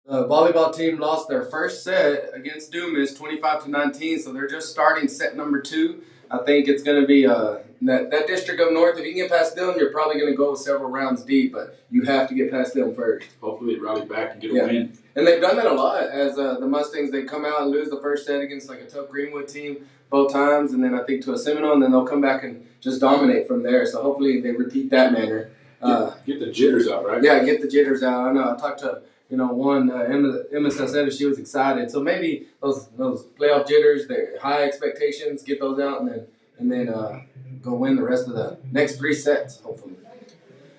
The volleyball team lost their first set against Dumas, 25-19. So they're just starting set number two. I think it's going to be that district up north. If you can get past them, you're probably going to go several rounds deep, but you have to get past them first. Hopefully, they rally back and get a win. And they've done that a lot as the Mustangs. They come out and lose the first set against like a tough Greenwood team both times, and then I think to a Seminole, and then they'll come back and just dominate from there. So hopefully they repeat that manner. Get the jitters out, right? Yeah, get the jitters out. I know. I talked to one Emma said she was excited. So maybe those playoff jitters, their high expectations, get those out, and then go win the rest of the next three sets, hopefully.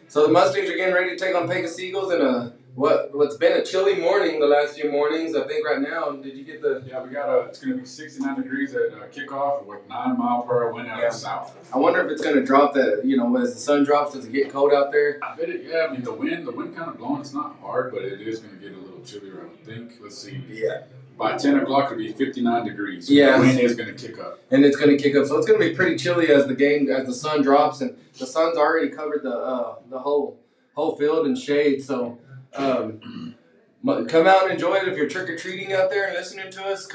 So the Mustangs are getting ready to take on Pecos Eagles in what's been a chilly morning the last few mornings. I think right now, did you get the? Yeah, we got it's going to be 69 degrees at kickoff with 9-mile-per-hour wind out of the south. I wonder if it's going to drop that. As the sun drops, does it get cold out there? I bet it. Yeah, I mean the wind kind of blowing. It's not hard, but it is going to get a little chillier. I would think. Let's see. Yeah. By 10 o'clock, it'll be 59 degrees. So yeah. The wind is going to kick up. And it's going to kick up. So it's going to be pretty chilly as the sun drops, and the sun's already covered the whole field in shade. So come out and enjoy it if you're trick-or-treating out there and listening to us.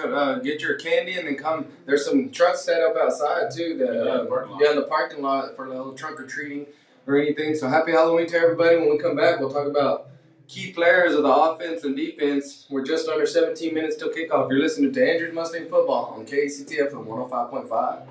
Get your candy and then come. There's some trucks set up outside, too, that in the parking lot for a little trunk-or-treating or anything. So happy Halloween to everybody. When we come back, we'll talk about key players of the offense and defense. We're just under 17 minutes till kickoff. You're listening to Andrews Mustang Football on KCTF 105.5.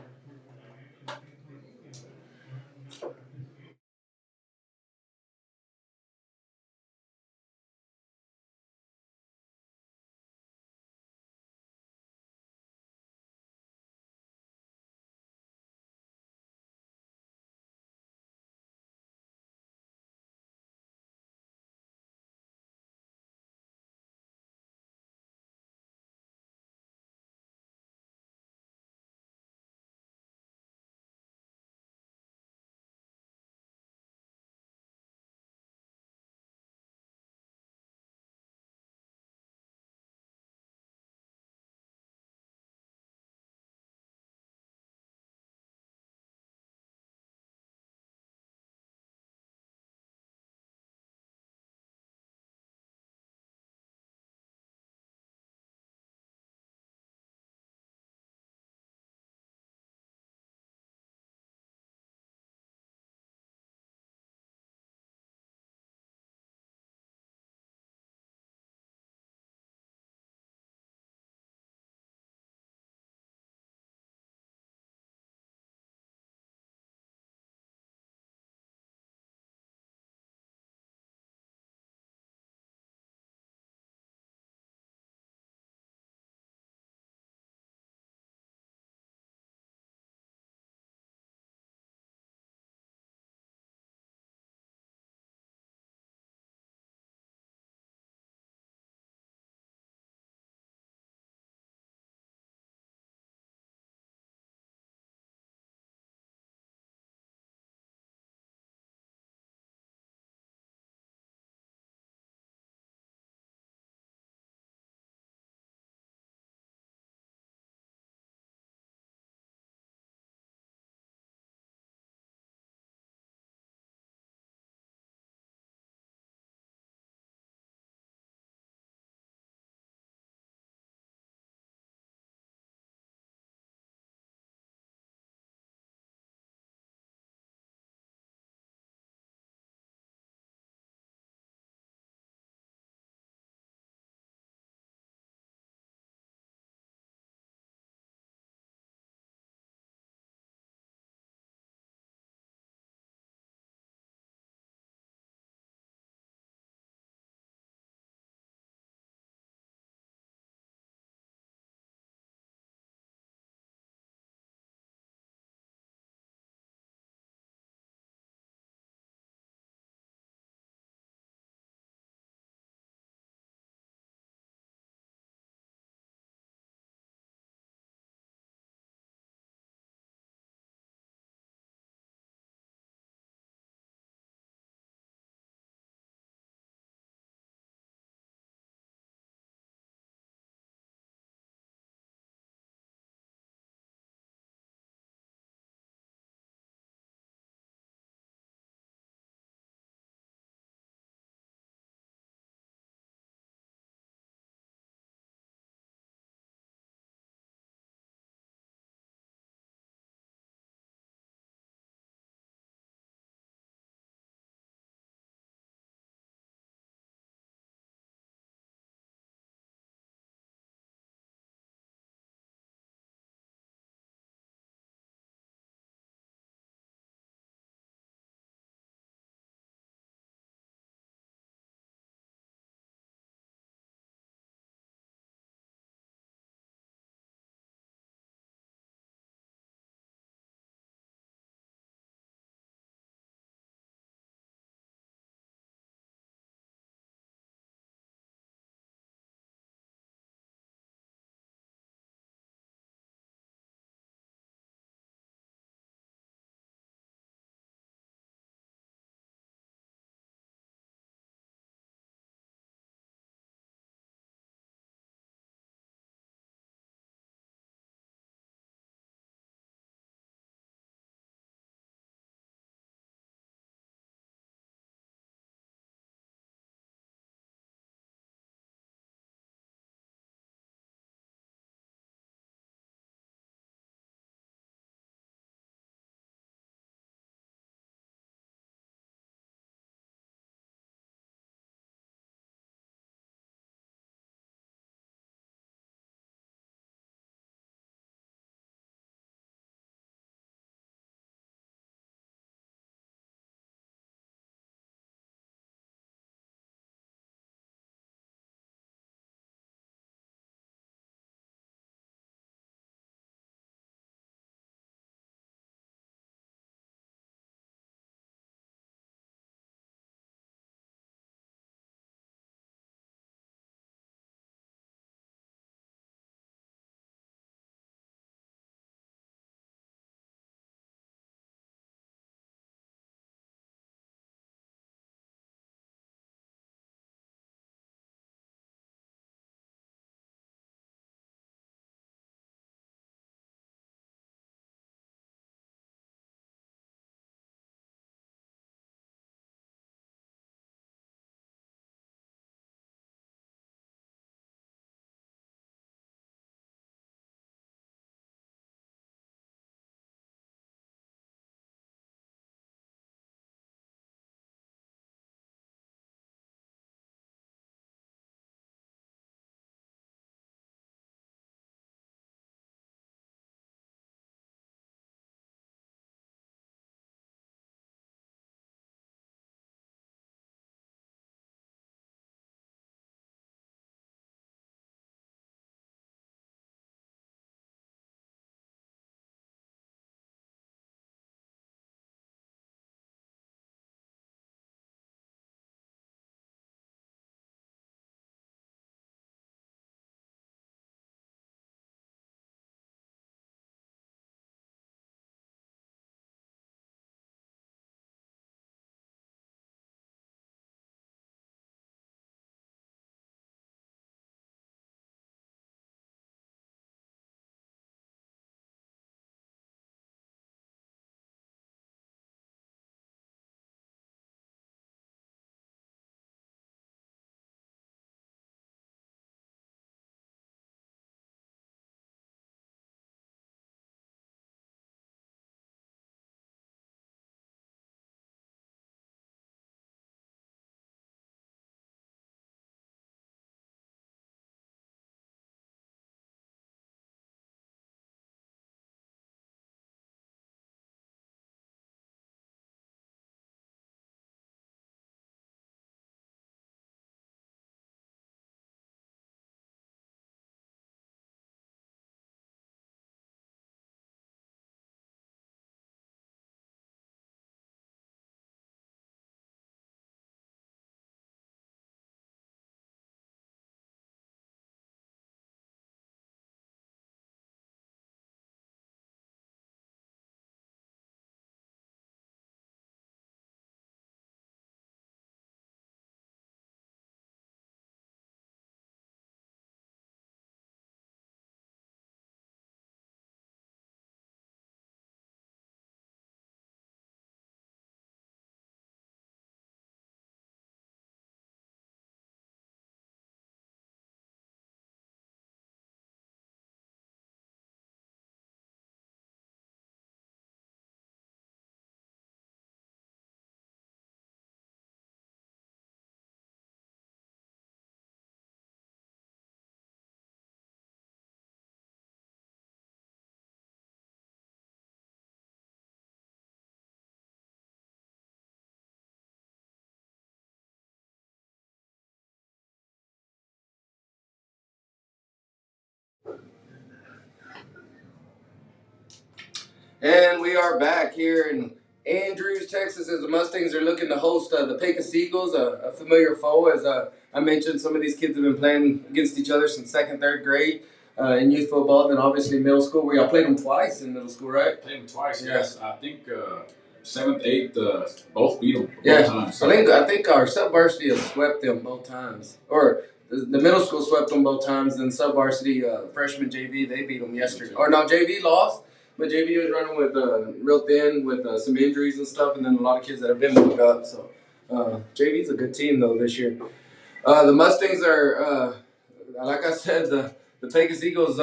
And we are back here in Andrews, Texas, as the Mustangs are looking to host the Pecos Eagles, a familiar foe. As I mentioned, some of these kids have been playing against each other since second, third grade in youth football, then obviously middle school. We all played them twice in middle school, right? Played them twice, yes. I think seventh, eighth, both beat them both times. So. I think our sub varsity has swept them both times, or the middle school swept them both times. Then sub varsity freshman JV they beat them yesterday. Or no, JV lost. But JV was running with real thin with some injuries and stuff, and then a lot of kids that have been moved up. So JV's a good team though this year. The Mustangs are, like I said, the Pecos Eagles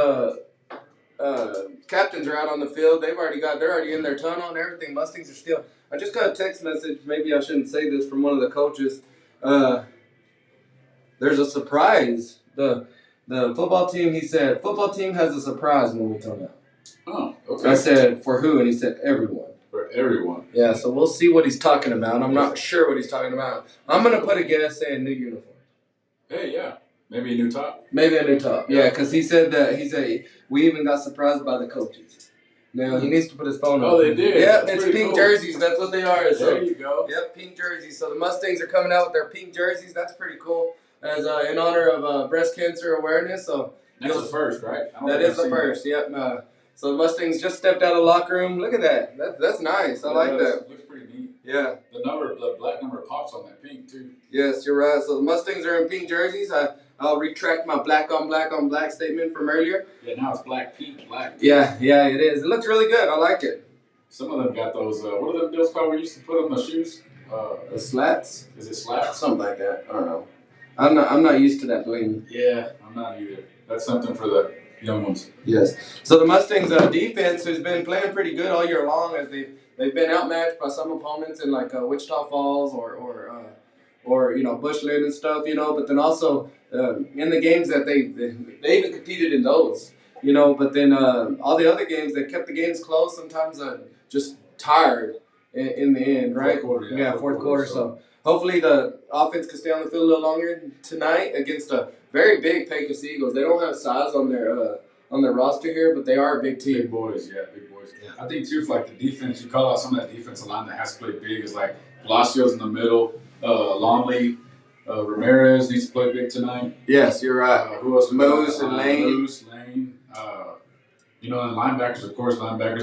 captains are out on the field. They're already in their tunnel and everything. Mustangs are still. I just got a text message. Maybe I shouldn't say this from one of the coaches. There's a surprise. The football team. He said football team has a surprise when we come out. Oh, okay. I said, for who? And he said, everyone. For everyone. Yeah, so we'll see what he's talking about. I'm not sure what he's talking about. I'm going to put a guess saying new uniform. Hey, yeah. Maybe a new top? Maybe a new top, yeah, because he said we even got surprised by the coaches. Now, he needs to put his phone on. Oh, they did? Yeah, it's pink jerseys. That's what they are. So. There you go. Yep, pink jerseys. So the Mustangs are coming out with their pink jerseys. That's pretty cool. As in honor of breast cancer awareness. So that's the first, right? That is the first, yep. So the Mustangs just stepped out of the locker room. Look at that. That's nice. I like that. Looks pretty neat. Yeah. The black number pops on that pink too. Yes, you're right. So the Mustangs are in pink jerseys. I'll retract my black on black statement from earlier. Yeah, now it's black, pink, black. Yeah, it is. It looks really good. I like it. Some of them got those. What are them deals called we used to put on the shoes? The slats. Is it slats? Something like that. I don't know. I'm not used to that bling. Yeah, I'm not either. That's something for the young ones. Yes. So the Mustangs defense has been playing pretty good all year long as they've been outmatched by some opponents in like Wichita Falls or Bushland and stuff, but then also in the games that they even competed in those, but then all the other games they kept the games close, sometimes just tired in the end, right? Fourth quarter. So hopefully the offense can stay on the field a little longer tonight against a very big Pecos Eagles. They don't have size on their roster here, but they are a big team. Big boys, yeah, big boys. Yeah. I think too, for like the defense, you call out some of that defensive line that has to play big is like Palacios in the middle, Longley, Ramirez needs to play big tonight. Yes, you're right. Who else? Moose and Lane. And linebackers, of course,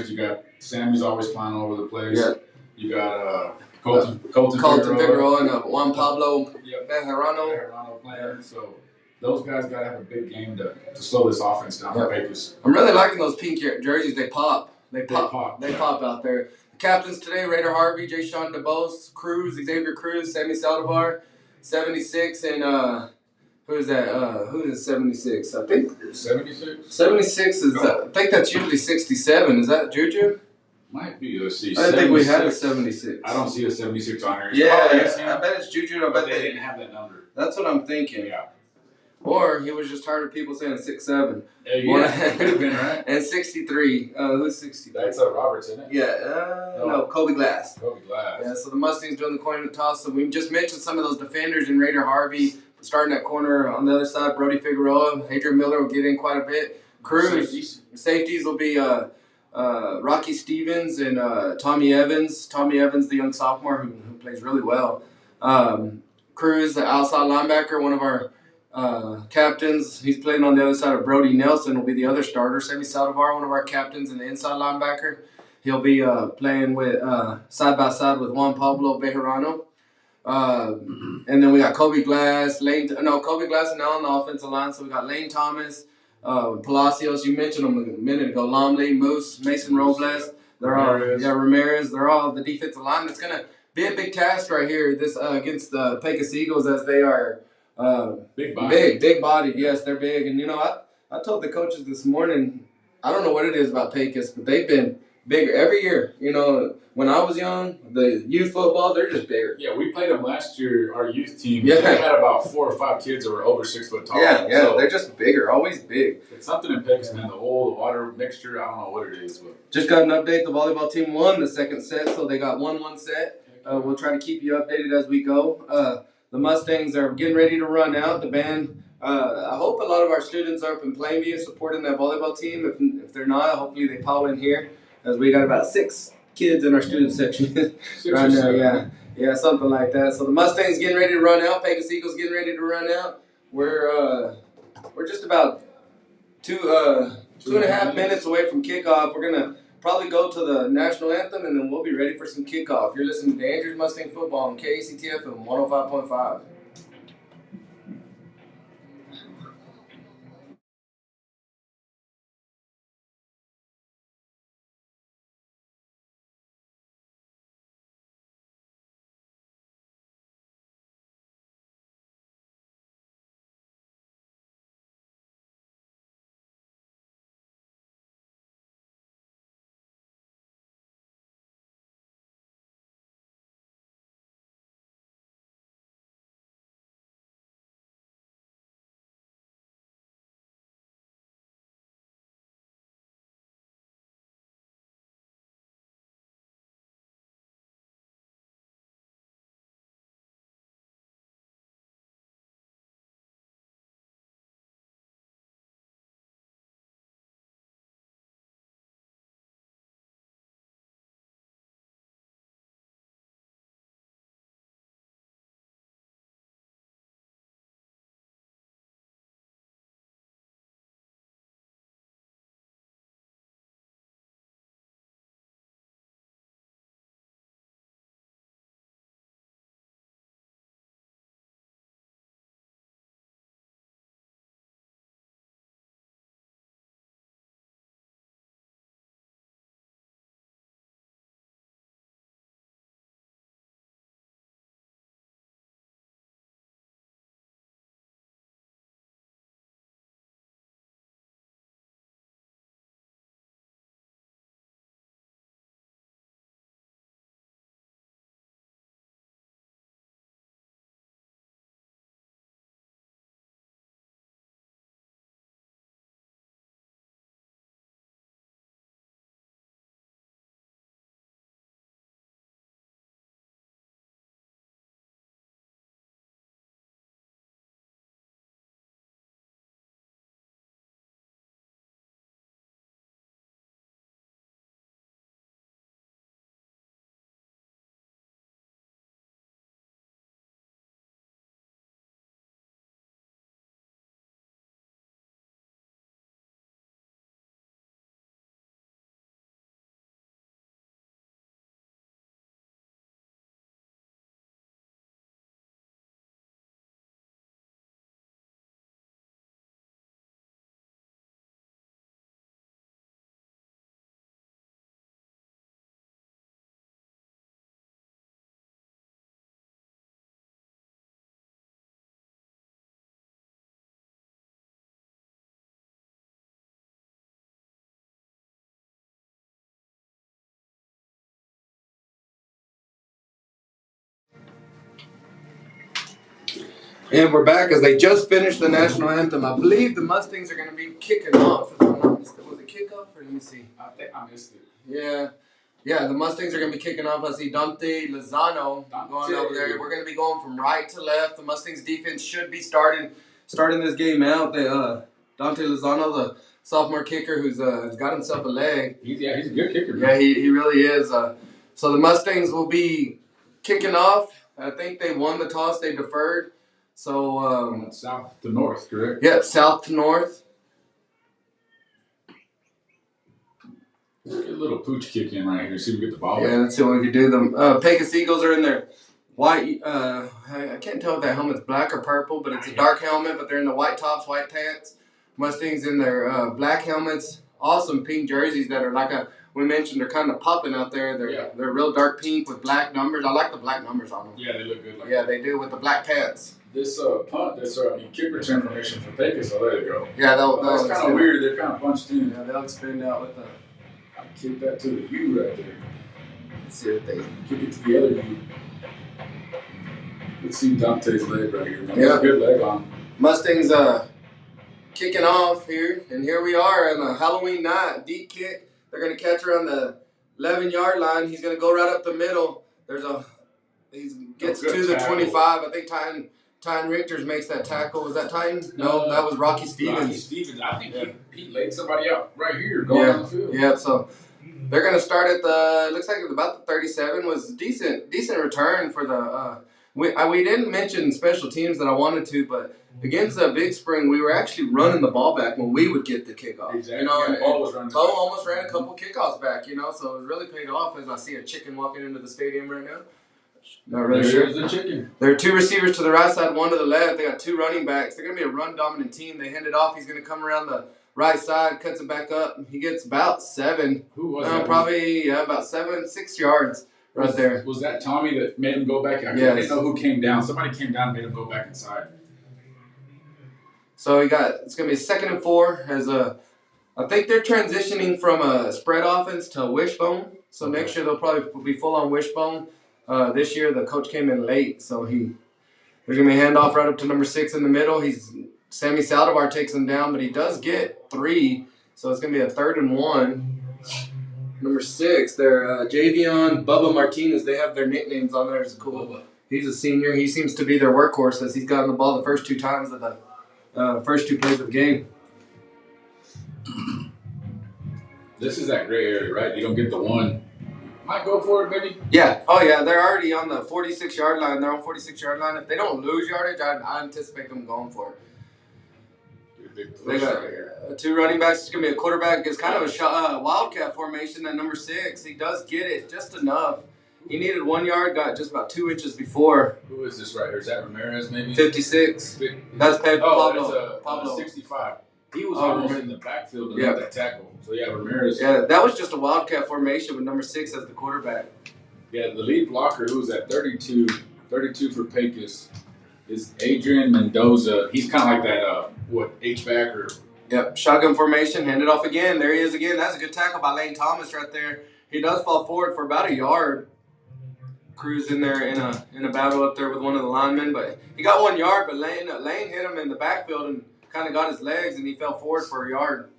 you got Sammy's always flying all over the place. Yeah. You got Colton Figueroa and Juan Pablo Bejarano playing. So those guys got to have a big game to slow this offense down for Pecos. I'm really liking those pink jerseys. They pop. They pop out there. The captains today, Raider Harvey, Jay Sean DeBose, Xavier Cruz, Sammy Saldivar, 76, and who is that? Who is 76? I think 76. 76 is. I think that's usually 67. Is that Juju? Might be. Let's see. I didn't think we had a 76. I don't see a 76 on here. I bet it's Juju. I bet they didn't have that number. That's what I'm thinking. Yeah. Or he was just tired of people saying 6'7". Yeah, could have been, right? And 63. Who's 63? That's Roberts, isn't it? Yeah. No, Kobe Glass. Yeah, so the Mustangs doing the coin toss. So we just mentioned some of those defenders in Raider Harvey. Starting at corner on the other side, Brody Figueroa. Adrian Miller will get in quite a bit. Cruz. Safeties will be Rocky Stevens and Tommy Evans. Tommy Evans, the young sophomore who plays really well. Cruz, the outside linebacker, one of our captains. He's playing on the other side of Brody Nelson, will be the other starter. Sammy Saldivar, one of our captains, and the inside linebacker. He'll be playing with side by side with Juan Pablo Bejarano. And then we got Kobe Glass is now on the offensive line. So we got Lane Thomas, Palacios. You mentioned them a minute ago. Longley, Moose, Mason Robles. Ramirez. They're all the defensive line. It's gonna be a big task right here. This against the Pecos Eagles as they are big bodied. Yes, they're big. And I told the coaches this morning. I don't know what it is about Pecos, but they've been bigger every year. When I was young, the youth football, they're just bigger. Yeah, we played them last year, our youth team. Yeah. They had about 4 or 5 kids that were over 6 foot tall. Yeah, so they're just bigger, always big. It's something in Pecos, man. The oil, the water mixture, I don't know what it is. But just got an update. The volleyball team won the second set, so they got 1-1 set. We'll try to keep you updated as we go. The Mustangs are getting ready to run out. The band, I hope a lot of our students are up in Plainview supporting that volleyball team. If they're not, hopefully they pile in here. as we got about 6 kids in our student section right now. Yeah, something like that. So the Mustangs getting ready to run out. Pecos Eagles getting ready to run out. We're just about two and a half minutes away from kickoff. We're gonna probably go to the national anthem, and then we'll be ready for some kickoff. You're listening to Andrews Mustang Football on KACTF and 105.5. And we're back as they just finished the national anthem. I believe the Mustangs are going to be kicking off. If I'm not mistaken. Was it kickoff or let me see? I think I missed it. Yeah, the Mustangs are going to be kicking off. I see Dante Lozano going over there. We're going to be going from right to left. The Mustangs defense should be starting this game out. Dante Lozano, the sophomore kicker who's got himself a leg. He's a good kicker. Yeah, he really is. So the Mustangs will be kicking off. I think they won the toss. They deferred. So south to north, correct? Yep, south to north. Let's get a little pooch kick in right here. See if we get the ball. Yeah, let's see what we can do. The Pecos Eagles are in their white. I can't tell if that helmet's black or purple, but it's a dark helmet. But they're in the white tops, white pants. Mustangs in their black helmets. Awesome pink jerseys that are we mentioned, they're kind of popping out there. They're real dark pink with black numbers. I like the black numbers on them. Yeah, they look good. They do with the black pants. This kick return information for Pecos, so there you go. Yeah, that's kind of weird. They're kind of punched in. Yeah, they'll expand out with the. I'll kick that to the U right there. Let's see what they kick it to the other U. Let's see Dante's leg right here. Man. Yeah, good leg on. Mustangs kicking off here, and here we are on a Halloween night. Deep kick. They're gonna catch her on the 11-yard line. He's gonna go right up the middle. He gets to the 25. I think Tyne Richters makes that tackle. Was that Tyne? No, that was Rocky Stevens. I think he laid somebody out right here going on the field. Yeah, so They're going to start at looks like about the 37 was decent return for the, we didn't mention special teams that I wanted to, but against Big Spring, we were actually running the ball back when we would get the kickoff. Exactly. You know, and Bo almost ran a couple kickoffs back, you know, so it really paid off as I see a chicken walking into the stadium right now. Not really sure. The chicken. There are two receivers to the right side, one to the left. They got two running backs. They're going to be a run-dominant team. They hand it off. He's going to come around the right side, cuts it back up. He gets about 7. Who was that? Probably about 6 yards there. Was that Tommy that made him go back? I didn't know who came down. Somebody came down and made him go back inside. So it's going to be 2nd and 4. I think they're transitioning from a spread offense to a wishbone. So next year they'll probably be full on wishbone. This year the coach came in late, so there's going to be a handoff right up to number 6 in the middle. Sammy Saldivar takes him down, but he does get 3, so it's going to be a 3rd and 1. Number 6, they're Javion Bubba Martinez. They have their nicknames on there. It's cool. Bubba. He's a senior. He seems to be their workhorse as he's gotten the ball the first 2 times of the first 2 plays of the game. This is that gray area, right? You don't get the one. Might go for it, maybe. Yeah. Oh, yeah. They're already on the 46-yard line. They're on 46-yard line. If they don't lose yardage, I anticipate them going for it. They got 2 running backs. It's going to be a quarterback. It's kind of a wildcat formation at number 6. He does get it just enough. He needed 1 yard, got just about 2 inches before. Who is this right here? Is that Ramirez, maybe? 56. That's Pablo. Pablo. 65. He was almost in the backfield and got that tackle. So, yeah, Ramirez. Yeah, that was just a wildcat formation with number 6 as the quarterback. Yeah, the lead blocker, who was at 32 for Pecos, is Adrian Mendoza. He's kind of like that, H-back or... Yep, shotgun formation, hand it off again. There he is again. That's a good tackle by Lane Thomas right there. He does fall forward for about a yard. Cruz in there in a battle up there with one of the linemen, but he got 1 yard, but Lane hit him in the backfield and kind of got his legs, and he fell forward for a yard.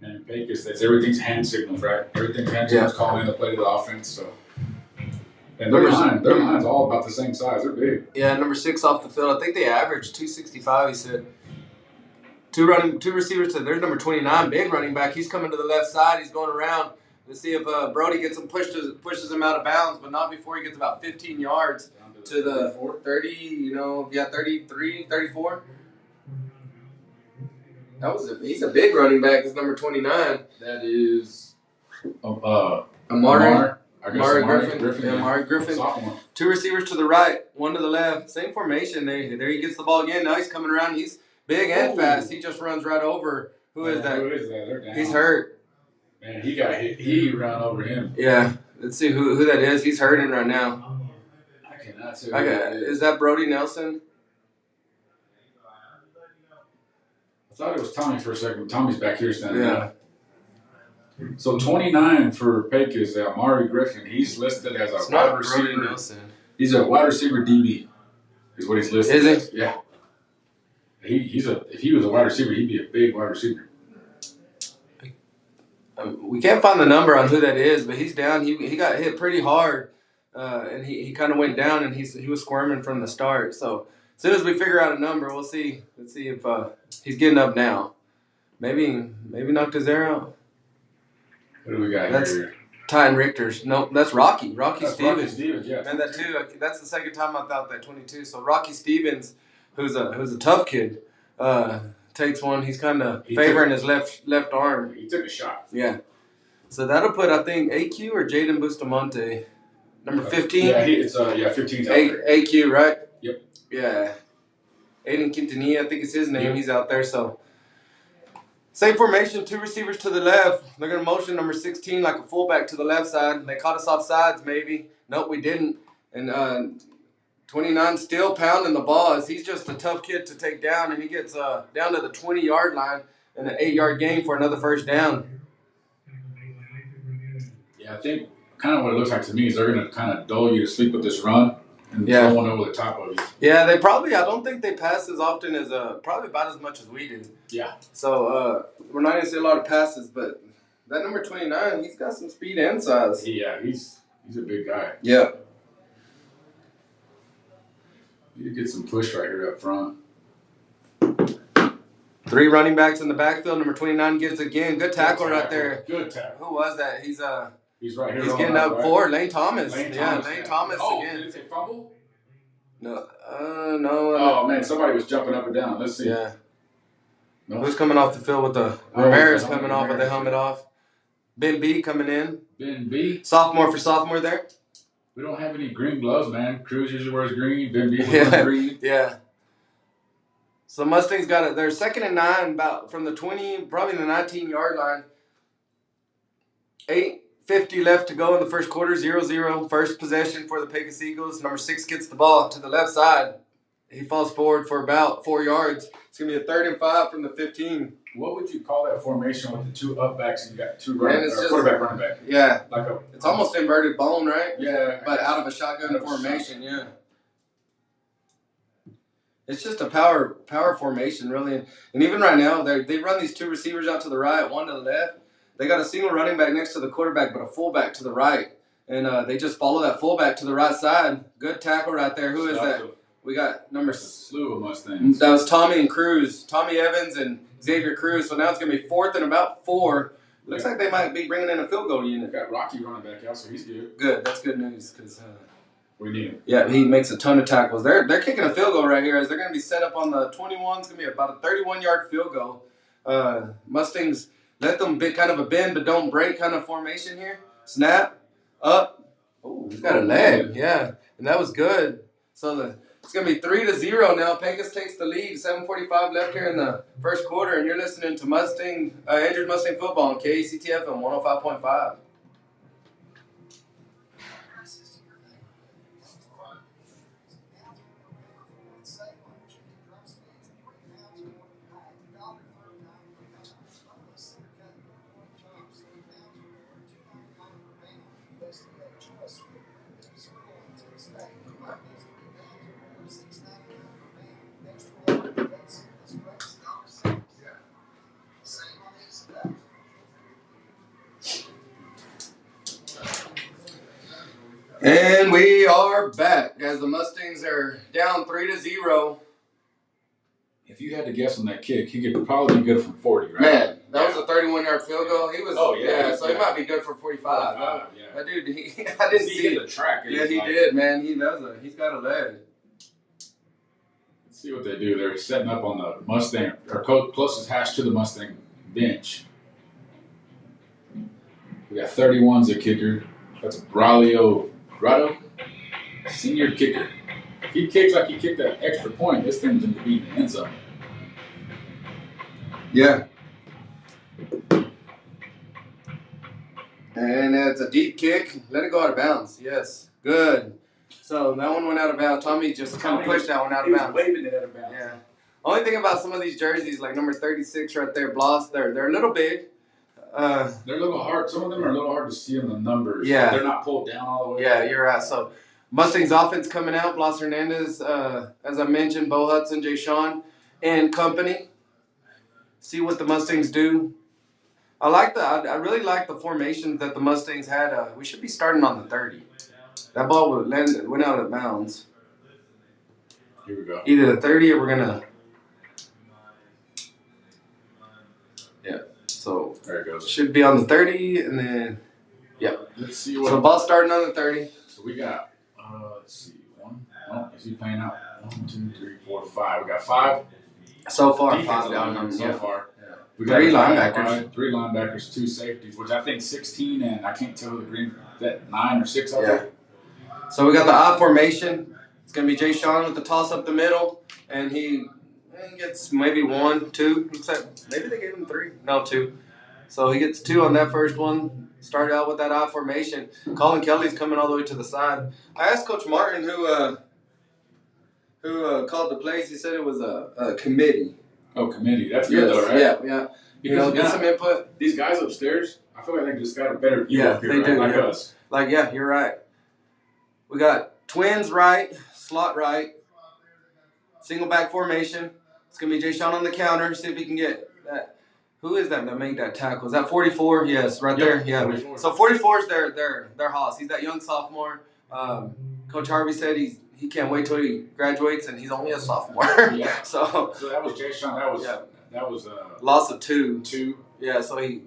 And Pecos, everything's hand signals, right? Everything's hand signals calling in the play to the offense. So, and their line's all about the same size. They're big. Yeah, number 6 off the field. I think they averaged 265. He said. 2 receivers to there's number 29, big running back. He's coming to the left side. He's going around. Let's see if Brody gets him pushes him out of bounds, but not before he gets about 15 yards to the 30. 33, 34. He's a big running back. It's number 29. That is Amari Griffin. Yeah, Amari Griffin. Sophomore. 2 receivers to the right, 1 to the left. Same formation. There he gets the ball again. Now he's coming around. He's big and fast. He just runs right over. Who is that? Who is that? He's hurt. Man, he got hit. He ran over him. Yeah. Let's see who that is. He's hurting right now. I cannot say who that is. Is that Brody Nelson? I thought it was Tommy for a second. Tommy's back here standing up. So 29 for Pecos, Amari Griffin. He's listed as a wide receiver. Brody Nelson. He's a wide receiver DB. Is what he's listed. Is he? Yeah. If he was a wide receiver, he'd be a big wide receiver. We can't find the number on who that is, but he's down. He got hit pretty hard, and he kind of went down, and he was squirming from the start. So as soon as we figure out a number, we'll see. Let's see if he's getting up now. Maybe knocked his air out. What do we got here? Ty Richter's. Nope, that's Rocky. That's Stevens. Rocky Stevens, yeah. And that too. That's the second time I thought that 22. So Rocky Stevens, who's a tough kid, takes one. He's kind of favoring his left arm. He took a shot. Yeah. So that'll put, I think, AQ or Jaden Bustamante, number 15. Yeah, it's 15's out there. AQ, right? Yep. Yeah. Aiden Quintanilla, I think it's his name. Yep. He's out there. So same formation, 2 receivers to the left. They're going to motion number 16 like a fullback to the left side. They caught us off sides, maybe. Nope, we didn't. And 29 still pounding the ball. He's just a tough kid to take down, and he gets down to the 20-yard line in an 8-yard gain for another first down. Yeah, I think kind of what it looks like to me is they're going to kind of dull you to sleep with this run and throw one over the top of you. Yeah, I don't think they pass as often as, probably about as much as we do. Yeah. So we're not going to see a lot of passes, but that number 29, he's got some speed and size. Yeah, he's a big guy. Yeah. Need to get some push right here up front. 3 running backs in the backfield. Number 29 gets again. Good tackle right there. Good tackle. Who was that? He's right here. He's getting up right? for Lane Thomas. Lane Thomas again. Did it say fumble? No. Oh man, somebody was jumping up and down. Let's see. Yeah. No. Who's coming off the field with the Ramirez coming off with the helmet off? Ben B coming in. Ben B. Sophomore there. We don't have any green gloves, man. Cruz usually wears green. Ben B wears green. Yeah. So Mustangs got it. They're 2nd and 9, about from the 20, probably the 19-yard line. 8:50 left to go in the first quarter. 0-0. First possession for the Pecos Eagles. Number 6 gets the ball to the left side. He falls forward for about 4 yards. It's gonna be a 3rd and 5 from the 15. What would you call that formation with the 2 up backs and you got 2 quarterback, running back? Yeah. Like it's almost inverted bone, right? Yeah. But out of a shotgun formation, yeah. It's just a power formation, really. And even right now, they run these 2 receivers out to the right, 1 to the left. They got a single running back next to the quarterback, but a fullback to the right. And they just follow that fullback to the right side. Good tackle right there. Who is that? We got number... slew of Mustangs. That was Tommy and Cruz. Tommy Evans and Xavier Cruz. So now it's going to be 4th and about 4. Looks like they might be bringing in a field goal unit. Got Rocky running back out, so he's good. Good. That's good news because... we need him. Yeah, he makes a ton of tackles. They're kicking a field goal right here as they're going to be set up on the 21. It's going to be about a 31-yard field goal. Mustangs let them kind of a bend but don't break kind of formation here. Snap, up. Oh, he's got a leg. Yeah, and that was good. So it's going to be 3-0 now. Pecos takes the lead. 7:45 left here in the first quarter, and you're listening to Andrews Mustang Football on KACTF on 105.5. And we are back as the Mustangs are down 3-0. If you had to guess on that kick, he could probably be good from 40, right? Man, that was a 31-yard field goal. He was. Oh yeah. So he might be good for 45. Yeah. That dude, I didn't see the track. Yeah, he did, man. He's got a leg. Let's see what they do. They're setting up on the Mustang, or closest hash to the Mustang bench. We got 31's a kicker. That's Braulio Rado, senior kicker. If he kicks like he kicked that extra point, this thing's going to be in the end zone. Yeah. And it's a deep kick. Let it go out of bounds. Yes. Good. So that one went out of bounds. Tommy just kind of pushed that one out of bounds. He was waving it out of bounds. Yeah. Only thing about some of these jerseys, like number 36 right there, Bloss, they're a little big. They're a little hard. Some of them are a little hard to see on the numbers. Yeah. They're not pulled down all the way. Yeah, you're right. So Mustangs offense coming out. Blas Hernandez, as I mentioned, Bo Hudson, Jay Sean, and company. See what the Mustangs do. I really like the formations that the Mustangs had. We should be starting on the 30. That ball went out of bounds. Here we go. Either the 30 or we're gonna. Yeah. So there it goes. Should be on the 30 and then. Yep. Let's see what. So the ball's starting on the 30. So we got. Let's see. One. Oh, is he playing out? 1, 2, 3, 4, 5. We got 5. So far, defensive 5 down linemen so far. Yeah. We got 3 linebackers. 3 linebackers, 2 safeties, which I think 16 and I can't tell who the green that 9 or 6 are. Yeah. So we got the I formation. It's gonna be Jay Sean with the toss up the middle, and he gets maybe 1, 2. Looks like maybe they gave him 3. No, 2. So he gets 2 on that first one. Started out with that I formation. Colin Kelly's coming all the way to the side. I asked Coach Martin who called the plays. He said it was a committee. Oh, committee. That's good though, right? Yeah. Because get some input. These guys upstairs, I feel like they just got a better view up here, they do, like us. You're right. We got twins right, slot right, single back formation. It's going to be Jay Sean on the counter. See if he can get that. Who is that made that tackle? Is that 44? Yes, right there. Yeah. 44. So 44 is their Haas. He's that young sophomore. Coach Harvey said he can't wait till he graduates, and he's only a sophomore. Yeah. So that was Jay Sean. That was That was loss of 2. 2. Yeah, so he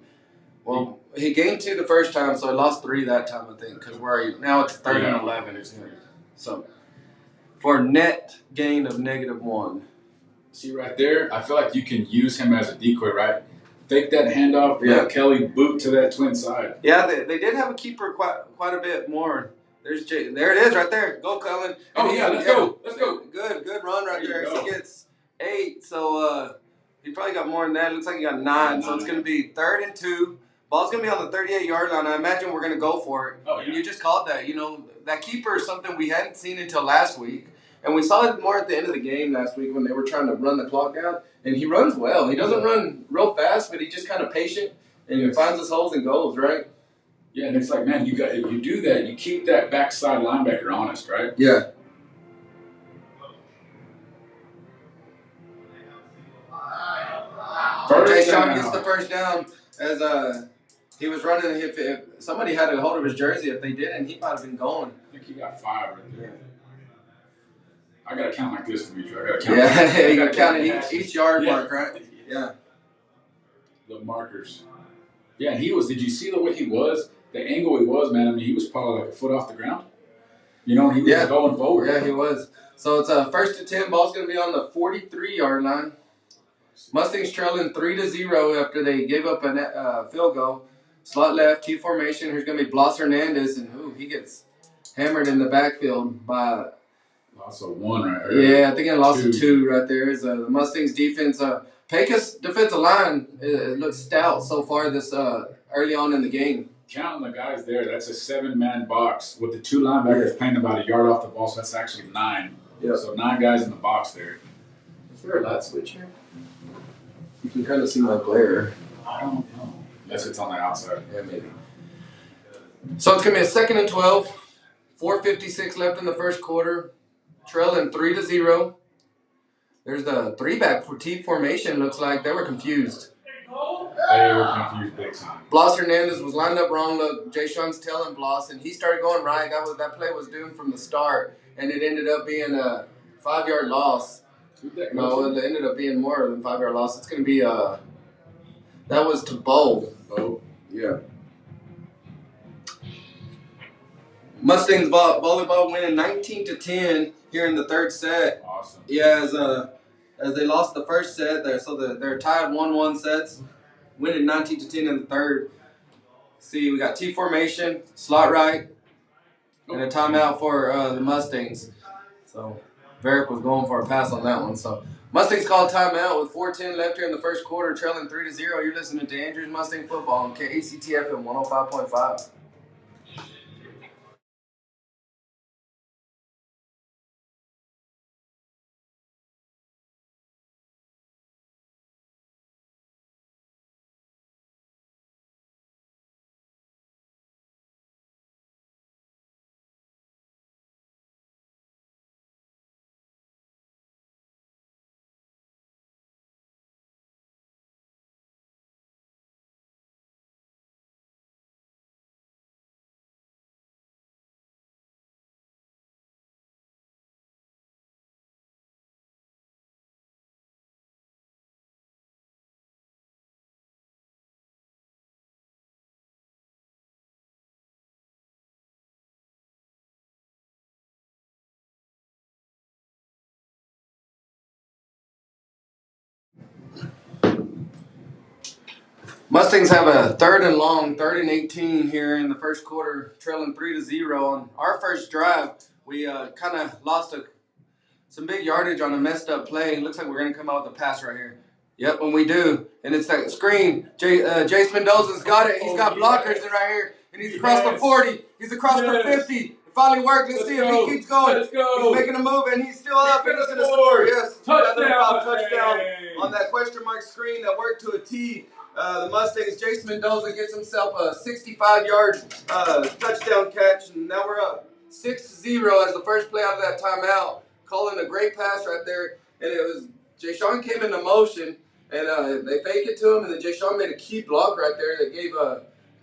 gained 2 the first time, so he lost 3 that time, I think. Because now it's 3rd and 11. So for a net gain of -1. See right there, I feel like you can use him as a decoy, right? Fake that handoff, let Kelly boot to that twin side. Yeah, they did have a keeper quite a bit more. There it is right there. Go, Cullen. Let's go. Good run right there. He gets 8, so he probably got more than that. It looks like he got 9, so it's going to be 3rd and 2. Ball's going to be on the 38-yard line. I imagine we're going to go for it. Oh, yeah. And you just called that. That keeper is something we hadn't seen until last week. And we saw it more at the end of the game last week when they were trying to run the clock down. And he runs well. He doesn't run real fast, but he's just kind of patient. And he finds his holes and goes, right? Yeah, and it's like, man, if you do that, you keep that backside linebacker honest, right? Yeah. Jay gets the first down as he was running. If somebody had a hold of his jersey, if they didn't, he might have been going. I think he got 5 right there. I gotta count like this, Demetri. I gotta count. Yeah, you gotta count each yard mark, right? Yeah. The markers. Yeah, and he was. Did you see the way he was? The angle he was, man. I mean, he was probably like a foot off the ground. He was going forward. Yeah, he was. So it's 1st and 10. Ball's gonna be on the 43-yard line. Mustangs trailing 3-0 after they gave up a field goal. Slot left, T formation. Here's gonna be Blas Hernandez, and he gets hammered in the backfield by. Loss of 1 right there. Yeah, I think I lost 2 right there. Is the Mustangs defense. Pecos defensive line looks stout so far this early on in the game. Counting the guys there, that's a 7-man box with the 2 linebackers playing about a yard off the ball, so that's actually 9. Yeah. So 9 guys in the box there. Is there a light switch here? You can kind of see my glare. I don't know. Unless it's on the outside. Yeah, maybe. So it's going to be a 2nd and 12. 4:56 left in the first quarter. Trailing 3-0. There's the 3-back for T formation. Looks like they were confused. They were confused big time. Blas Hernandez was lined up wrong. Look, Jay Sean's telling Blas, and he started going right. That play was doomed from the start, and it ended up being a 5-yard loss. No, it ended up being more than 5-yard loss. It's going to be that was to Bo. Yeah. Mustangs volleyball winning 19-10 here in the 3rd set. Awesome. Yeah, as they lost the first set there, so they're tied 1-1 sets, winning 19-10 in the 3rd. See, we got T formation, slot right, and a timeout for the Mustangs. So Varick was going for a pass on that one. So Mustangs called timeout with 4:10 left here in the first quarter, trailing 3-0. You're listening to Andrews Mustang Football on KACTF and 105.5. Mustangs have a 3rd and long, 3rd and 18 here in the first quarter, trailing 3-0. On our first drive, we kind of lost some big yardage on a messed up play. It looks like we're going to come out with a pass right here. Yep, when we do, and it's that screen. Jace Mendoza's got it. He's got blockers right here, and he's across the 40. He's across the 50. It finally worked. Let's see if he keeps going. Let's go. He's making a move, and he's still up, and he's going to score. Yes, Touchdown on that question mark screen that worked to a T. The Mustangs, Jace Mendoza gets himself a 65-yard touchdown catch, and now we're up 6-0 as the first play out of that timeout. Calling a great pass right there, and it was Jay Sean came into motion, and they fake it to him, and then Jay Sean made a key block right there that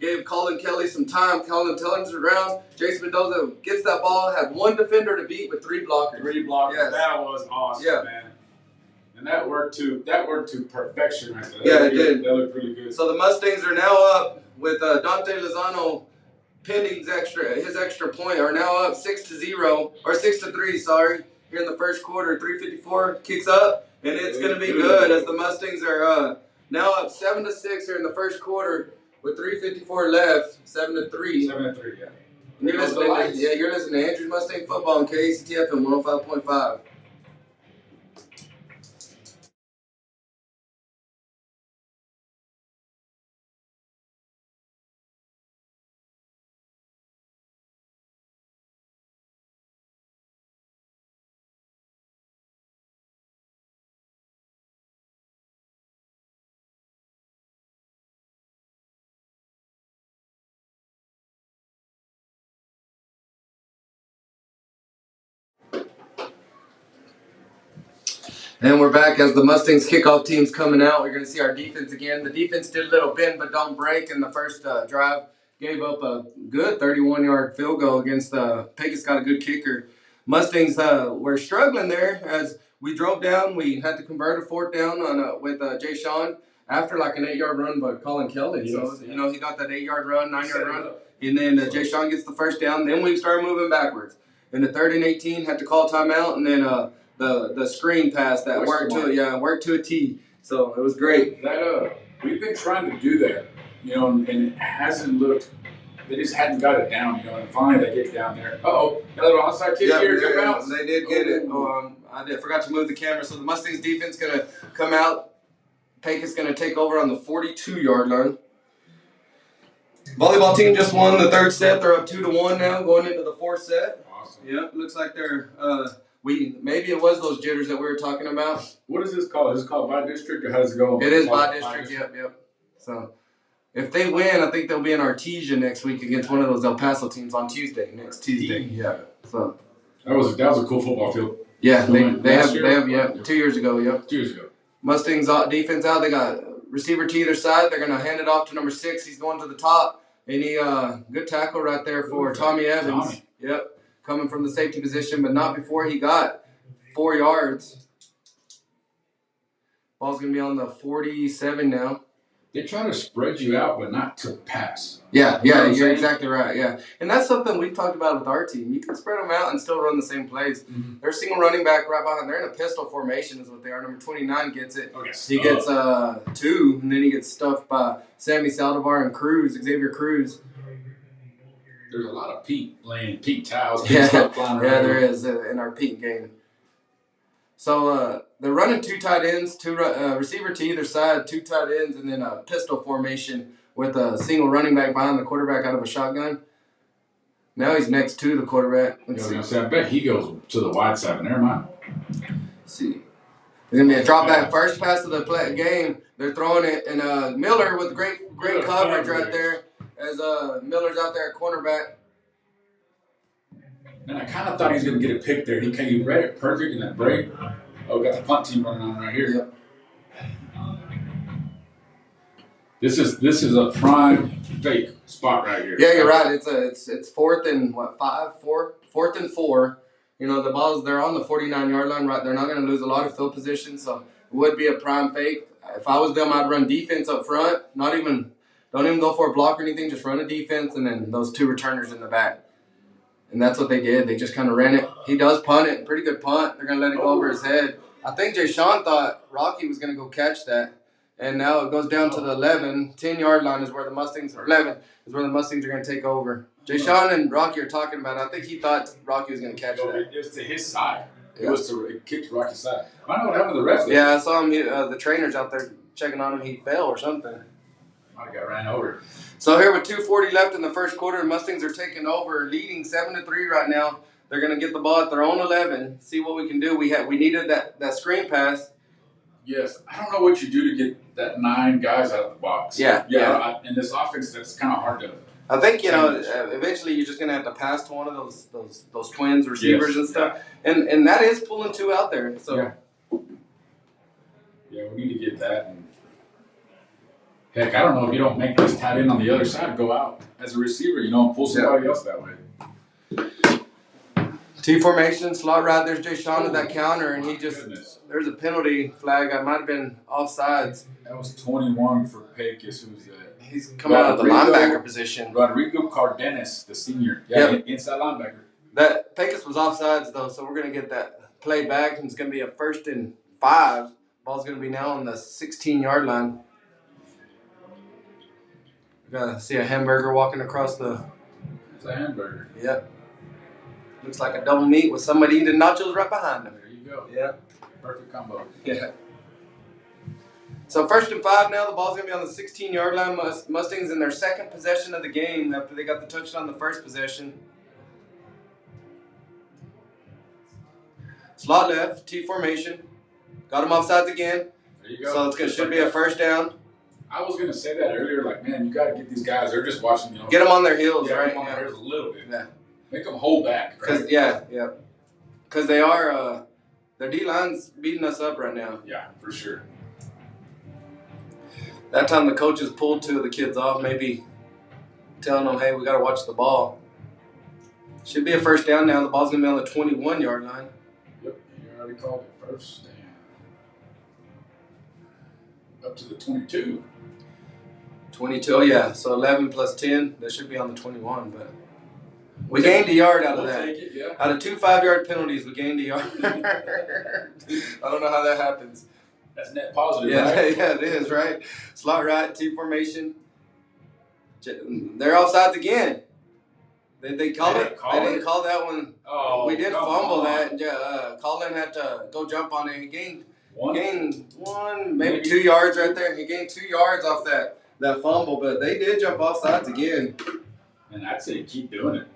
gave Colin Kelly some time. Colin turns around. Jace Mendoza gets that ball, had 1 defender to beat with 3 blockers. 3 blockers. Yes. That was awesome, man. And that worked to perfection right there. Yeah, it did. That looked really good. So the Mustangs are now up with Dante Lozano pending his extra point, are now up 6-0 or 6-3. Sorry, here in the first quarter. 3:54 kicks up, and it's going to be good as the Mustangs are now up 7-6 here in the first quarter with 3:54 left. 7-3. 7-3. Yeah. And you're listening to Andrews Mustang Football on KCTF and 105.5. And we're back as the Mustangs kickoff team's coming out. We're going to see our defense again. The defense did a little bend but don't break in the first drive. Gave up a good 31-yard field goal against Pecos. Got a good kicker. Mustangs were struggling there as we drove down. We had to convert a fourth down on with Jay Sean after like an 8-yard run by Colin Kelly. Yes, so, he got that 8-yard run, 9-yard run. And then Jay Sean gets the first down. Then we started moving backwards. In the 3rd and 18, had to call timeout. And then the screen pass that worked to a T. So it was great. That we've been trying to do that, and it hasn't looked. They just hadn't got it down, and finally they get down there. Another onside kick here. Good bounce. They did get it. I forgot to move the camera. So the Mustangs defense gonna come out. Pecos gonna take over on the 42-yard line. Volleyball team just won the 3rd set. They're up 2-1 now, going into the 4th set. Awesome. Yep, looks like they're. Maybe it was those jitters that we were talking about. What is this called? Is this called by district or how does it go? It is by district. Yep. So if they win, I think they'll be in Artesia next week against one of those El Paso teams on next Tuesday. Yeah. So that was a cool football field. Yeah, they have 2 years ago. Yep. 2 years ago. Mustangs defense out. They got receiver to either side. They're gonna hand it off to number 6. He's going to the top, and he good tackle right there for Tommy Evans. Tommy. Yep. Coming from the safety position, but not before he got 4 yards. Ball's going to be on the 47 now. They try to spread you out, but not to pass. Yeah, you're exactly right, yeah. And that's something we've talked about with our team. You can spread them out and still run the same plays. Mm-hmm. They're a single running back right behind. They're in a pistol formation is what they are. Number 29 gets it. Okay. He gets 2, and then he gets stuffed by Sammy Saldivar and Xavier Cruz. There's a lot of pink towels. There is in our pink game. So they're running 2 tight ends, 2 receiver to either side, 2 tight ends, and then a pistol formation with a single running back behind the quarterback out of a shotgun. Now he's next to the quarterback. I bet he goes to the wide side. Never mind. Let's see. There's going to be a drop back first pass of the game. They're throwing it, and Miller with great coverage right there. As Miller's out there at cornerback. And I kind of thought he was going to get a pick there. He read it perfect in that break. Oh, got the punt team running on right here. Yep. This is a prime fake spot right here. Yeah, you're right. It's 4th and 5? 4th and 4. The balls, they're on the 49-yard line. Right, they're not going to lose a lot of field position, so it would be a prime fake. If I was them, I'd run defense up front. Don't even go for a block or anything. Just run a defense, and then those 2 returners in the back. And that's what they did. They just kind of ran it. He does punt it. Pretty good punt. They're going to let it go over his head. I think Jay Sean thought Rocky was going to go catch that. And now it goes down to the 10-yard line is where the Mustangs, or 11, is where the Mustangs are going to take over. Jay Sean and Rocky are talking about it. I think he thought Rocky was going to catch that. It was to his side. It kicked to Rocky's side. I don't know what happened to the rest of it. Yeah, I saw him. The trainers out there checking on him. He fell or something. Might have got ran over. So here with 2:40 left in the first quarter, Mustangs are taking over, leading 7-3 right now. They're going to get the ball at their own 11, see what we can do. We needed that screen pass. Yes. I don't know what you do to get that 9 guys out of the box. Yeah. In this offense, that's kind of hard to. I think, eventually you're just going to have to pass to one of those twins receivers and stuff. And that is pulling 2 out there. So. Yeah, we need to get that. And heck, I don't know if you don't make this tight end on the other side go out as a receiver, and pull somebody else that way. T formation, slot right. There's Jay Sean at that counter, and he just there's a penalty flag. I might have been offsides. That was 21 for Pecos. Who's that? He's coming out of the linebacker position. Rodrigo Cardenas, the senior. Inside linebacker. That Pecos was offsides though, so we're gonna get that play back, and it's gonna be a 1st and 5. Ball's gonna be now on the 16-yard line. We gotta see a hamburger walking across the. It's a hamburger. Yep. Looks like a double meat with somebody eating nachos right behind them. There you go. Yeah. Perfect combo. Yeah. So 1st and 5 now. The ball's going to be on the 16-yard line. Mustangs in their 2nd possession of the game after they got the touchdown the 1st possession. Slot left, T formation. Got them offsides again. There you go. So it should be a 1st down. I was going to say that earlier. Like, man, you got to get these guys. They're just watching, Get them on their heels, right? Get them on their heels a little bit. Yeah. Make them hold back. Right? Because they are, their D-line's beating us up right now. Yeah, for sure. That time the coaches pulled 2 of the kids off, maybe telling them, hey, we got to watch the ball. Should be a 1st down now. The ball's going to be on the 21-yard line. Yep, you already called it 1st down. Up to the 22. 22, yeah. So 11 plus 10, that should be on the 21, but... We gained a yard out of that. Take it, yeah. Out of 2 5-yard penalties, we gained a yard. I don't know how that happens. That's net positive, yeah, right? Yeah, it is, right? Slot right, T formation. They're offsides again. They called it. They didn't call that one. Oh, we did fumble that. Yeah, Colin had to go jump on it. He gained one, maybe 2 yards right there. He gained 2 yards off that fumble, but they did jump offsides again. And I'd say keep doing it.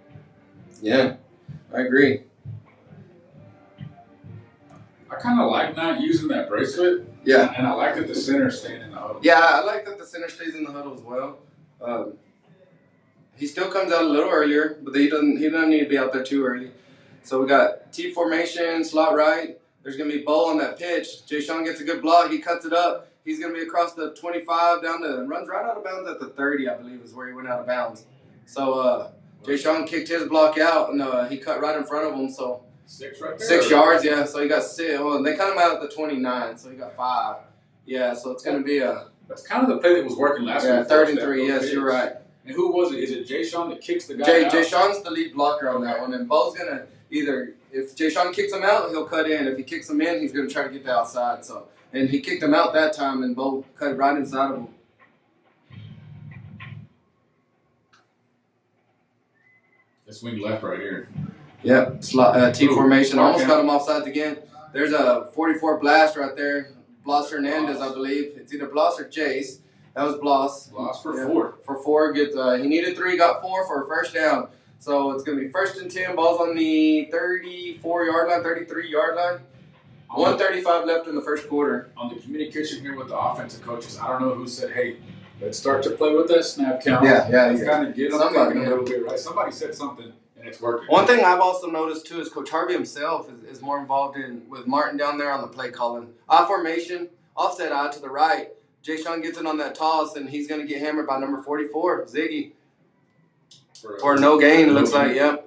Yeah, I agree. I kind of like not using that bracelet. Yeah. And I like that the center staying in the huddle. Yeah, I like that the center stays in the huddle as well. He still comes out a little earlier, but he doesn't need to be out there too early. So we got T formation, slot right. There's going to be Bo on that pitch. Jay Sean gets a good block. He cuts it up. He's going to be across the 25 down to, runs right out of bounds at the 30, I believe is where he went out of bounds. So Jay Sean kicked his block out, and he cut right in front of him. So 6 right there. 6 yards, yeah. So he got 6. Well, they cut him out at the 29, so he got 5. Yeah, so it's going to be a... That's kind of the play that was working last week. Yeah, 3rd and 3, yes, you're right. And who was it? Is it Jay Sean that kicks the guy out? Jay Sean's the lead blocker on that one, and Bo's going to either... If Jay Sean kicks him out, he'll cut in. If he kicks him in, he's going to try to get the outside. So, and he kicked him out that time, and Bo cut right inside of him. Let's swing left right here. Yep, T formation. Almost got him offsides again. There's a 44 blast right there. Blas Hernandez, I believe. It's either Blas or Jace. That was Blas. Blas for 4. For 4. He needed 3, got 4 for a 1st down. So it's going to be 1st and 10. Ball's on the 34-yard line, 33-yard line. 1:35 left in the 1st quarter. On the communication here with the offensive coaches, I don't know who said, hey, let's start to play with that snap count. Yeah. Kind of get somebody a little bit, right? Somebody said something, and it's working. One thing I've also noticed, too, is Coach Harvey himself is more involved with Martin down there on the play calling. I formation, offset I to the right. Jay Sean gets it on that toss, and he's going to get hammered by number 44, Ziggy. For no gain, it looks like, yep.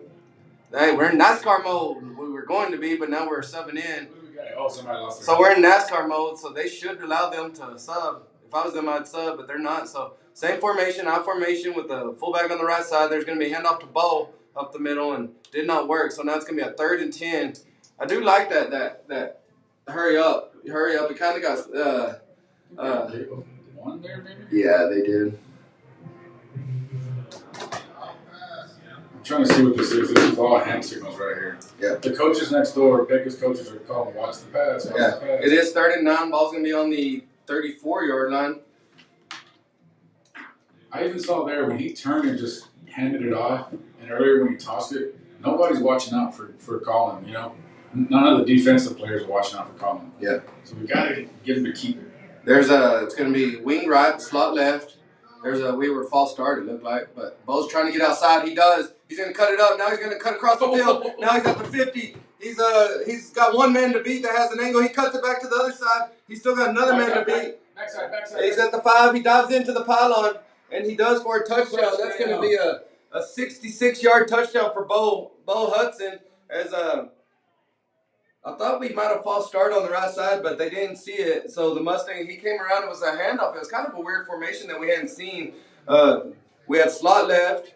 Hey, we're in NASCAR mode. We were going to be, but now we're subbing in. Oh, somebody lost their So we're in NASCAR mode, so they should allow them to sub. If I was them, I'd sub, but they're not. So same formation, I formation with the fullback on the right side. There's going to be a handoff to Bo up the middle, and did not work. So now it's going to be a 3rd and 10. I do like that hurry up. It kind of got one there, maybe? Yeah, they did. I'm trying to see what this is. This is all hand signals right here. Yeah. The coaches next door, Pecos coaches, are calling watch the pass. It is 3rd and 9. Ball's going to be on the 34-yard line. I even saw there when he turned and just handed it off, and earlier when he tossed it, nobody's watching out for calling, you know. None of the defensive players are watching out for calling. Yeah. So we got to get him to keep it. It's going to be wing right, slot left. We were false start, it looked like, but Bo's trying to get outside. He does. He's going to cut it up. Now he's going to cut across the field. Now he's at the 50. He's got one man to beat that has an angle. He cuts it back to the other side. He's still got another man to beat. Backside. He's at the 5. He dives into the pylon, and he does for a touchdown. That's going to be a 66-yard touchdown for Bo Hudson. as I thought we might have false start on the right side, but they didn't see it. So the Mustang, he came around. It was a handoff. It was kind of a weird formation that we hadn't seen. We had slot left.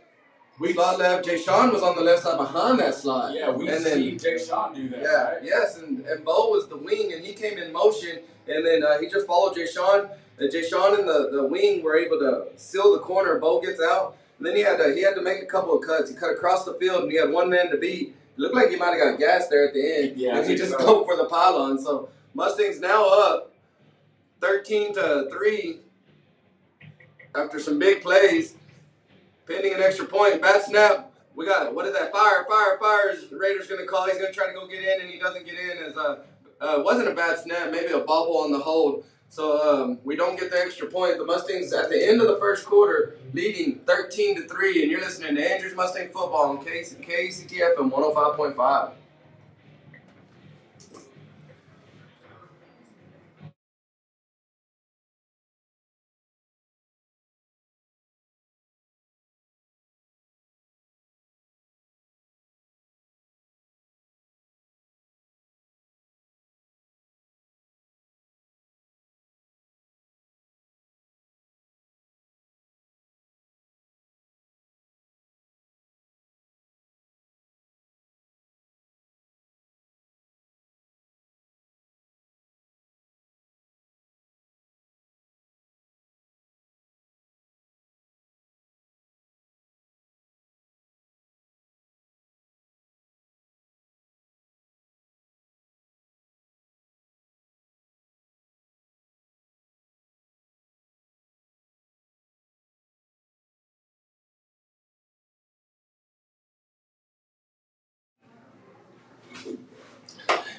Slot left. Jay Sean was on the left side behind that slot. Yeah, we see Jay Sean do that. Yeah, right? yes, and Bo was the wing, and he came in motion, and then he just followed Jay Sean. Jay Sean and the wing were able to seal the corner. Bo gets out, and then he had to make a couple of cuts. He cut across the field, and he had one man to beat. It looked like he might have got gas there at the end. Yeah, and he just go for the pylon. So Mustangs now up 13-3 after some big plays. Pending an extra point, bat snap. We got, what is that? Fire is Raiders going to call. He's going to try to go get in, and he doesn't get in. It wasn't a bad snap, maybe a bobble on the hold. So we don't get the extra point. The Mustangs at the end of the first quarter leading 13-3, and you're listening to Andrews Mustang Football on KCTF and 105.5.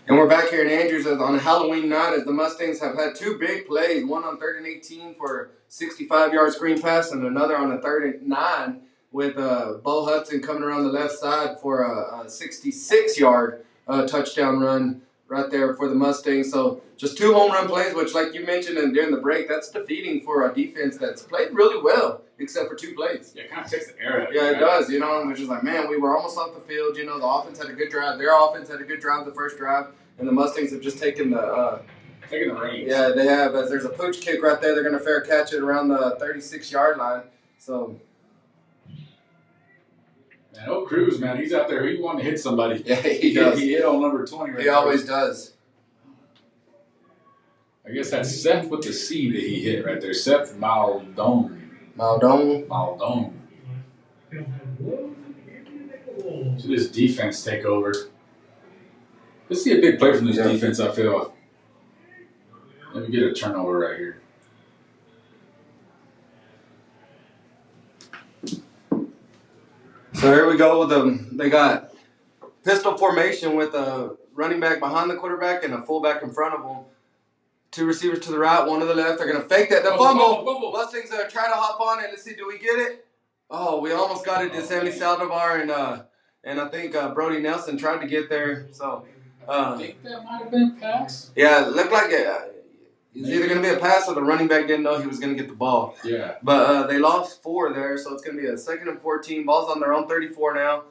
And we're back here in Andrews on Halloween night as the Mustangs have had two big plays, one on 3rd and 18 for a 65-yard screen pass and another on a 3rd and 9 with Bo Hudson coming around the left side for a 66-yard touchdown run right there for the Mustangs. So just two home run plays, which like you mentioned during the break, that's defeating for a defense that's played really well except for two plays. Yeah, it kind of takes the air out of it. Yeah, it does. You know, and we're just like, man, we were almost off the field. You know, the offense had a good drive. Their offense had a good drive the first drive, and the Mustangs have just taken the reins. Yeah, they have. As there's a pooch kick right there, they're going to fair catch it around the 36-yard line. So. Man, Oak Cruz, man, he's out there. He wanted to hit somebody. Yeah, he does. He hit on number 20 right He there. always does. I guess that's Seth with the C that he hit right there. Seth Maldon. So this defense take over. Let's see a big play from this defense, I feel. Let me get a turnover right here. So here we go with them. They got pistol formation with a running back behind the quarterback and a fullback in front of them. Two receivers to the right, one to the left. They're going to fake that. The fumble. Mustangs are trying to hop on it. Let's see, do we get it? Oh, we almost got it to Sammy Saldivar and I think Brody Nelson tried to get there. So I think that might have been a pass. Yeah, it looked like it was either going to be a pass or the running back didn't know he was going to get the ball. Yeah. But they lost 4 there, so it's going to be a 2nd and 14. Ball's on their own 34 now.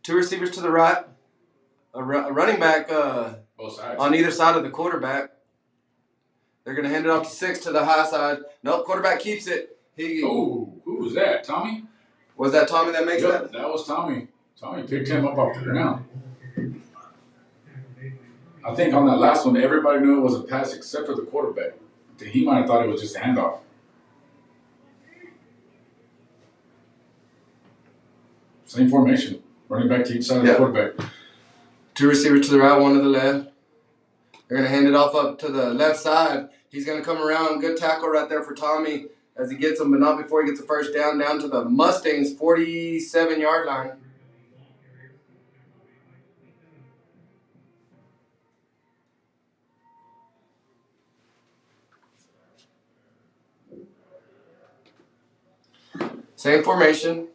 Two receivers to the right. A running back both sides on either side of the quarterback. They're going to hand it off to 6 to the high side. Nope, quarterback keeps it. Who was that? Tommy? Was that Tommy that makes that? That was Tommy. Tommy picked him up off the ground. I think on that last one, everybody knew it was a pass except for the quarterback. He might have thought it was just a handoff. Same formation. Running back to each side of the quarterback. Two receivers to the right, one to the left. They're going to hand it off up to the left side. He's going to come around. Good tackle right there for Tommy as he gets him, but not before he gets the first down to the Mustangs' 47-yard line. Same formation.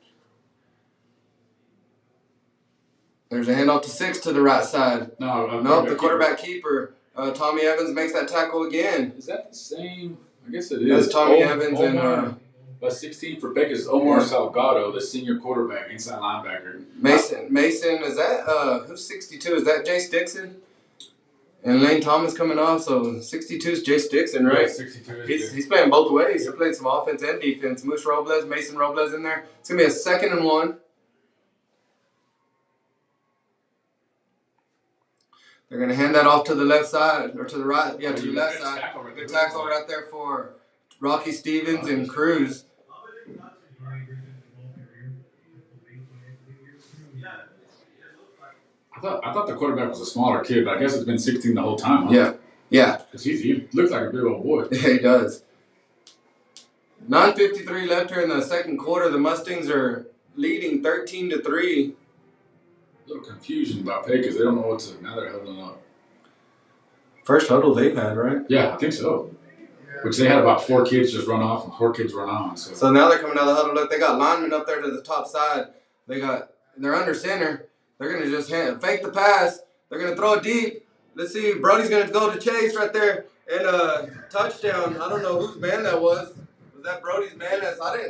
There's a handoff to 6 to the right side. Nope, the quarterback keeper. Tommy Evans makes that tackle again. Is that the same? I guess it is. That's Tommy Evans and But 16 for Pecos is Omar Salgado, the senior quarterback, inside linebacker. Mason, is that who's 62? Is that Jace Dixon? And Lane Thomas coming off, so 62 is Jace Dixon, right? Yeah, 62 is he's playing both ways. He played some offense and defense. Mason Robles in there. It's gonna be a 2nd and 1. They're going to hand that off to the left side, or to the right. Yeah, to the left side. Good tackle right there for Rocky Stevens and Cruz. I thought the quarterback was a smaller kid, but I guess it's been 16 the whole time. Huh? Yeah. Because he looks like a big old boy. Yeah, he does. 9:53 left here in the 2nd quarter. The Mustangs are leading 13-3. A little confusion about Pecos. They don't know what to. Now they're huddling up. First huddle they've had, right? Yeah, I think so. Which they had about 4 kids just run off and 4 kids run on. So now they're coming out of the huddle. Look, they got linemen up there to the top side. They're under center. They're gonna just fake the pass. They're gonna throw it deep. Let's see. Brody's gonna go to Chase right there and touchdown. I don't know whose man that was. Was that Brody's man?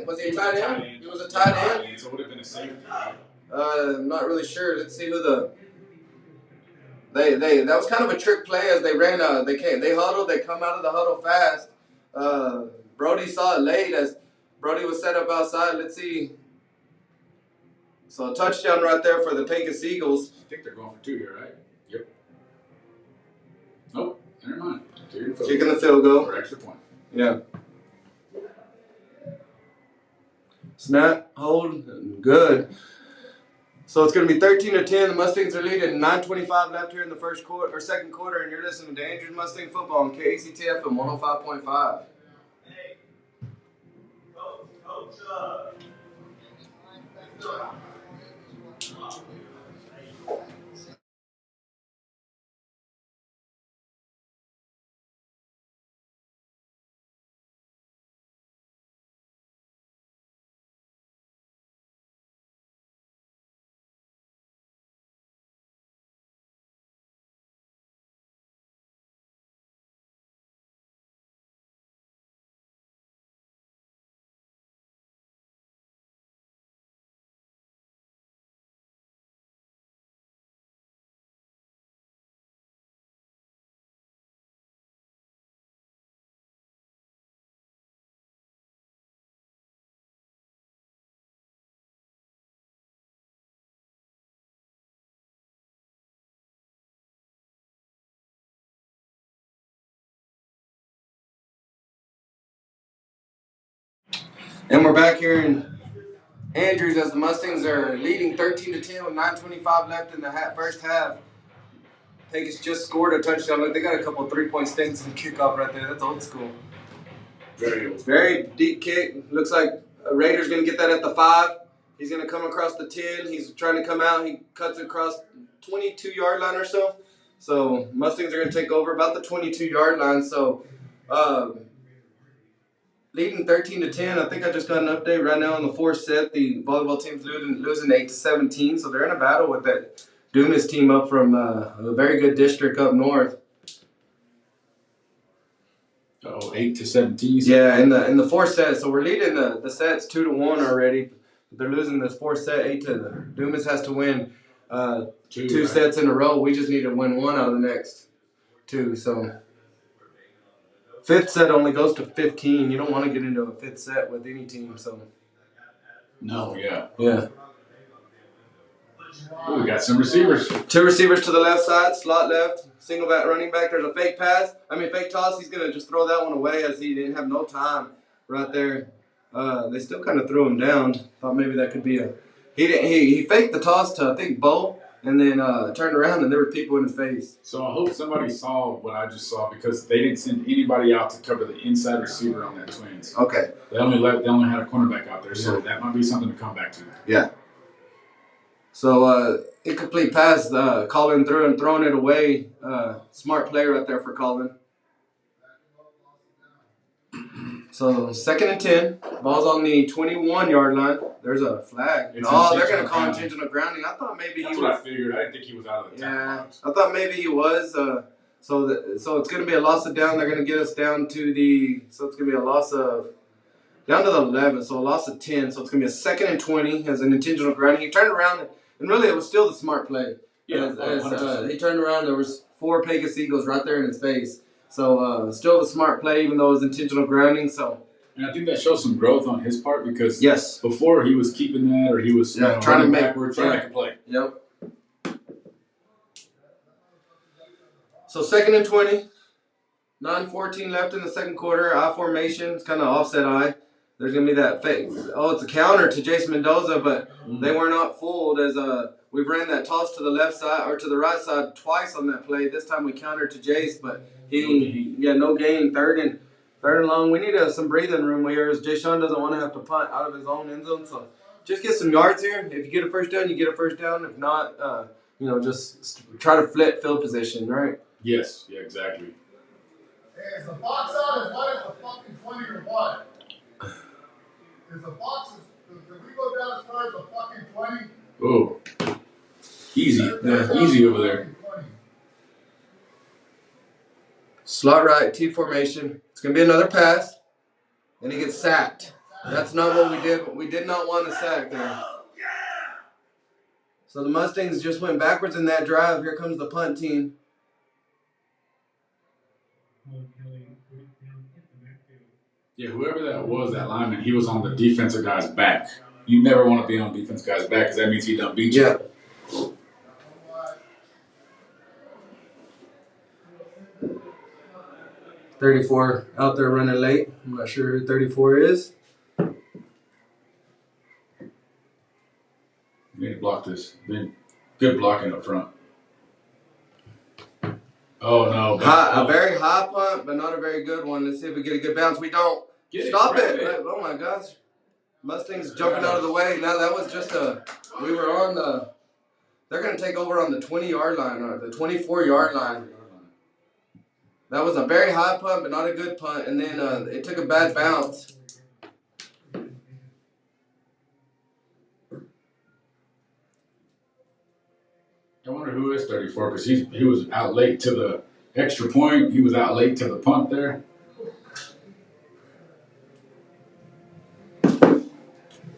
Was he a tight end? He was a tight end. So it would have been a safety. I'm not really sure. Let's see who that was kind of a trick play as they ran. They huddled. They come out of the huddle fast. Brody saw it late as Brody was set up outside. Let's see. So a touchdown right there for the Pecos Eagles. I think they're going for 2 here, right? Yep. Nope. Never mind. Kicking the field goal. For extra point. Yeah. Snap, hold, good. So it's going to be 13-10. The Mustangs are leading. 9:25 left here in the 2nd quarter, and you're listening to Andrews Mustang Football on KCTF and 105.5. And we're back here in Andrews as the Mustangs are leading 13-10 with 9:25 left in the first half. Pecos just scored a touchdown. Look, they got a couple of 3-point stinks and kickoff right there. That's old school. Very deep kick. Looks like Raiders going to get that at the 5. He's going to come across the 10. He's trying to come out. He cuts it across 22-yard line or so. So Mustangs are going to take over about the 22-yard line. So leading 13-10. I think I just got an update right now on the 4th set. The volleyball team's losing 8-17. So they're in a battle with that Dumas team up from a very good district up north. 8-17. Yeah, in the 4th set. So we're leading the sets 2-1 already. They're losing this 4th set 8-. Dumas has to win two sets in a row. We just need to win 1 out of the next 2. So 5th set only goes to 15. You don't want to get into a 5th set with any team. So no, yeah. Ooh, we got some receivers. 2 receivers to the left side, slot left, single back running back. There's a fake toss. He's going to just throw that one away as he didn't have no time right there. They still kind of threw him down. Thought maybe that could be he faked the toss to, I think, Bo, and then turned around and there were people in his face. So I hope somebody saw what I just saw because they didn't send anybody out to cover the inside receiver on that Twins. Okay. They only had a cornerback out there, so that might be something to come back to. Yeah. So incomplete pass, Colin threw and throwing it away. Smart play right there for Colin. So 2nd and 10. Ball's on the 21-yard line. There's a flag. They're going to call intentional grounding. I thought maybe That's what I figured. I didn't think he was out of the tackle. I thought maybe he was. So it's going to be a loss of down. They're going to get us down to the. So it's going to be a loss of. down to the 11, so a loss of 10. So it's going to be a 2nd and 20 as an intentional grounding. He turned around, and really it was still the smart play. Yeah, he turned around, there was 4 Pecos Eagles right there in his face. So still the smart play, even though it was intentional grounding. So. And I think that shows some growth on his part because yes, before he was keeping that or he was trying to make backwards, trying to make a play. Yep. So 2nd and 20, 9:14 left in the second quarter. I formation, it's kind of offset I. There's gonna be that fake. Oh, it's a counter to Jason Mendoza, but they were not fooled as we ran that toss to the left side or to the right side twice on that play. This time we countered to Jace, but he no gain. Third and long. We need some breathing room here as Jay Sean doesn't want to have to punt out of his own end zone. So just get some yards here. If you get a first down, you get a first down. If not, just try to flip field position, right? Yes, yeah, exactly. Hey, is the box out and what is the fucking 20 or what? Is the box, can we go down as far as the fucking 20? Oh, easy. Easy over there. Slot right, T formation. It's going to be another pass, and he gets sacked. That's not what we did. We did not want to sack there. So the Mustangs just went backwards in that drive. Here comes the punt team. Yeah, whoever that was, that lineman, he was on the defensive guy's back. You never want to be on defensive guy's back because that means he done beat you. Yeah. 34 out there running late. I'm not sure who 34 is. You need to block this. Good blocking up front. Oh, no. A very high punt, but not a very good one. Let's see if we get a good bounce. We don't. Stop it. Oh, my gosh. Mustangs jumping out of the way. Now, that was just we were on the, they're going to take over on the 20-yard line or the 24-yard line. That was a very high punt, but not a good punt. And then it took a bad bounce. I wonder who is 34 because he was out late to the extra point. He was out late to the punt there.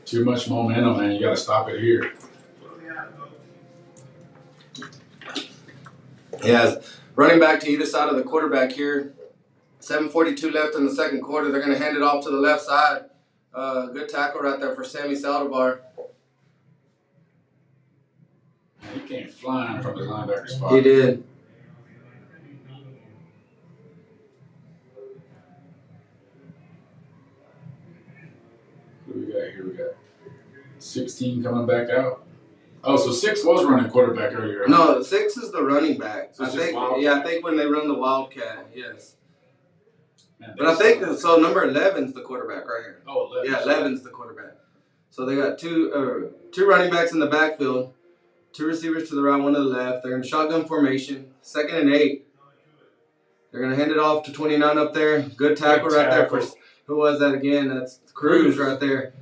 Too much momentum, man. You got to stop it here. Yeah, running back to either side of the quarterback here. 7:42 left in the second quarter. They're going to hand it off to the left side. Good tackle right there for Sammy Saldivar. He came flying from his linebacker spot. He did. What do we got here? We got 16 coming back out. Oh, so 6 was running quarterback earlier. No, 6 is the running back. So I think when they run the Wildcat, yes. Man, but I think number 11's the quarterback right here. Oh, 11. Yeah, 11's the quarterback. So they got two running backs in the backfield, 2 receivers to the right, 1 to the left. They're in shotgun formation, 2nd and 8. They're going to hand it off to 29 up there. Good tackle right there. Who was that again? That's Cruz right there.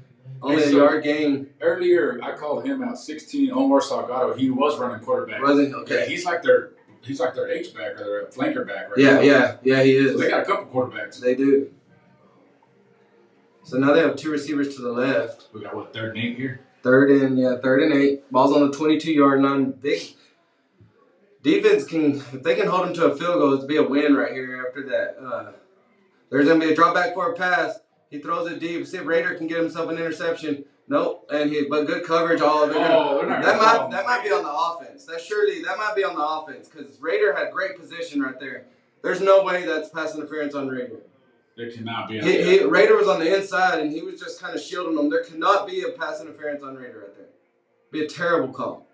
Only a yard gain. Earlier, I called him out. 16, Omar Salgado. He was running quarterback. Was he? Okay. Yeah, he's like their H-back or their flanker back right now. Yeah, he is. So they got a couple quarterbacks. They do. So now they have 2 receivers to the left. We got, 3rd and 8 here? 3rd and 8. Ball's on the 22-yard line. Big defense if they can hold them to a field goal, it'll be a win right here after that. There's going to be a drop back for a pass. He throws it deep. See if Raider can get himself an interception. Nope. But good coverage. That might be on the offense. That might be on the offense because Raider had great position right there. There's no way that's pass interference on Raider. There cannot be. Raider was on the inside and he was just kind of shielding them. There cannot be a pass interference on Raider right there. Be a terrible call.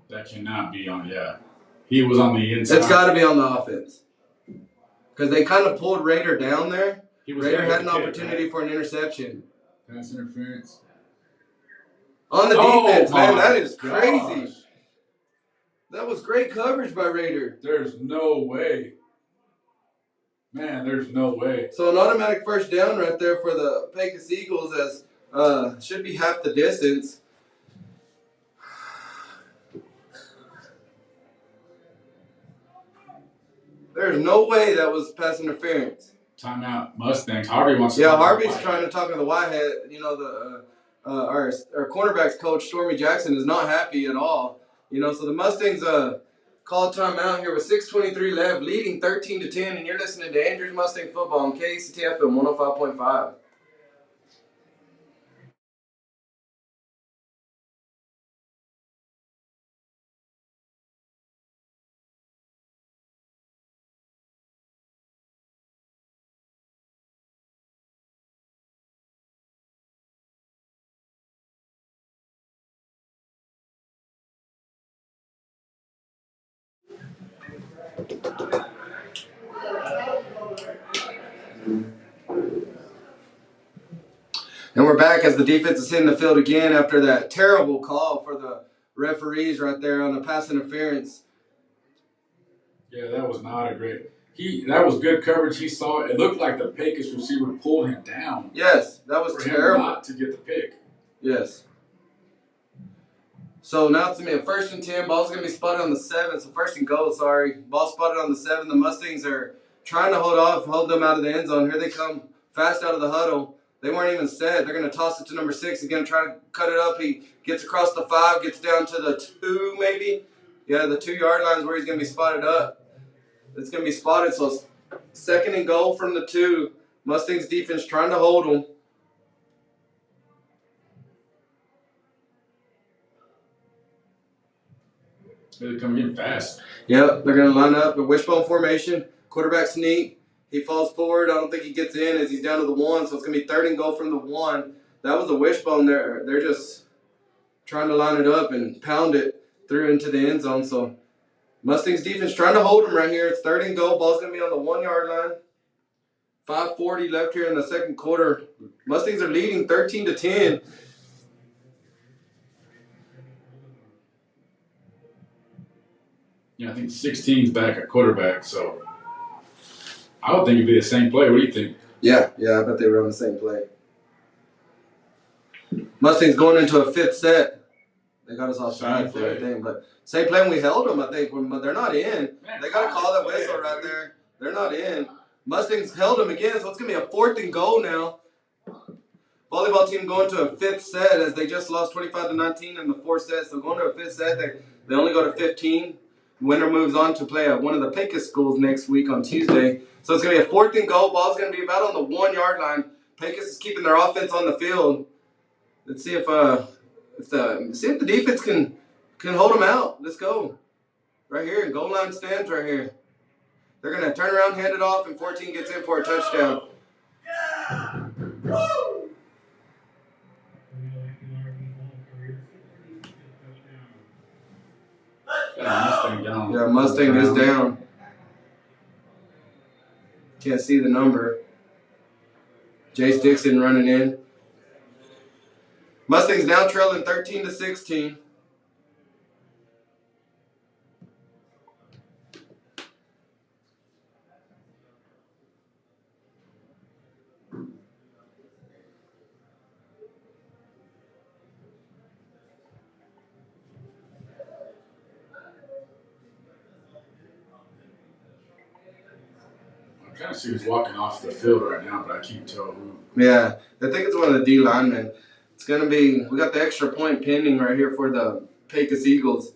That cannot be on. Yeah, he was on the inside. It's got to be on the offense. Because they kind of pulled Raider down there. Raider had an opportunity for an interception. Pass interference. On the defense, man. That is crazy. That was great coverage by Raider. There's no way. Man, there's no way. So an automatic first down right there for the Pecos Eagles as should be half the distance. There's no way that was pass interference. Timeout. Mustangs. Harvey wants to Yeah, talk Harvey's trying to talk to the Whitehead. You know, our cornerbacks coach, Stormy Jackson, is not happy at all. You know, so the Mustangs called timeout here with 6:23 left, leading 13-10, and you're listening to Andrews Mustang Football on KCTF 105.5. And we're back as the defense is hitting the field again after that terrible call for the referees right there on the pass interference. Yeah, that was not a great. That was good coverage. He saw it. It looked like the Pecos receiver pulled him down. Yes, that was for terrible. him not to get the pick. Yes. So now it's going to be a 1st and 10. Ball's going to be spotted on the 7. So 1st and goal, sorry. Ball spotted on the 7. The Mustangs are trying to hold them out of the end zone. Here they come fast out of the huddle. They weren't even set. They're going to toss it to number 6. He's going to try to cut it up. He gets across the 5, gets down to the 2 maybe. Yeah, the 2-yard line is where he's going to be spotted up. It's going to be spotted. So 2nd and goal from the 2. Mustangs defense trying to hold them. They're coming in fast. Yep, they're going to line up a wishbone formation. Quarterback sneak. He falls forward. I don't think he gets in as he's down to the 1, so it's going to be 3rd and goal from the 1. That was a wishbone there. They're just trying to line it up and pound it through into the end zone. So Mustangs defense trying to hold them right here. It's 3rd and goal. Ball's going to be on the 1-yard line. 5:40 left here in the 2nd quarter. Mustangs are leading 13-10. Yeah, I think 16's back at quarterback, so I would think it'd be the same play. What do you think? Yeah, I bet they were on the same play. Mustangs going into a 5th set. They got us offside for that thing, but same play when we held them, I think. But they're not in. They got to call that whistle right there. They're not in. Mustangs held them again, so it's going to be a 4th and goal now. Volleyball team going to a 5th set as they just lost 25-19 in the 4th set. So going to a 5th set, they only go to 15. Winner moves on to play at one of the Pecos schools next week on Tuesday. So it's going to be a 4th and goal. Ball's going to be about on the 1-yard line. Pecos is keeping their offense on the field. Let's see if the defense can hold them out. Let's go. Right here, goal line stands right here. They're going to turn around, hand it off, and 14 gets in for a touchdown. Yeah! Woo! Mustang down. Yeah, Mustang is down. Can't see the number. Jace Dixon running in. Mustangs now trailing 13-16. I'm trying to see who's walking off the field right now, but I can't tell who. Yeah, I think it's one of the D linemen. It's going to be, we got the extra point pending right here for the Pecos Eagles.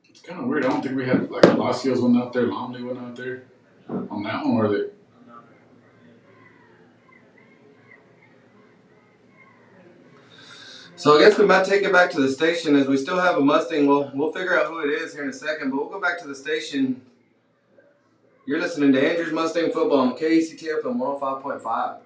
It's kind of weird. I don't think we had, like, Palacios went out there, Lomley went out there. On that one, or they. So I guess we might take it back to the station as we still have a Mustang. We'll figure out who it is here in a second, but we'll go back to the station. You're listening to Andrews Mustang Football on KCTF 105.5.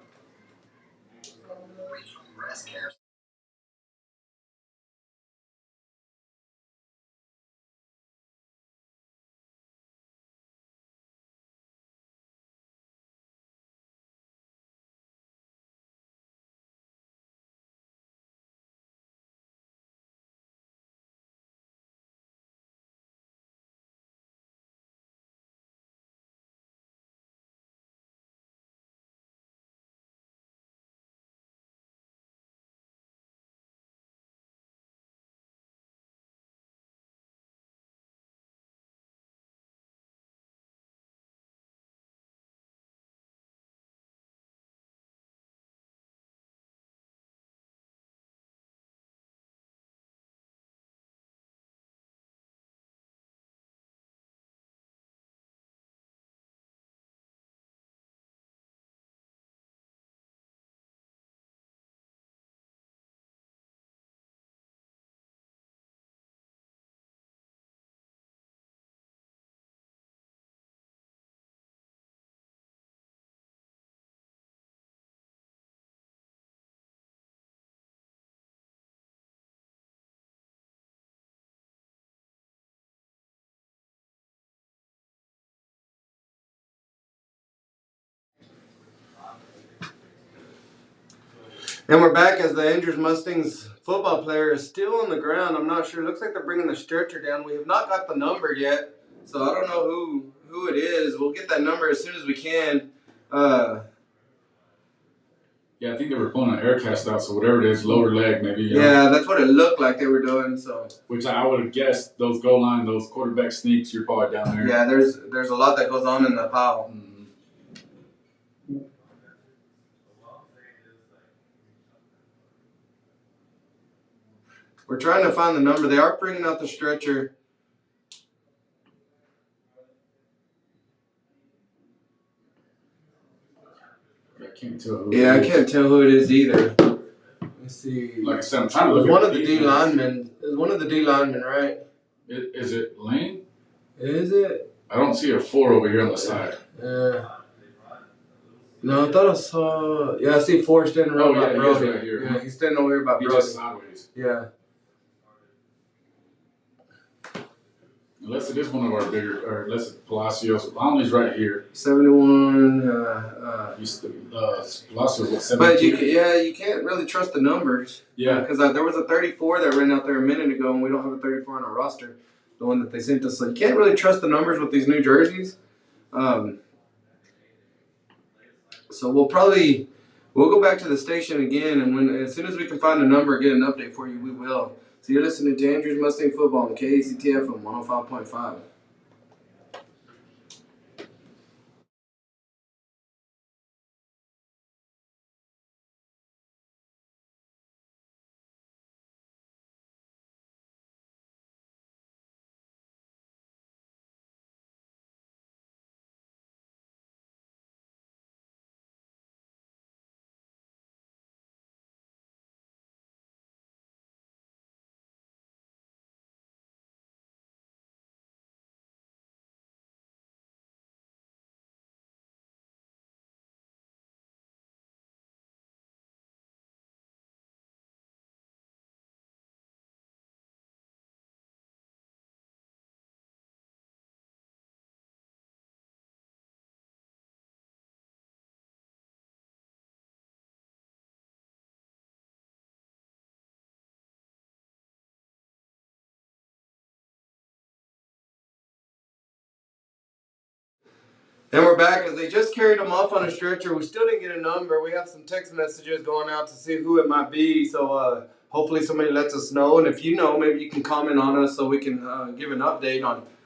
And we're back as the Andrews Mustangs football player is still on the ground. I'm not sure. It looks like they're bringing the stretcher down. We have not got the number yet, so I don't know who it is. We'll get that number as soon as we can. Yeah, I think they were pulling an air cast out, so whatever it is, lower leg maybe. Yeah, that's what it looked like they were doing. So, which I would have guessed those goal line, those quarterback sneaks, you're probably down there. Yeah, there's a lot that goes on in the pile. Mm-hmm. We're trying to find the number. They are bringing out the stretcher. I can't tell I can't tell who it is either. Let's see. Like I said, I'm trying to look at one of the D linemen. It's one of the D linemen, right? Is it Lane? Is it? I don't see a 4 over here on the side. No, I thought I saw. Yeah, I see 4 standing around by Brody. Right here. Yeah, he's standing over here by Brody. Just sideways. Yeah. Unless it is one of our bigger, or unless it's Palacios. Longley's right here. 71. Palacios was 72. But you can't really trust the numbers. Yeah. Because there was a 34 that ran out there a minute ago, and we don't have a 34 on our roster. The one that they sent us. So you can't really trust the numbers with these new jerseys. So we'll go back to the station again, and as soon as we can find a number, get an update for you, we will. So you're listening to Andrews Mustang Football on KACTF on 105.5. And we're back as they just carried him off on a stretcher. We still didn't get a number. We have some text messages going out to see who it might be. So hopefully somebody lets us know. And if you know, maybe you can comment on us so we can give an update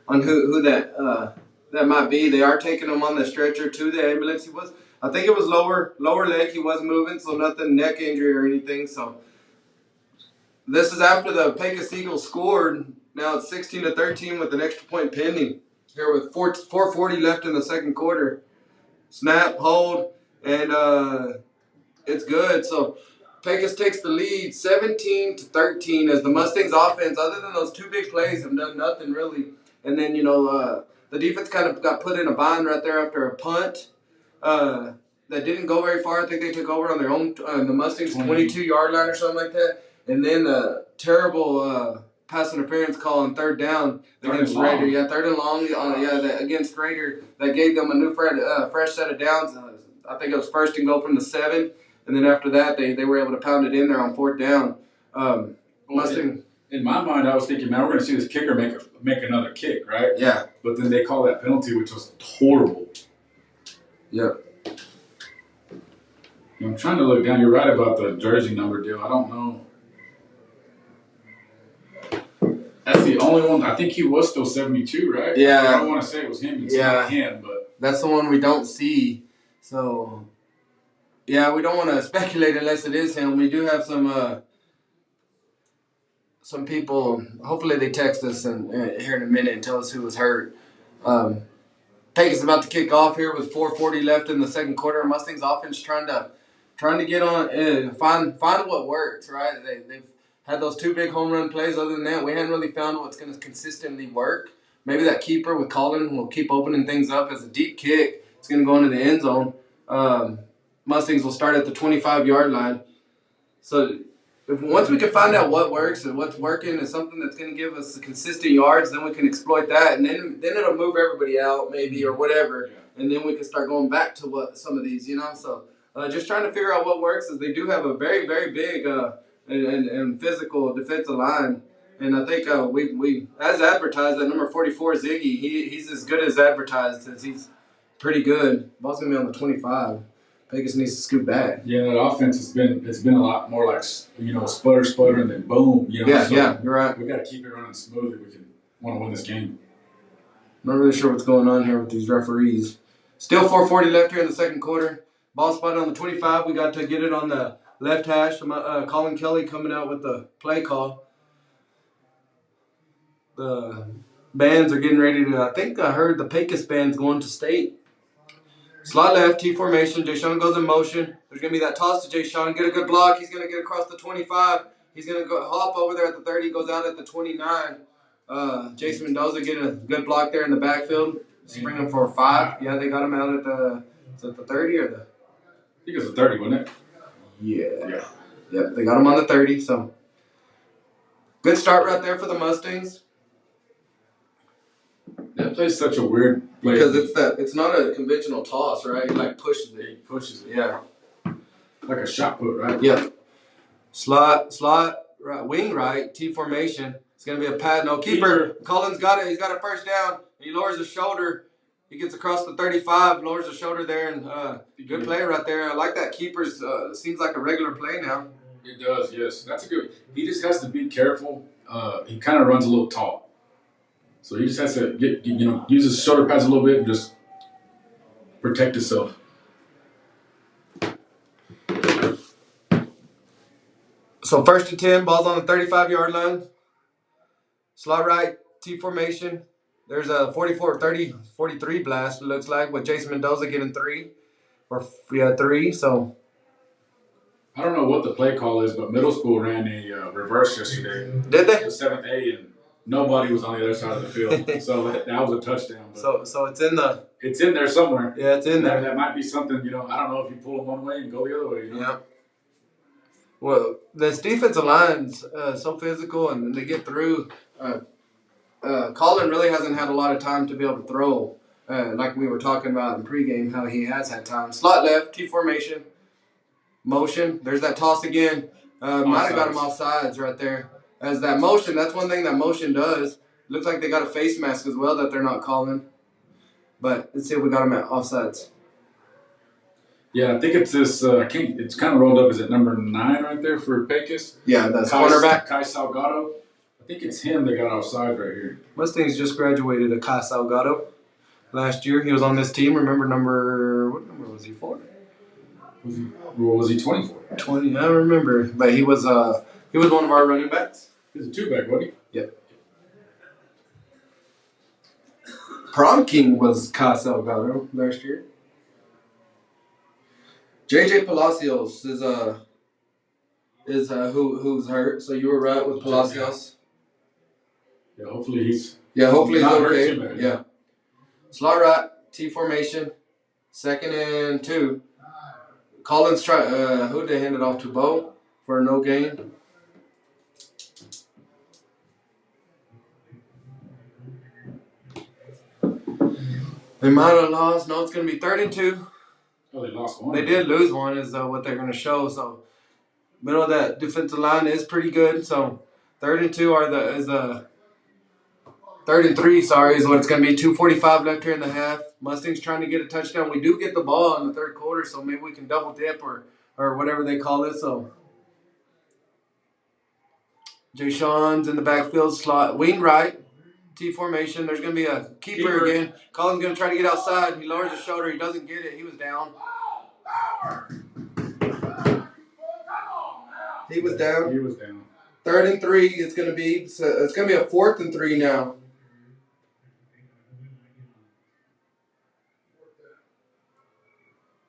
on who that might be. They are taking him on the stretcher to the ambulance. I think it was lower leg. He was moving, so nothing neck injury or anything. So this is after the Pecos Eagles scored. Now it's 16-13 with an extra point pending. Here with 4:40 left in the second quarter. Snap, hold, and it's good. So Pecos takes the lead 17-13 as the Mustangs offense, other than those 2 big plays, have done nothing really. And then, the defense kind of got put in a bind right there after a punt that didn't go very far. I think they took over on their own, the Mustangs' 22-yard line or something like that. And then a terrible pass interference call on 3rd down against Raider. Yeah, 3rd and long. Against Raider, that gave them a new fresh set of downs. I think it was 1st and goal from the 7, and then after that, they were able to pound it in there on 4th down. Mustang. In my mind, I was thinking, man, we're going to see this kicker make another kick, right? Yeah. But then they call that penalty, which was horrible. Yeah. I'm trying to look down. You're right about the jersey number deal. I don't know. That's the only one. I think he was still 72, right? Yeah. I don't want to say it was him. It's not him, but that's the one we don't see. So, yeah, we don't want to speculate unless it is him. We do have some people. Hopefully, they text us here in a minute and tell us who was hurt. Pecos is about to kick off here with 4:40 left in the second quarter. Mustangs offense trying to get on, find what works. Right? They've had those 2 big home run plays. Other than that, we hadn't really found what's going to consistently work. Maybe that keeper with Colin will keep opening things up as a deep kick. It's going to go into the end zone. Mustangs will start at the 25-yard line. So once we can find out what works and what's working and something that's going to give us consistent yards, then we can exploit that. And then it'll move everybody out maybe or whatever. And then we can start going back to what some of these, So just trying to figure out what works. As they do have a very, very big and physical defensive line. And I think we as advertised, that number 44 Ziggy, he's as good as advertised, as he's pretty good. Ball's gonna be on the 25. Pecos needs to scoot back. Yeah, that offense it's been a lot more like sputter, and then boom. Yeah, you're right. We got to keep it running smooth if we can want to win this game. Not really sure what's going on here with these referees. Still 4:40 left here in the second quarter. Ball spotted on the 25. We got to get it on the left hash. Colin Kelly coming out with the play call. The bands are getting ready to, I think I heard the Pecos band's going to state. Slot left, T formation. Jay Sean goes in motion. There's going to be that toss to Jay Sean. Get a good block. He's going to get across the 25. He's going to go hop over there at the 30. Goes out at the 29. Jason Mendoza getting a good block there in the backfield. Spring him for 5. Yeah, they got him out at the 30 or the? I think it was the 30, wasn't it? Yeah. Yep, they got him on the 30. So good start right there for the Mustangs. That play's such a weird play. Because it's not a conventional toss, right? He like pushes it. He pushes it. Yeah. Like a shot put, right? Yeah. Slot, right, wing right, T formation. It's going to be a pad. No, keeper. Cullen's got it. He's got a first down. He lowers his shoulder. He gets across the 35, lowers his shoulder there, and good play right there. I like that. Keeper's seems like a regular play now. It does, yes. That's a good. He just has to be careful. He kind of runs a little tall. So he just has to use his shoulder pads a little bit and just protect himself. So 1st and 10, ball's on the 35-yard line. Slot right, T formation. There's a 43 blast, it looks like, with Jason Mendoza getting 3. Or we had 3, so. I don't know what the play call is, but middle school ran a reverse yesterday. Did they? The 7th A, and nobody was on the other side of the field. So that was a touchdown. But so it's in the. It's in there somewhere. Yeah, it's in there. That might be something, I don't know if you pull them one way and go the other way. Yeah. Well, this defensive line's so physical, and they get through. Colin really hasn't had a lot of time to be able to throw, like we were talking about in pregame, how he has had time. Slot left, T formation, motion. There's that toss again. Might have got him off sides right there. As that motion, that's one thing that motion does. Looks like they got a face mask as well that they're not calling. But let's see if we got him at offsides. Yeah, I think it's this. It's kind of rolled up. Is it number 9 right there for Pecos? Yeah, that's cornerback. Kai Salgado. I think it's him that got offside right here. Mustangs just graduated a Kai Salgado last year. He was on this team. Remember what number was he for? Was he 24? 20. I don't remember, but he was one of our running backs. He was a 2-back, wasn't he? Yep. Prom King was Kai Salgado last year. JJ Palacios is who's hurt. So you were right with Palacios. Yeah, hopefully he's. Yeah, hopefully he's not okay. hurt too bad. Yeah. Slot right, T formation, 2nd and 2. Collins who they handed off to Bo for no gain. They might have lost. No, it's going to be 3rd and 2. Oh, they lost one. They did lose one, is what they're going to show. So, middle of that defensive line is pretty good. So, 3rd and 2 is the 3rd and 3. Sorry, is what it's going to be. 2:45 left here in the half. Mustangs trying to get a touchdown. We do get the ball in the 3rd quarter, so maybe we can double dip or whatever they call it. So, Jay Sean's in the backfield slot, wing right. T formation. There's going to be a keeper again. Colin's going to try to get outside. He lowers his shoulder. He doesn't get it. He was down. He was down. 3rd and 3. It's going to be a 4th and 3 now.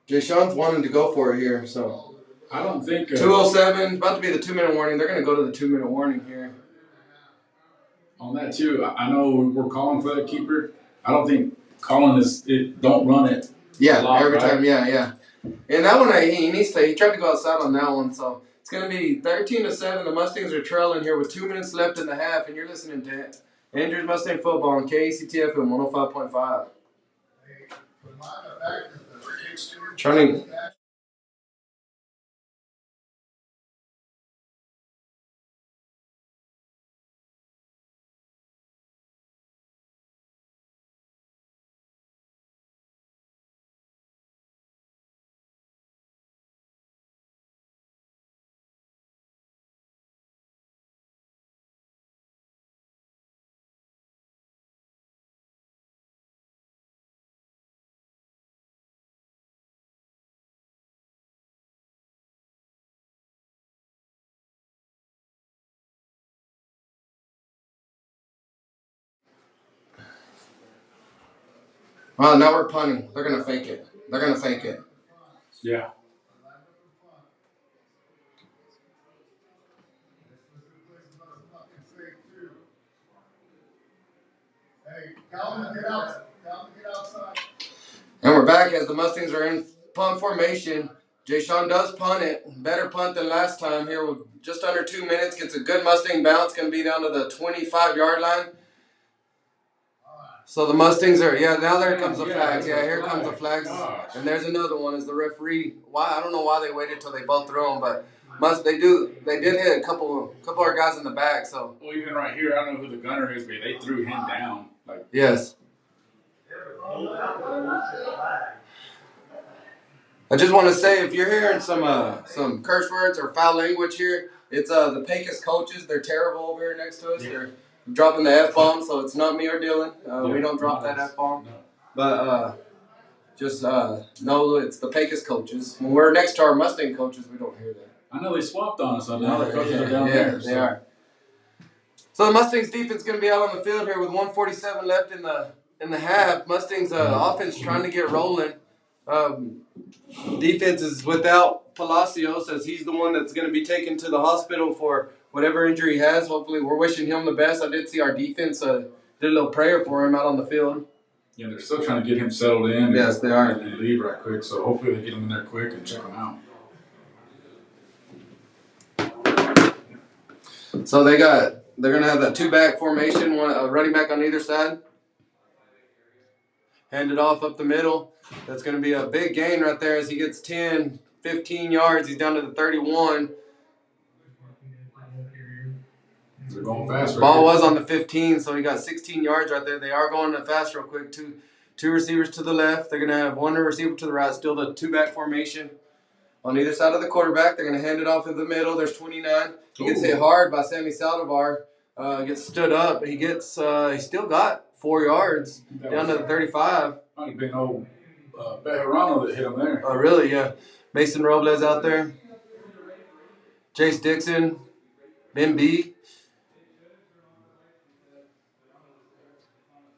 Jay Sean's wanting to go for it here. So I don't think 2:07. About to be the 2-minute warning. They're going to go to the 2-minute warning here. On that too, I know we're calling for that keeper. I don't think Colin don't run it. Yeah, lot, every right? time. Yeah. And that one, he tried to go outside on that one. So it's going to be 13-7. The Mustangs are trailing here with 2 minutes left in the half, and you're listening to Andrews Mustang Football on KACTF and 105.5. Trying to Well, now we're punting. They're gonna fake it. They're gonna fake it. Yeah. Hey, Calvin, get out. Calvin, get outside. And we're back as the Mustangs are in punt formation. Jay Sean does punt it. Better punt than last time here with just under 2 minutes. Gets a good Mustang bounce. Going to be down to the 25-yard line. So the Mustangs are, now there comes the flags. Yeah, here comes the flags. And there's another one as the referee. Why? I don't know why they waited till they both threw them, but they did hit a couple of guys in the back. So. Well, even right here, I don't know who the gunner is, but they threw him down. Yes. I just want to say, if you're hearing some curse words or foul language here, it's the Pecos coaches. They're terrible over here next to us. Yeah. They're dropping the F-bomb, so it's not me or Dylan. We don't drop that F-bomb. No. But just know it's the Pecos coaches. When we're next to our Mustang coaches, we don't hear that. I know they swapped on us, so now the coaches are down there. They are. So the Mustangs defense is going to be out on the field here with 1:47 left in the half. Mustangs offense trying to get rolling. Defense is without Palacios, as he's the one that's going to be taken to the hospital for whatever injury he has. Hopefully, we're wishing him the best. I did see our defense did a little prayer for him out on the field. Yeah, they're still trying to get him settled in. Yes, they are. And leave right quick. So hopefully they get him in there quick and check him out. So they're going to have that two-back formation, one running back on either side. Hand it off up the middle. That's going to be a big gain right there as he gets 10, 15 yards. He's down to the 31. They're going fast. Ball was on the 15, so he got 16 yards right there. They are going fast real quick. Two receivers to the left. They're going to have one receiver to the right. Still the two-back formation. On either side of the quarterback, they're going to hand it off in the middle. There's 29. He gets hit hard by Sammy Saldivar. Gets stood up. He still got 4 yards down to the 35. Might have been old Bejarano that hit him there. Oh, really? Yeah. Mason Robles out there. Jace Dixon. Ben B.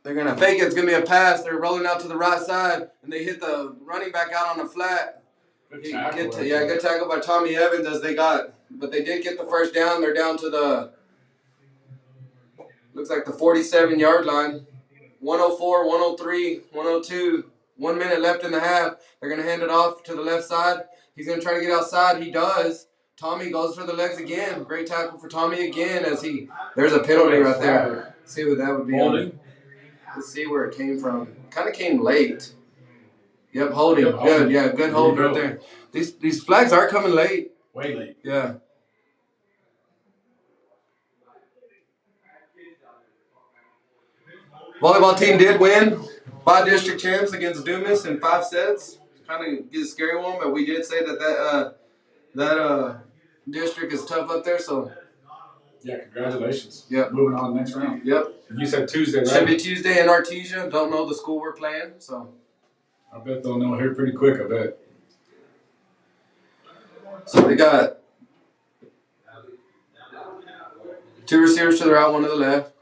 They're going to fake it. It's going to be a pass. They're rolling out to the right side, and they hit the running back out on the flat. Good tackle. Good tackle by Tommy Evans but they did get the first down. They're down to looks like the 47-yard line. 104, 103, 102. 1 minute left in the half. They're going to hand it off to the left side. He's going to try to get outside. He does. Tommy goes for the legs again. Great tackle for Tommy again there's a penalty right there. Let's see what that would be. Holding. Let's see where it came from. Kind of came late. Yep, holding. Good. Yeah, good hold right there. These flags are coming late. Way late. Yeah. Volleyball team did win by district champs against Dumas in 5 sets. Kind of is a scary one, but we did say that district is tough up there. So. Yeah, congratulations. Yep. Moving on to the next round. Yep. You said Tuesday, right? Should be Tuesday in Artesia. Don't know the school we're playing, so. I bet they'll know here pretty quick, I bet. So they got 2 receivers to the right, 1 to the left.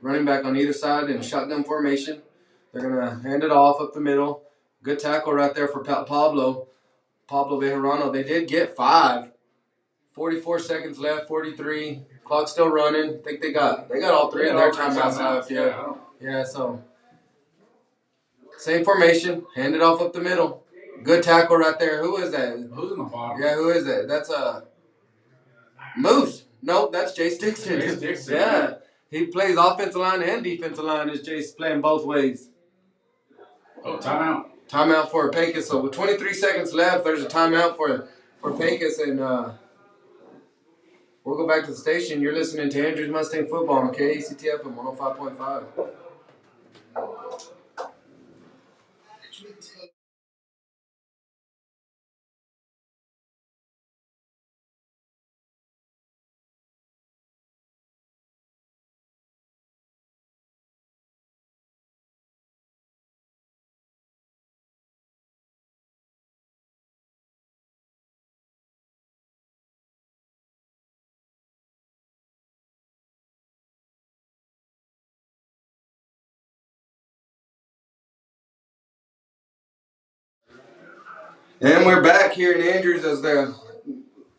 Running back on either side in shotgun formation. They're going to hand it off up the middle. Good tackle right there for Pablo Bejarano. They did get 5. 44 seconds left, 43. Clock still running. I think they got all 3 of their timeouts left. Yeah, so same formation. Hand it off up the middle. Good tackle right there. Who is that? Who's in the bottom? Yeah, who is that? That's Moose. Nope, that's Jace Dixon. Jace Dixon. Yeah. He plays offensive line and defensive line. Is Jace playing both ways? Oh, timeout. Timeout for Pecos. So with 23 seconds left, there's a timeout for Pecos, and we'll go back to the station. You're listening to Andrews Mustang Football on KACTF at 105.5. And we're back here in Andrews as the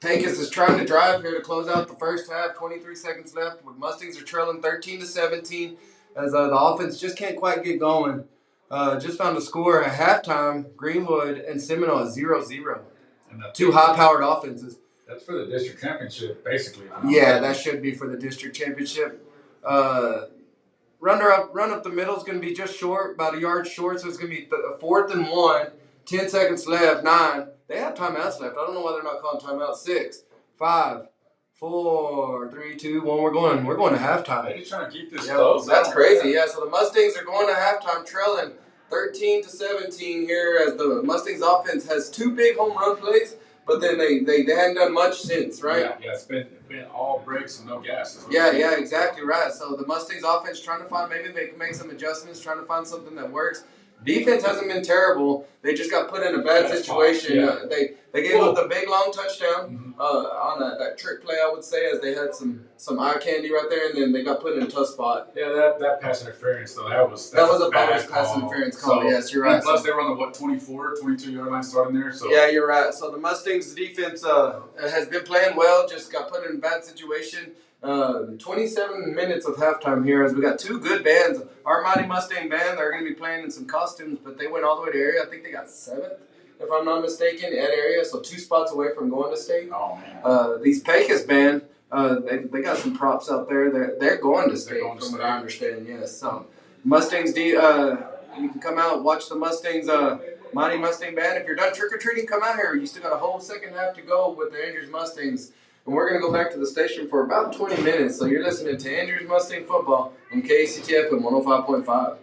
Pecos is trying to drive here to close out the first half. 23 seconds left. With Mustangs are trailing 13-17 as the offense just can't quite get going. Just found a score at halftime. Greenwood and Seminole at 0-0. And two high-powered offenses. That's for the district championship, basically. Yeah, that should be for the district championship. Run up the middle is going to be just short, about a yard short, so it's going to be 4th and 1. 10 seconds left. 9. They have timeouts left. I don't know why they're not calling timeout. 6, 5, 4, 3, 2, 1. We're going to halftime. They're just trying to keep this close. That's crazy. Yeah. So the Mustangs are going to halftime, trailing 13-17 here, as the Mustangs offense has 2 big home run plays, but then they hadn't done much since, right? Yeah. It's been all brakes and no gas. Yeah, exactly right. So the Mustangs offense trying to find, maybe they can make some adjustments, trying to find something that works. Defense hasn't been terrible. They just got put in a bad situation. Yeah. They gave up the big long touchdown on that trick play, I would say, as they had some eye candy right there, and then they got put in a tough spot. Yeah, that pass interference, though, that was a bonus pass interference call. So, yes, you're right. Plus, they were on the 24, 22-yard line starting there. So yeah, you're right. So the Mustangs defense has been playing well. Just got put in a bad situation. 27 minutes of halftime here, as we got 2 good bands. Our Mighty Mustang band, they're going to be playing in some costumes, but they went all the way to area. I think they got 7th, if I'm not mistaken, at area, so 2 spots away from going to state. Oh, man. These Pecos band, they got some props out there. They're going to state, from what I understand, yes. So Mustangs, you can come out and watch the Mustangs, Mighty Mustang band. If you're done trick-or-treating, come out here. You still got a whole second half to go with the Andrews Mustangs. And we're going to go back to the station for about 20 minutes. So you're listening to Andrews Mustang Football on KCTF at 105.5.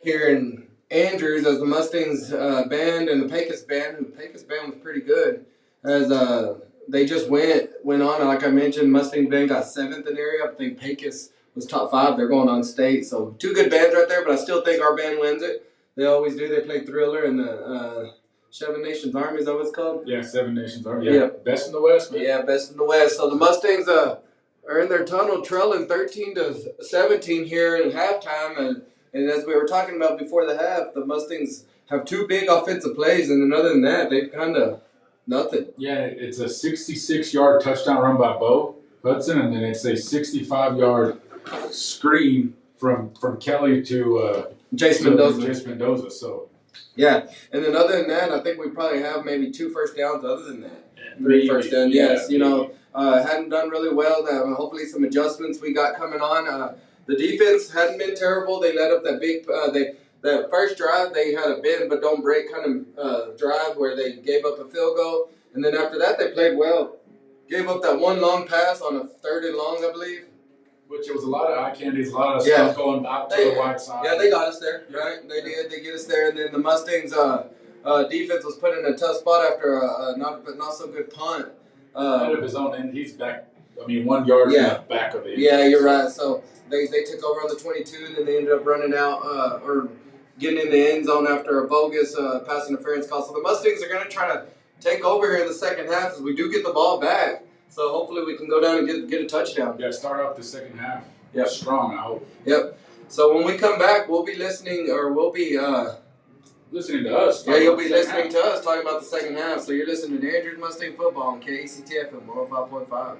here in Andrews as the Mustangs band and the Pecos band. The Pecos band was pretty good as they just went on. And like I mentioned, Mustang band got 7th in the area. I think Pecos was top 5. They're going on state. So 2 good bands right there, but I still think our band wins it. They always do. They play Thriller and the 7 Nations Army. Is that what it's called? Yeah, 7 Nations Army. Yeah. Best in the West, man. Yeah, best in the West. So the Mustangs are in their tunnel trailing 13-17 here in halftime. And as we were talking about before the half, the Mustangs have 2 big offensive plays, and then other than that, they've kind of nothing. Yeah, it's a 66-yard touchdown run by Bo Hudson, and then it's a 65-yard screen from Kelly to Jace Mendoza. So yeah, and then other than that, I think we probably have maybe 2 first downs. Other than that, maybe, 3 first downs. Yes, maybe. Hadn't done really well. Hopefully, some adjustments we got coming on. The defense hadn't been terrible. They let up that big. That first drive they had a bend but don't break kind of drive where they gave up a field goal, and then after that they played well. Gave up that one long pass on a 3rd and long, I believe. Which it was a lot of eye candies, a lot of stuff going out to the wide side. Yeah, they got us there, right? They did. They get us there, and then the Mustangs defense was put in a tough spot after a not so good punt. Out of his own end, he's back. I mean, 1 yard from the back of the end. Yeah, you're right. So they took over on the 22, and then they ended up running out or getting in the end zone after a bogus pass interference call. So the Mustangs are going to try to take over here in the second half as we do get the ball back. So hopefully we can go down and get a touchdown. Yeah, start off the second half. Yep. Strong, I hope. Yep. So when we come back, we'll be listening, or we'll be listening to us. Yeah, you'll be listening to us talking about the second half. So you're listening to Andrews Mustang Football on KACTFM 105.5.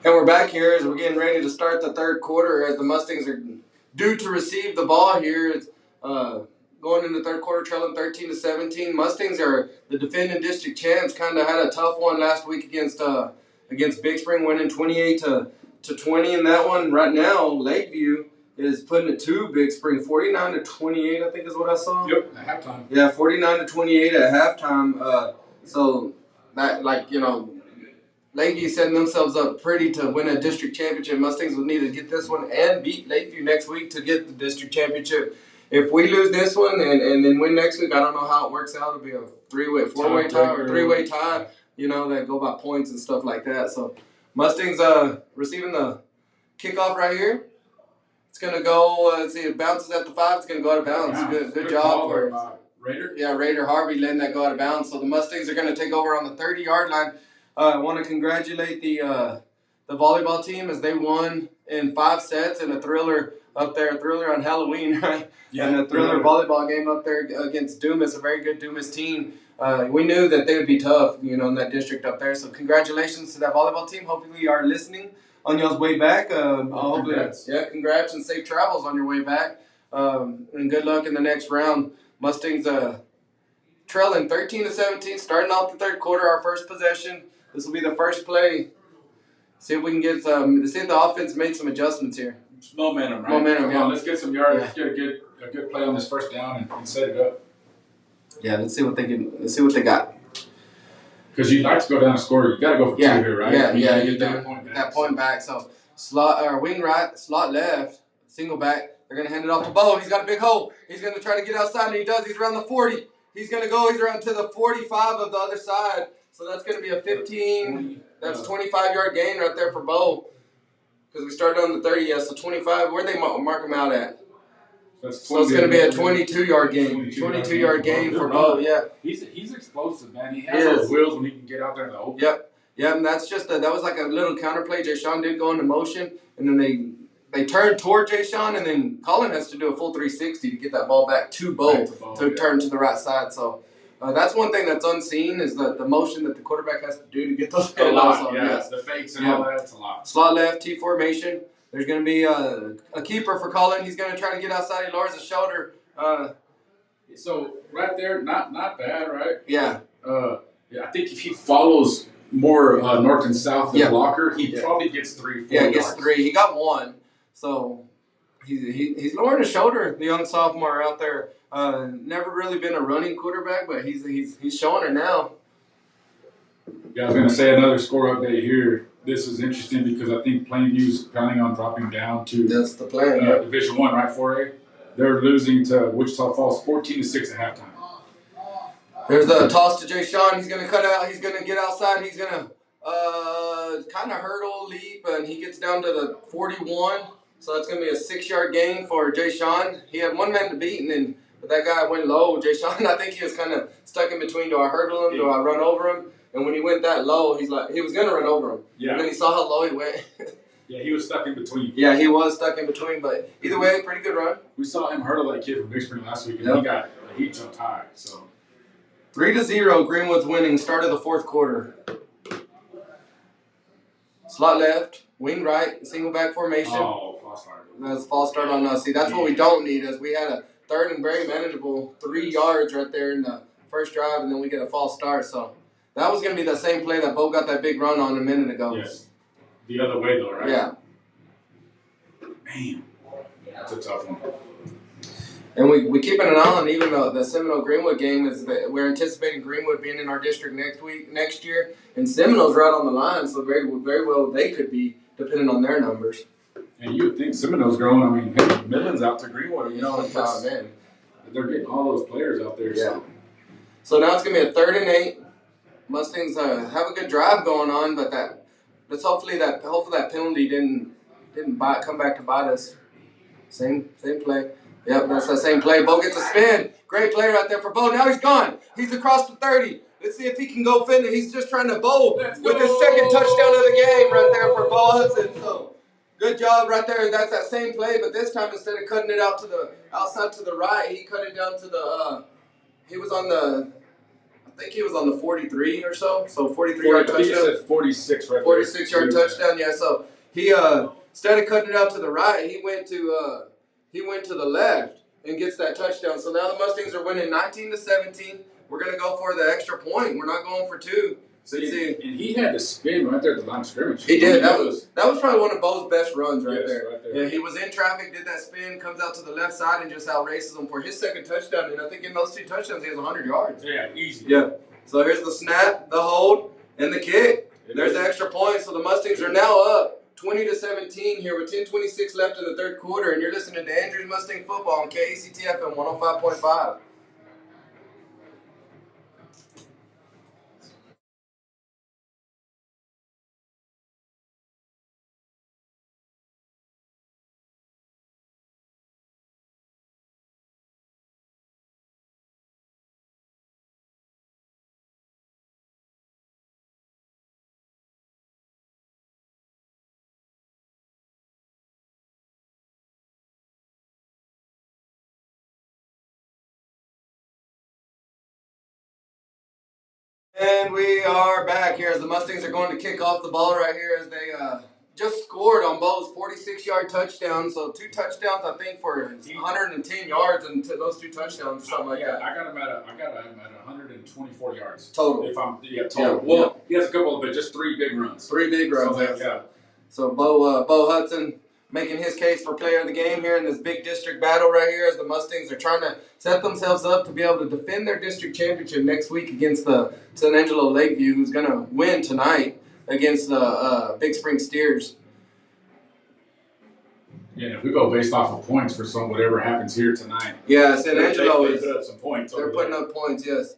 And we're back here as we're getting ready to start the third quarter as the Mustangs are due to receive the ball here. It's going into the third quarter trailing 13-17. Mustangs are the defending district champs. Kind of had a tough one last week against Big Spring, winning 28-20 in that one. Right now, Lakeview is putting it to Big Spring 49-28, I think is what I saw. Yep, at halftime. Yeah, 49-28 at halftime. So that, Lakeview setting themselves up pretty to win a district championship. Mustangs will need to get this one and beat Lakeview next week to get the district championship. If we lose this one and then win next week, I don't know how it works out. It'll be a 4-way tie or 3-way tie, that go by points and stuff like that. So Mustangs receiving the kickoff right here. It's going to go, let's see, it bounces at the 5. It's going to go out of bounds. Yeah, good job for Raider. Yeah, Raider Harvey letting that go out of bounds. So the Mustangs are going to take over on the 30-yard line. I want to congratulate the volleyball team as they won in 5 sets in a thriller up there, a thriller on Halloween, right? Yeah, and a thriller volleyball game up there against Dumas, a very good Dumas team. We knew that they would be tough, in that district up there. So congratulations to that volleyball team. Hopefully you are listening on y'all's way back. Congrats. Yeah, congrats and safe travels on your way back. And good luck in the next round. Mustangs trailing 13-17, starting off the third quarter, our first possession. This will be the first play. See if we can get see if the offense made some adjustments here. It's momentum, right? Momentum, Come on, let's get some yards. Let's get a good play on this first down and set it up. Yeah, let's see what they can. Let's see what they got. Because you'd like to go down and score. You got to go for 2 here, right? Yeah, you do. That point back. So slot or wing right, slot left, single back. They're gonna hand it off to Bo. He's got a big hole. He's gonna try to get outside, and he does. He's around the 40. He's gonna go. He's around to the 45 of the other side. So that's gonna be a 15. That's a 25-yard gain right there for Bo. because we started on the 30. Yeah, so 25. Where'd they mark him out at? So it's going to be a 22-yard gain. 22-yard gain for Bo. Yeah. He's explosive, man. He has those wheels when he can get out there in the open. Yep. Yeah, and that's just that was like a little counterplay. Jay Sean did go into motion, and then they turned toward Jay Sean, and then Colin has to do a full 360 to get that ball back to Bo to turn to the right side. So that's one thing that's unseen is the motion that the quarterback has to do to get those handoffs. The fakes and all that. It's a lot. Slot left, T formation. There's going to be a keeper for Colin. He's going to try to get outside. He lowers his shoulder. So right there, not bad, right? Yeah. I think if he follows more north and south than blocker, he probably gets 3-4 yards. Yeah, he gets 3. He got 1. So he's lowering his shoulder, the young sophomore out there. Never really been a running quarterback, but he's showing it now. Yeah, I was going to say another score update here. This is interesting because I think Plainview's planning on dropping down to that's the plan. Division 1, right? 4A. They're losing to Wichita Falls 14-6 at halftime. There's the toss to Jay Sean. He's going to cut out. He's going to get outside. He's going to kind of hurdle, leap, and he gets down to the 41. So that's going to be a 6-yard gain for Jay Sean. He had one man to beat, but that guy went low. Jay Sean, I think he was kind of stuck in between. Do I hurdle him? Do I run over him? And when he went that low, he was going to run over him. Yeah. And then he saw how low he went. Yeah, he was stuck in between. Yeah, he was stuck in between, but either way, pretty good run. We saw him hurdle that kid from Big Spring last week, and he jumped high. So 3-0, Greenwood's winning. Start of the 4th quarter. Slot left, wing right, single back formation. Oh, false start. That's false start on us. See, that's what we don't need. As we had a 3rd and very manageable 3 yards right there in the first drive, and then we get a false start. So that was going to be the same play that Bo got that big run on a minute ago. Yes. The other way, though, right? Yeah. Man, that's a tough one. And we keeping an eye on even the Seminole Greenwood game is that we're anticipating Greenwood being in our district next year, and Seminole's right on the line, so very well they could be depending on their numbers. And you would think Seminole's growing. I mean, hey, Midland's out to Greenwood. You know, man, they're getting all those players out there. Yeah. So now it's gonna be a 3rd and 8. Mustangs have a good drive going on, but hopefully that penalty didn't come back to bite us. Same play. Yep, that's the same play. Bo gets a spin. Great play right there for Bo. Now he's gone. He's across the 30. Let's see if he can go finish. He's just trying to bowl with his 2nd touchdown of the game right there for Bo Hudson. So good job right there. That's that same play, but this time instead of cutting it out to the outside to the right, he cut it down to the. He was on the. I think he was on the 43 or so. So 43-yard touchdown. I think he said 46 right 46-yard touchdown. Yeah. So he instead of cutting it out to the right, he went to the left and gets that touchdown. So now the Mustangs are winning 19-17. We're going to go for the extra point. We're not going for 2. And he had to spin right there at the line of scrimmage. He did. That was probably one of Bo's best runs right there. Yeah, he was in traffic, did that spin, comes out to the left side, and just outraces him for his 2nd touchdown. And I think in those 2 touchdowns, he has 100 yards. Yeah, easy. Yeah. So here's the snap, the hold, and the kick. There's the extra point. So the Mustangs are now up 20-17 here with 10:26 left in the 3rd quarter, and you're listening to Andrews Mustang Football on KACTFM 105.5. And we are back here as the Mustangs are going to kick off the ball right here as they just scored on Bo's 46-yard touchdown. So 2 touchdowns, I think, for 110 yards and those 2 touchdowns or something like that. I got him at 124 yards total. Total. Yeah, well, he has a couple, but just 3 big runs. 3 big runs. So Bo Hudson making his case for player of the game here in this big district battle right here as the Mustangs are trying to set themselves up to be able to defend their district championship next week against the San Angelo Lakeview, who's going to win tonight against the Big Spring Steers. Yeah, if we go based off of points for whatever happens here tonight. Yeah, San Angelo they put up some points. They're putting up points, yes.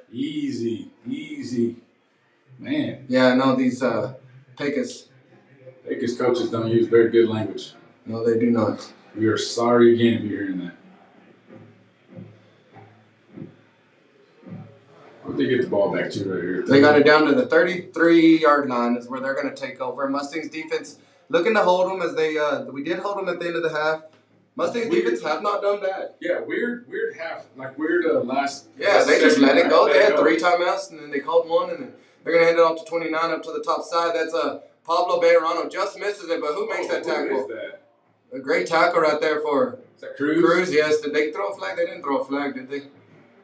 Easy. Man. Yeah, no, these Pecos. Pecos coaches don't use very good language. No, they do not. We are sorry again if you're hearing that. Where'd they get the ball back to right here? They got it down to the 33-yard line is where they're going to take over. Mustangs defense looking to hold them as they we did hold them at the end of the half. Mustangs defense have not done bad. Yeah, weird half, like weird last. Yeah, they just let it go. They had 3 timeouts and then they called one and then they're going to hand it off to 29 up to the top side. That's Pablo Bejarano just misses it, but who makes that tackle? Who is that? A great tackle right there for Is that Cruz? Cruz, yes. Did they throw a flag? They didn't throw a flag, did they?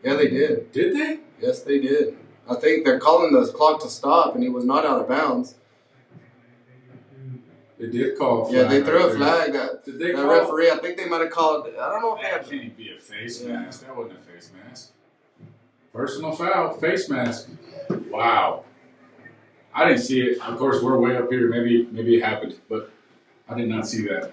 Yeah, they did. Did they? Yes, they did. I think they're calling the clock to stop, and he was not out of bounds. They did call a flag. Yeah, they threw a flag. Did they the call? referee, I think they might have called. I don't know if That they had. can't be a face mask. That wasn't a face mask. Personal foul, face mask. Wow. I didn't see it. Of course, we're way up here. Maybe it happened, but I did not see that.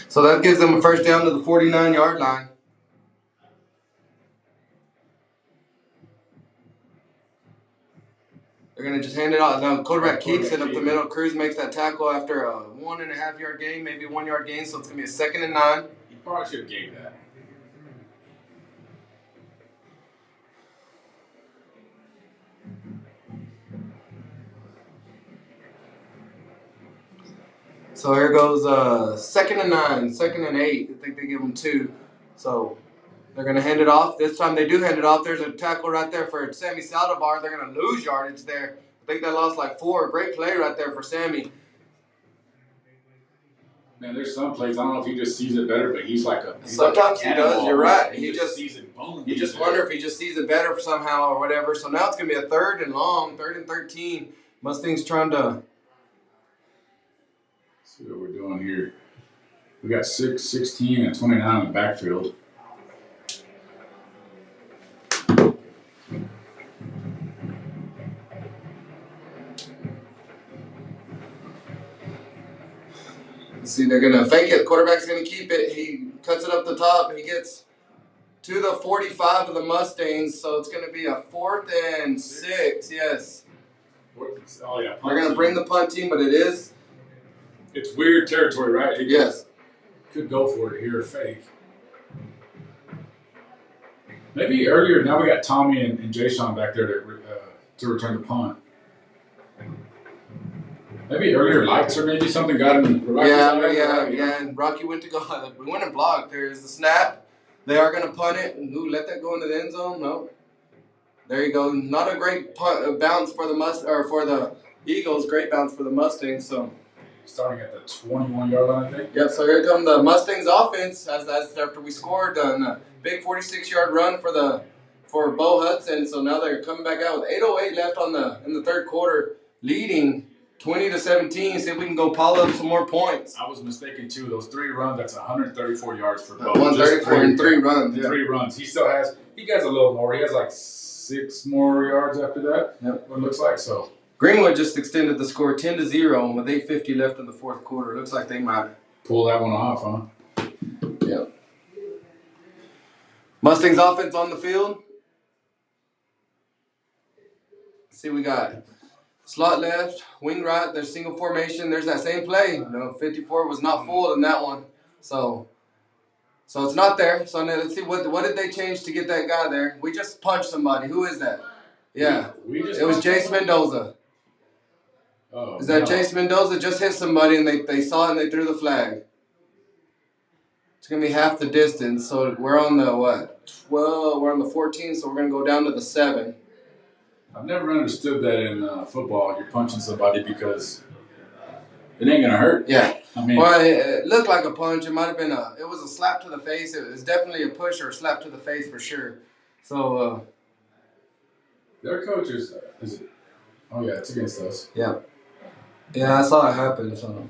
So that gives them a first down to the 49-yard line. They're going to just hand it off. The quarterback keeps it up the middle. Cruz makes that tackle after a 1.5-yard gain, maybe 1 yard gain. So it's going to be a 2nd and 9. You probably should have gave that. So here goes 2nd and 9, 2nd and 8. I think they give them 2. So they're going to hand it off. This time they do hand it off. There's a tackle right there for Sammy Saldivar. They're going to lose yardage there. I think they lost like 4. Great play right there for Sammy. Man, there's some plays. I don't know if he just sees it better, but he's like a. Sometimes he does. You're right. He just sees it. Boom. You just wonder if he just sees it better somehow or whatever. So now it's going to be a 3rd and long, 3rd and 13. Mustangs trying to. See what we're doing here. We got 6, 16, and 29 in the backfield. See, they're going to fake it. Quarterback's going to keep it. He cuts it up the top. He gets to the 45 of the Mustangs. So it's going to be a 4th and 6. Yes. Oh, yeah. They're going to bring the punt team, but it is. It's weird territory, right? Yes. Could go for it here, fake. Maybe earlier, now we got Tommy and Jay Sean back there to return the punt. Maybe earlier lights or maybe something got him. Yeah. And Rocky went to go. We went and blocked. There's the snap. They are going to punt it. Ooh, let that go into the end zone? No. There you go. Not a great bounce for the Eagles. Great bounce for the Mustangs. So. Starting at the 21-yard line, I think. Yep, so here come the Mustangs offense as after we scored a big 46-yard run for Bo Hudson. So now they're coming back out with 8:08 left in the 3rd quarter, leading 20-17. See if we can go pile up some more points. I was mistaken too. Those 3 runs, that's 134 yards for Bo. 134 in 3 runs. Yeah. 3 runs. He has a little more. He has like 6 more yards after that. Yep. What it looks like so. Greenwood just extended the score 10-0 with 8:50 left in the 4th quarter. Looks like they might pull that one off, huh? Yep. Mustangs offense on the field. See, we got slot left, wing right. There's single formation. There's that same play. No, 54 was not full in that one. So it's not there. So now let's see what did they change to get that guy there. We just punched somebody. Who is that? Yeah, it was Jace Mendoza. Oh, is that Jace Mendoza just hit somebody and they saw it and they threw the flag? It's going to be half the distance. So we're on the, 12? We're on the 14, so we're going to go down to the 7. I've never understood that in football. You're punching somebody because it ain't going to hurt. Yeah. I mean, well, it looked like a punch. It might have been it was a slap to the face. It was definitely a push or a slap to the face for sure. So, their coach is it? Oh, yeah, it's against us. Yeah. Yeah, I saw it happen, so.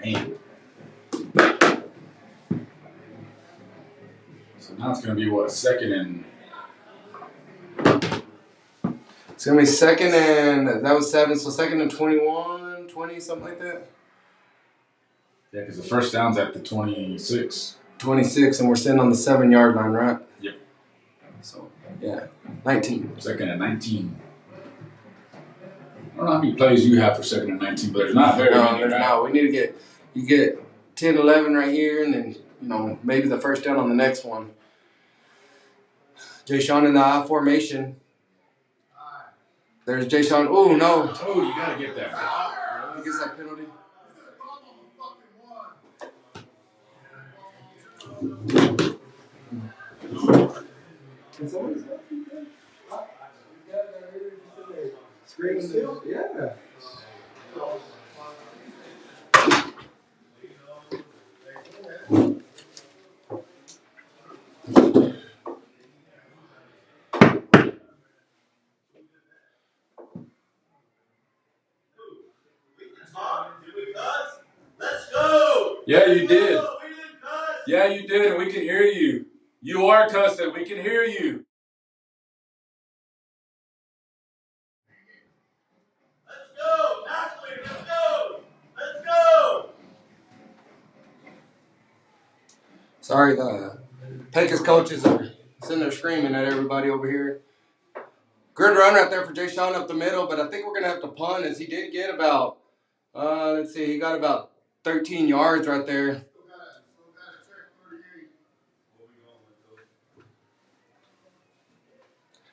Man. So now it's going to be, 2nd and... It's going to be second and, that was 7, so second and 21, 20, something like that. Yeah, because the first down's at the 26. 26, and we're sitting on the 7-yard line, right? Yep. So, yeah, 19. Second and 19. I don't know how many plays you have for second and 19, but there's not very many. No, there's not. We need to get 10, 11 right here, and then, maybe the first down on the next one. Jay Sean in the I formation. There's Jay Sean. Oh, no. Oh, you got to get that. He gets that penalty. Can somebody stop you there? Screaming still? Yeah. Let's go! Yeah, you did. Yeah, you did, and we can hear you. You are cussing. We can hear you. Let's go! Naturally, let's go! Let's go! Sorry, the Pecos coaches are sitting there screaming at everybody over here. Good run right there for Jay Sean up the middle, but I think we're going to have to punt as he did get about, he got about 13 yards right there.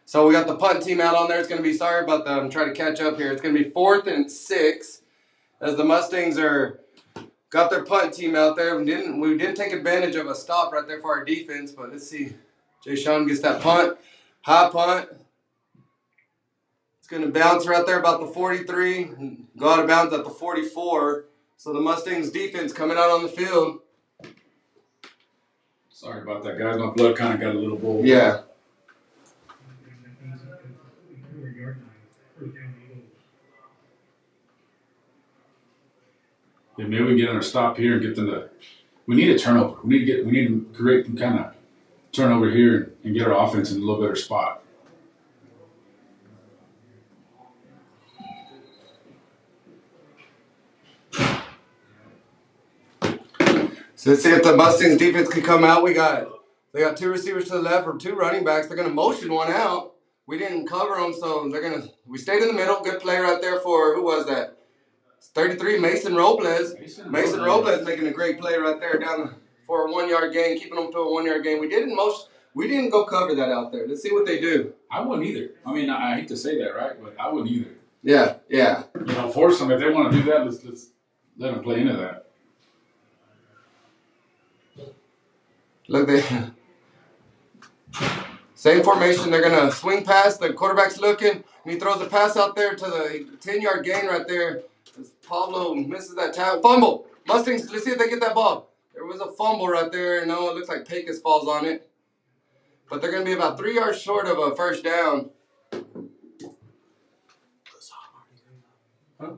So we got the punt team out on there. It's going to be, sorry about that, I'm trying to catch up here. It's going to be 4th and 6 as the Mustangs got their punt team out there. We didn't take advantage of a stop right there for our defense, but let's see. Jay Sean gets that punt, high punt. It's going to bounce right there about the 43 and go out of bounds at the 44. So the Mustangs defense coming out on the field. Sorry about that, guys. My blood kind of got a little bold. Yeah. Yeah, maybe we can get on a stop here and get them to. We need a turnover. We need to create some kind of turnover here and get our offense in a little better spot. So let's see if the Mustangs defense can come out. They got 2 receivers to the left or 2 running backs. They're going to motion one out. We didn't cover them, so we stayed in the middle. Good play right there for, who was that? 33, Mason Robles. Mason Robles making a great play right there down for a 1-yard gain, keeping them to a 1-yard gain. We didn't go cover that out there. Let's see what they do. I wouldn't either. I mean, I hate to say that, right? But I wouldn't either. Yeah. Force them. If they want to do that, let's let them play into that. Look, same formation. They're going to swing pass. The quarterback's looking, and he throws a pass out there to the 10-yard gain right there. As Pablo misses that tackle. Fumble. Mustangs, let's see if they get that ball. There was a fumble right there. No, it looks like Pecos falls on it. But they're going to be about 3 yards short of a first down. Huh?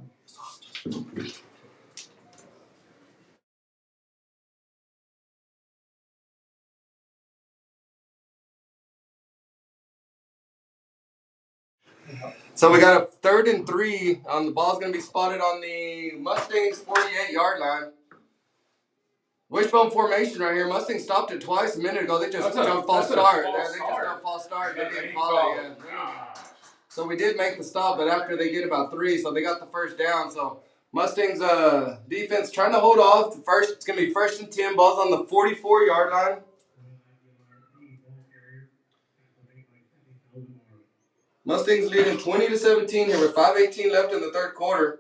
So we got a 3rd and 3. The ball's going to be spotted on the Mustangs 48-yard line. Wishbone formation right here. Mustangs stopped it twice a minute ago. They just jumped false start. They just jumped false start. They didn't call it yet. So we did make the stop, but after they get about 3, so they got the first down. So Mustangs defense trying to hold off. It's going to be 1st and 10. Ball's on the 44-yard line. Mustangs leading 20-17 here with 5:18 left in the 3rd quarter.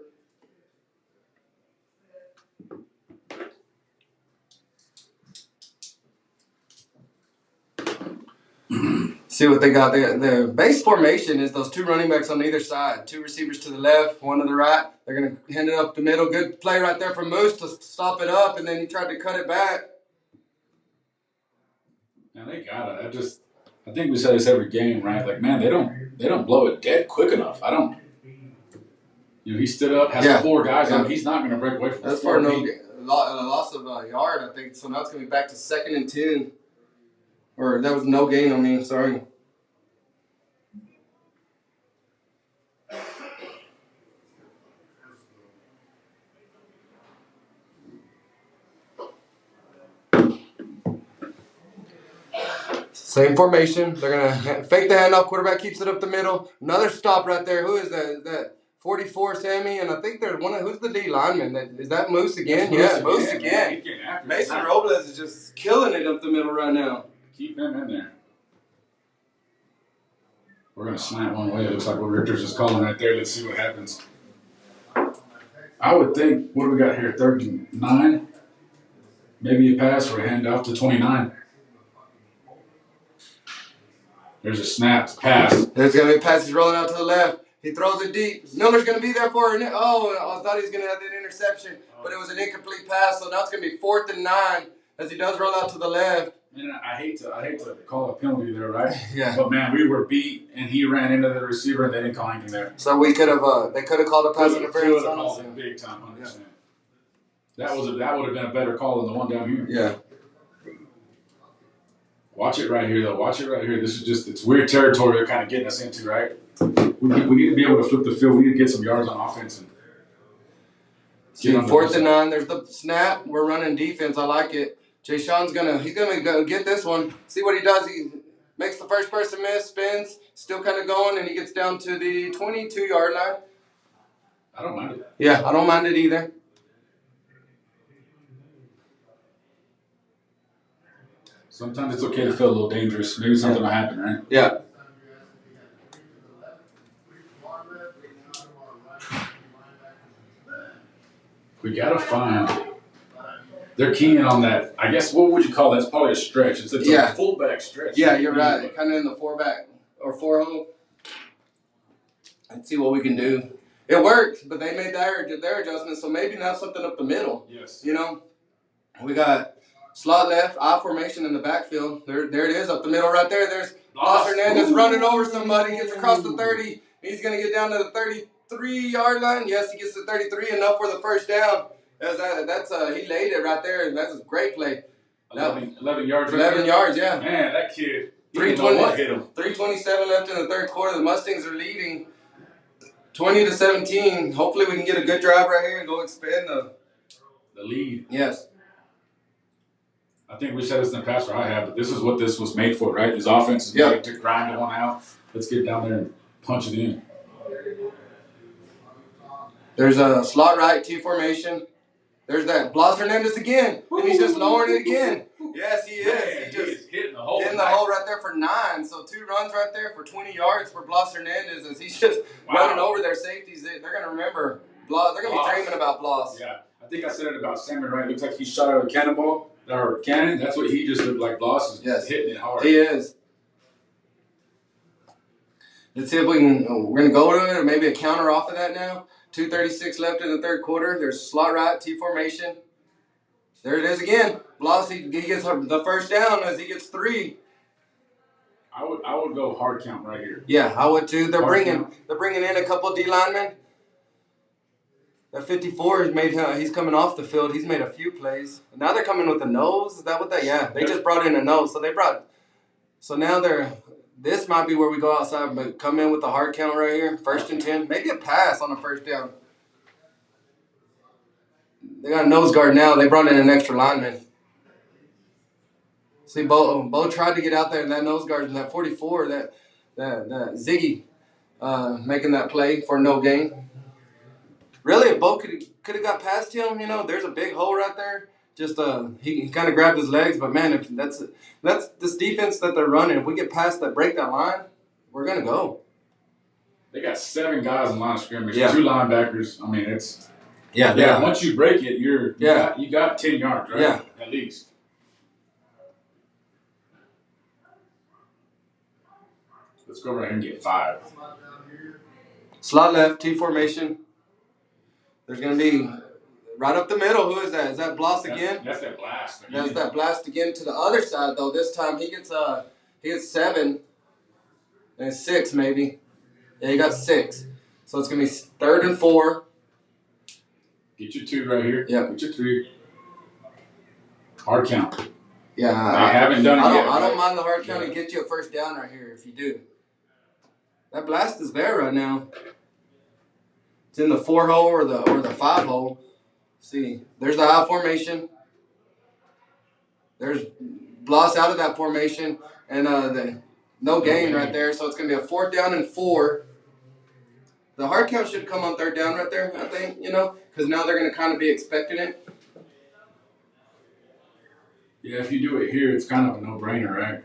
See what they got. The base formation is those 2 running backs on either side. 2 receivers to the left, 1 to the right. They're going to hand it up the middle. Good play right there from Moose to stop it up, and then he tried to cut it back. Man, they got it. I think we say this every game, right? Like, man, they don't blow it dead quick enough. He stood up, has 4 guys on him. He's not going to break away from That's for a loss of a yard, I think. So now it's going to be back to 2nd and 10. Or that was no gain on me, sorry. Same formation. They're gonna fake the handoff. Quarterback keeps it up the middle. Another stop right there. Who is that? Is that 44 Sammy? And I think there's one. Who's the D lineman? Is that Moose again? Moose Moose again. again. Mason Robles is just killing it up the middle right now. Keep him in there. We're gonna slant one way. It looks like what Richter's just calling right there. Let's see what happens. I would think. What do we got here? 39. Maybe a pass or a handoff to 29. There's a snap pass. There's going to be a pass. He's rolling out to the left. He throws it deep. Miller's going to be there for it. Oh, I thought he was going to have that interception, but it was an incomplete pass. So now it's going to be 4th and 9 as he does roll out to the left. And I hate to call a penalty there, right? Yeah. But man, we were beat, and he ran into the receiver, and they didn't call anything there. So we could have. They could have called a pass interference on us. Big time, 100%. That would have been a better call than the one down here. Yeah. Watch it right here, though. Watch it right here. This is it's weird territory they're kind of getting us into, right? We need to be able to flip the field. We need to get some yards on offense. And See, 4th and 9. There's the snap. We're running defense. I like it. Jay Sean's he's gonna go get this one. See what he does. He makes the first person miss, spins, still kind of going, and he gets down to the 22-yard line. I don't mind it. Yeah, I don't mind it either. Sometimes it's okay to feel a little dangerous. Maybe something will happen, right? Yeah. We gotta find. They're keying on that. I guess what would you call that? It's probably a stretch. It's a fullback stretch. Yeah, you're right. Kind of in the 4-back or 4-hole. Let's see what we can do. It worked, but they made their adjustments, so maybe now something up the middle. Yes. You know, we got slot left, I formation in the backfield. There it is, up the middle right there. There's Los Hernandez running over somebody, gets across the 30. He's going to get down to the 33-yard line. Yes, he gets to 33, enough for the first down. He laid it right there, and that's a great play. 11 yards. 11 yards, yeah. Man, that kid. 320 hit him. 3:27 left in the third quarter. The Mustangs are leading 20-17. Hopefully, we can get a good drive right here and go expand the lead. Yes. I think we said this in the past, or I have, but this is what this was made for, right? This offense is made to grind one out. Let's get down there and punch it in. There's a slot right T formation. There's that Blas Hernandez again, and he's just lowering it again. Yes, he is. Man, he just hitting the hole. Hitting the hole right there for 9. So 2 runs right there for 20 yards for Blas Hernandez as he's just running over their safeties. They're going to remember Blas. They're going to be dreaming about Blas. Yeah, I think I said it about Sammy, right? It looks like he shot out a cannonball. Or cannon, that's what he just looked like. Blas is hitting it hard. He is. Let's see if we can. We're going to go to it, or maybe a counter off of that now. 2:36 left in the third quarter. There's slot right, T formation. There it is again. Blas, he gets the first down as he gets 3. I would go hard count right here. Yeah, I would too. They're bringing in a couple D linemen. That 54 he's coming off the field. He's made a few plays. Now they're coming with a nose. Is that what Yeah, they just brought in a nose. So now this might be where we go outside, but come in with the hard count right here. 1st and 10. Maybe a pass on the first down. They got a nose guard now. They brought in an extra lineman. See, Bo tried to get out there, and that nose guard and that 44, that Ziggy making that play for no gain. Really, if Bo could have got past him, there's a big hole right there. Just he kind of grabbed his legs, but man, if that's this defense that they're running. If we get past break that line, we're gonna go. They got 7 guys in line of scrimmage, 2 linebackers. I mean, it's once you break it, you got 10 yards, right? Yeah, at least. Let's go right here and get 5. Slot left, T formation. There's going to be right up the middle. Who is that? Is that Blas again? That's that blast. That's that blast again to the other side, though. This time he gets 7 and 6 maybe. Yeah, he got 6. So it's going to be 3rd and 4. Get your 2 right here. Yeah. Get your 3. Hard count. Yeah. I haven't done it yet. I don't mind the hard count and get you a first down right here if you do. That blast is there right now. It's in the 4-hole or the 5-hole. See, there's the I formation. There's Bloss out of that formation, and no gain right there. So it's going to be a 4th down and 4. The hard count should come on 3rd down right there, I think, because now they're going to kind of be expecting it. Yeah, if you do it here, it's kind of a no-brainer, right?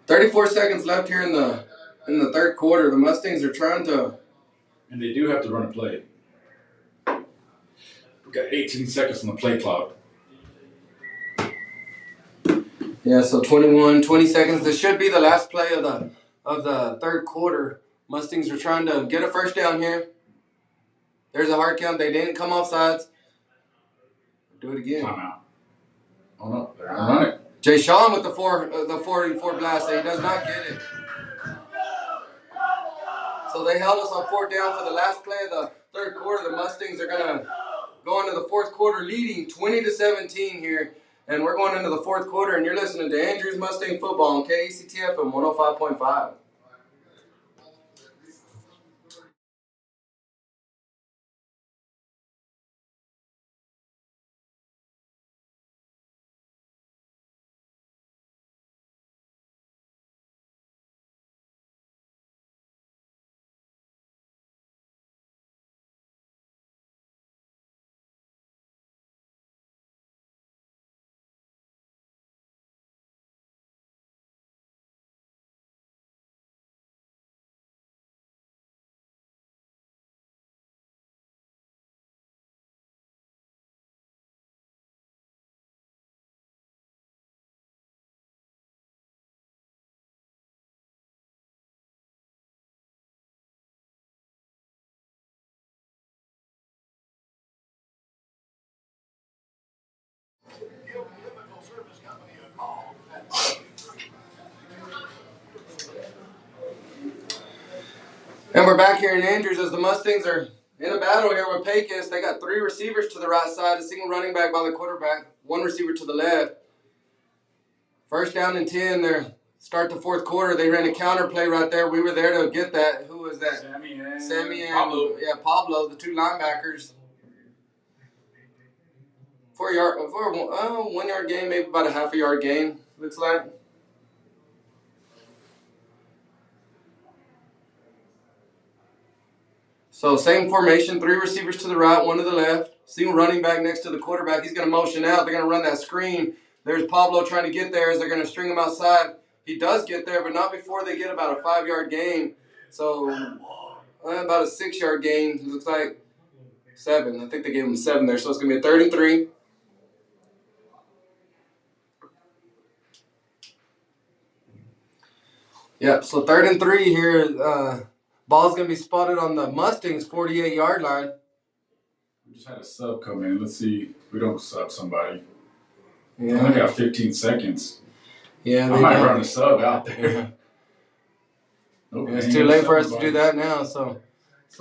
34 seconds left here in the 3rd quarter. The Mustangs are trying to, and they do have to run a play. We got 18 seconds on the play clock. Yeah, so 20 seconds. This should be the last play of the 3rd quarter. Mustangs are trying to get a 1st down here. There's a hard count. They didn't come off sides. Do it again. Timeout. Oh no, they're gonna run it. Jay Sean with the 44 blast. He does not get it. So they held us on 4th down for the last play of the 3rd quarter. The Mustangs are gonna go into the 4th quarter, leading 20-17 here. And we're going into the 4th quarter, and you're listening to Andrews Mustang Football on KACTF and 105.5. And we're back here in Andrews as the Mustangs are in a battle here with Pecos. They got 3 receivers to the right side, a single running back by the quarterback, 1 receiver to the left. 1st down and 10. They start the 4th quarter. They ran a counter play right there. We were there to get that. Who was that? Sammy and Pablo. Yeah, Pablo, the 2 linebackers. 4 yard, 1 yard gain, maybe about a half a yard gain. Looks like. So same formation, 3 receivers to the right, 1 to the left. Single running back next to the quarterback. He's going to motion out. They're going to run that screen. There's Pablo trying to get there as they're going to string him outside. He does get there, but not before they get about a 5-yard gain. So about a 6-yard gain. It looks like 7. I think they gave him 7 there. So it's going to be a 3rd and 3. Yep, so 3rd and 3 here. Ball's going to be spotted on the Mustangs' 48-yard line. We just had a sub come in. Let's see if we don't sub somebody. Yeah. We only got 15 seconds. Yeah, I might run a sub out there. Nope, it's too late for us to do that now. So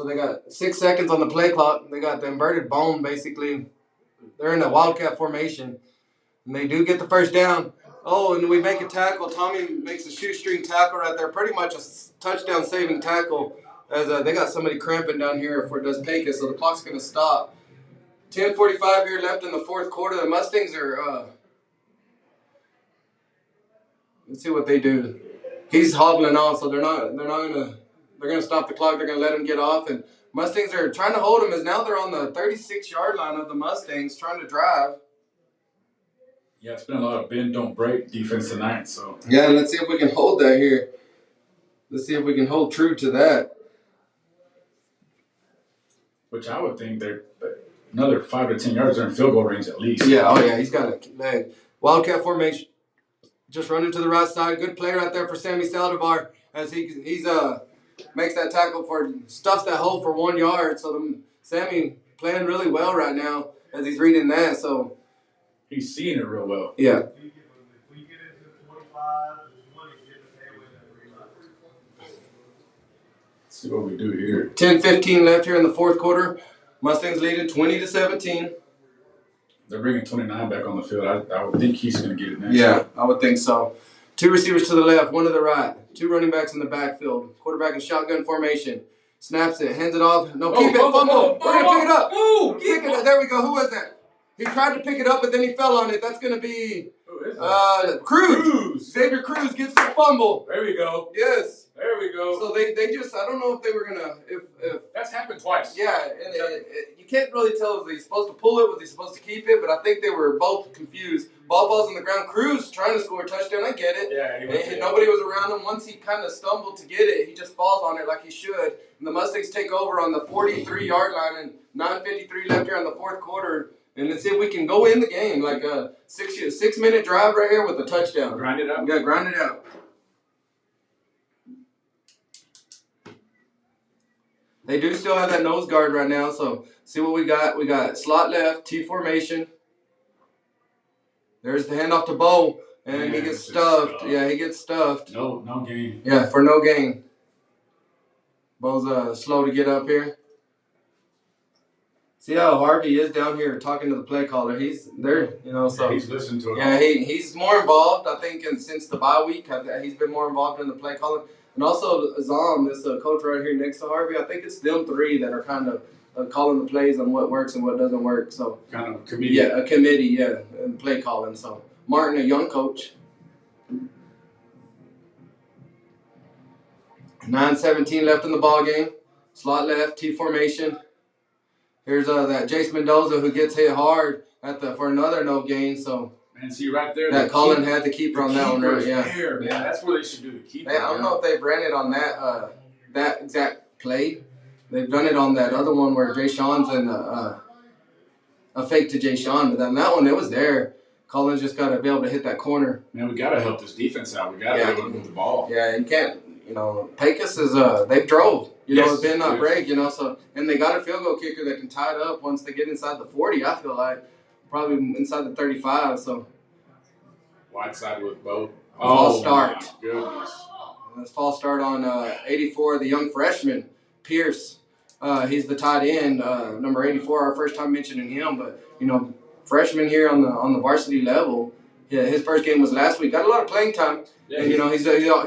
they got 6 seconds on the play clock. They got the inverted bone, basically. They're in a wildcat formation. And they do get the 1st down. Oh, and we make a tackle. Tommy makes a shoestring tackle right there. Pretty much a touchdown-saving tackle. As they got somebody cramping down here for does Pecos, so the clock's going to stop. 10:45 here left in the 4th quarter. The Mustangs are. Let's see what they do. He's hobbling off, so they're gonna stop the clock. They're gonna let him get off, and Mustangs are trying to hold him. As now they're on the 36-yard line of the Mustangs, trying to drive. Yeah, it's been a lot of bend, don't break defense tonight. So yeah, let's see if we can hold that here. Let's see if we can hold true to that. Which I would think they're another 5 to 10 yards. They're in field goal range at least. Yeah, oh yeah, he's got a leg. Wildcat formation. Just running to the right side. Good play right there for Sammy Saldivar as he's makes that tackle for stuffs that hole for 1 yard. So Sammy playing really well right now as he's reading that. So he's seeing it real well. Yeah. Let's see what we do here. 10:15 left here in the 4th quarter. Mustangs leading 20-17. They're bringing 29 back on the field. I would think he's going to get it next. Yeah, I would think so. 2 receivers to the left, 1 to the right. 2 running backs in the backfield. Quarterback in shotgun formation. Snaps it, hands it off. No, keep it, fumble. We're going to pick it up. Pick it up. There we go. Who was that? He tried to pick it up, but then he fell on it. That's going to be Cruz. Xavier Cruz gets the fumble. There we go. Yes. There we go. So they just, I don't know if they were going to, if that's happened twice. Yeah, and you can't really tell, was he supposed to pull it, was he supposed to keep it, but I think they were both confused. Ball falls on the ground. Cruz trying to score a touchdown, I get it. Yeah, and nobody was around him. Once he kind of stumbled to get it, he just falls on it like he should. And the Mustangs take over on the 43-yard line and 9:53 left here on the fourth quarter. And let's see if we can go in the game. Like a 6-minute drive right here with a touchdown. Grind it out. Yeah, grind it out. They do still have that nose guard right now, so see what we got. We got slot left, T formation. There's the handoff to Bo, and he gets stuffed. Yeah, he gets stuffed. No gain. Yeah, for no gain. Bo's slow to get up here. See how Harvey is down here talking to the play caller. He's there, so. Yeah, he's listening to it. Yeah, he's more involved, I think, since the bye week. He's been more involved in the play calling. And also, Zom, this coach right here next to Harvey, I think it's them three that are kind of calling the plays on what works and what doesn't work. So kind of committee. Yeah, a committee, and play calling. So Martin, a young coach. 9:17 left in the ball game. Slot left, T formation. Here's that Jace Mendoza who gets hit hard for another no gain. So. Man, see right there. That Colin had the keeper on that one, right? Yeah. There, man. That's where they should do the keeper. I don't know if they've ran it on that exact play. They've done it on that other one where Jay Sean's in a fake to Jay Sean, but then that one, it was there. Colin's just got to be able to hit that corner. Man, we got to help this defense out. We got to be able to move the ball. Yeah, you can't. Pecos is they've drove. It's been a break. So and they got a field goal kicker that can tie it up once they get inside the 40. I feel like. Probably inside the 35, so. Wide side with Bo. False start. My goodness. That's false start on 84, the young freshman, Pierce. He's the tight end, number 84, our first time mentioning him. But, freshman here on the varsity level. Yeah, his first game was last week. Got a lot of playing time. Yeah, and, he's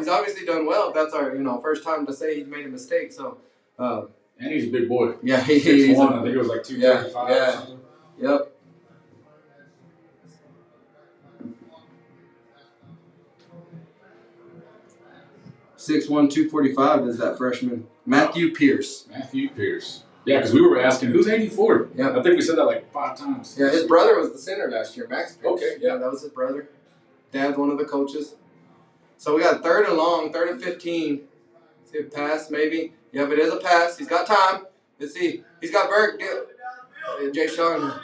obviously done well. That's our, first time to say he's made a mistake. So. And he's a big boy. Yeah, he's 6'1", I think it was like 235 or something. Yep. 6'1", 245 is that freshman. Matthew Pierce. Yeah, because we were asking, who's 84? Yeah. I think we said that like 5 times. Yeah, his brother was the center last year, Max Pierce. Okay, yeah. That was his brother. Dad's one of the coaches. So we got 3rd and long, 3rd and 15. See if pass, maybe. Yep, it is a pass. He's got time. Let's see. He's got Berg. Jay Sean.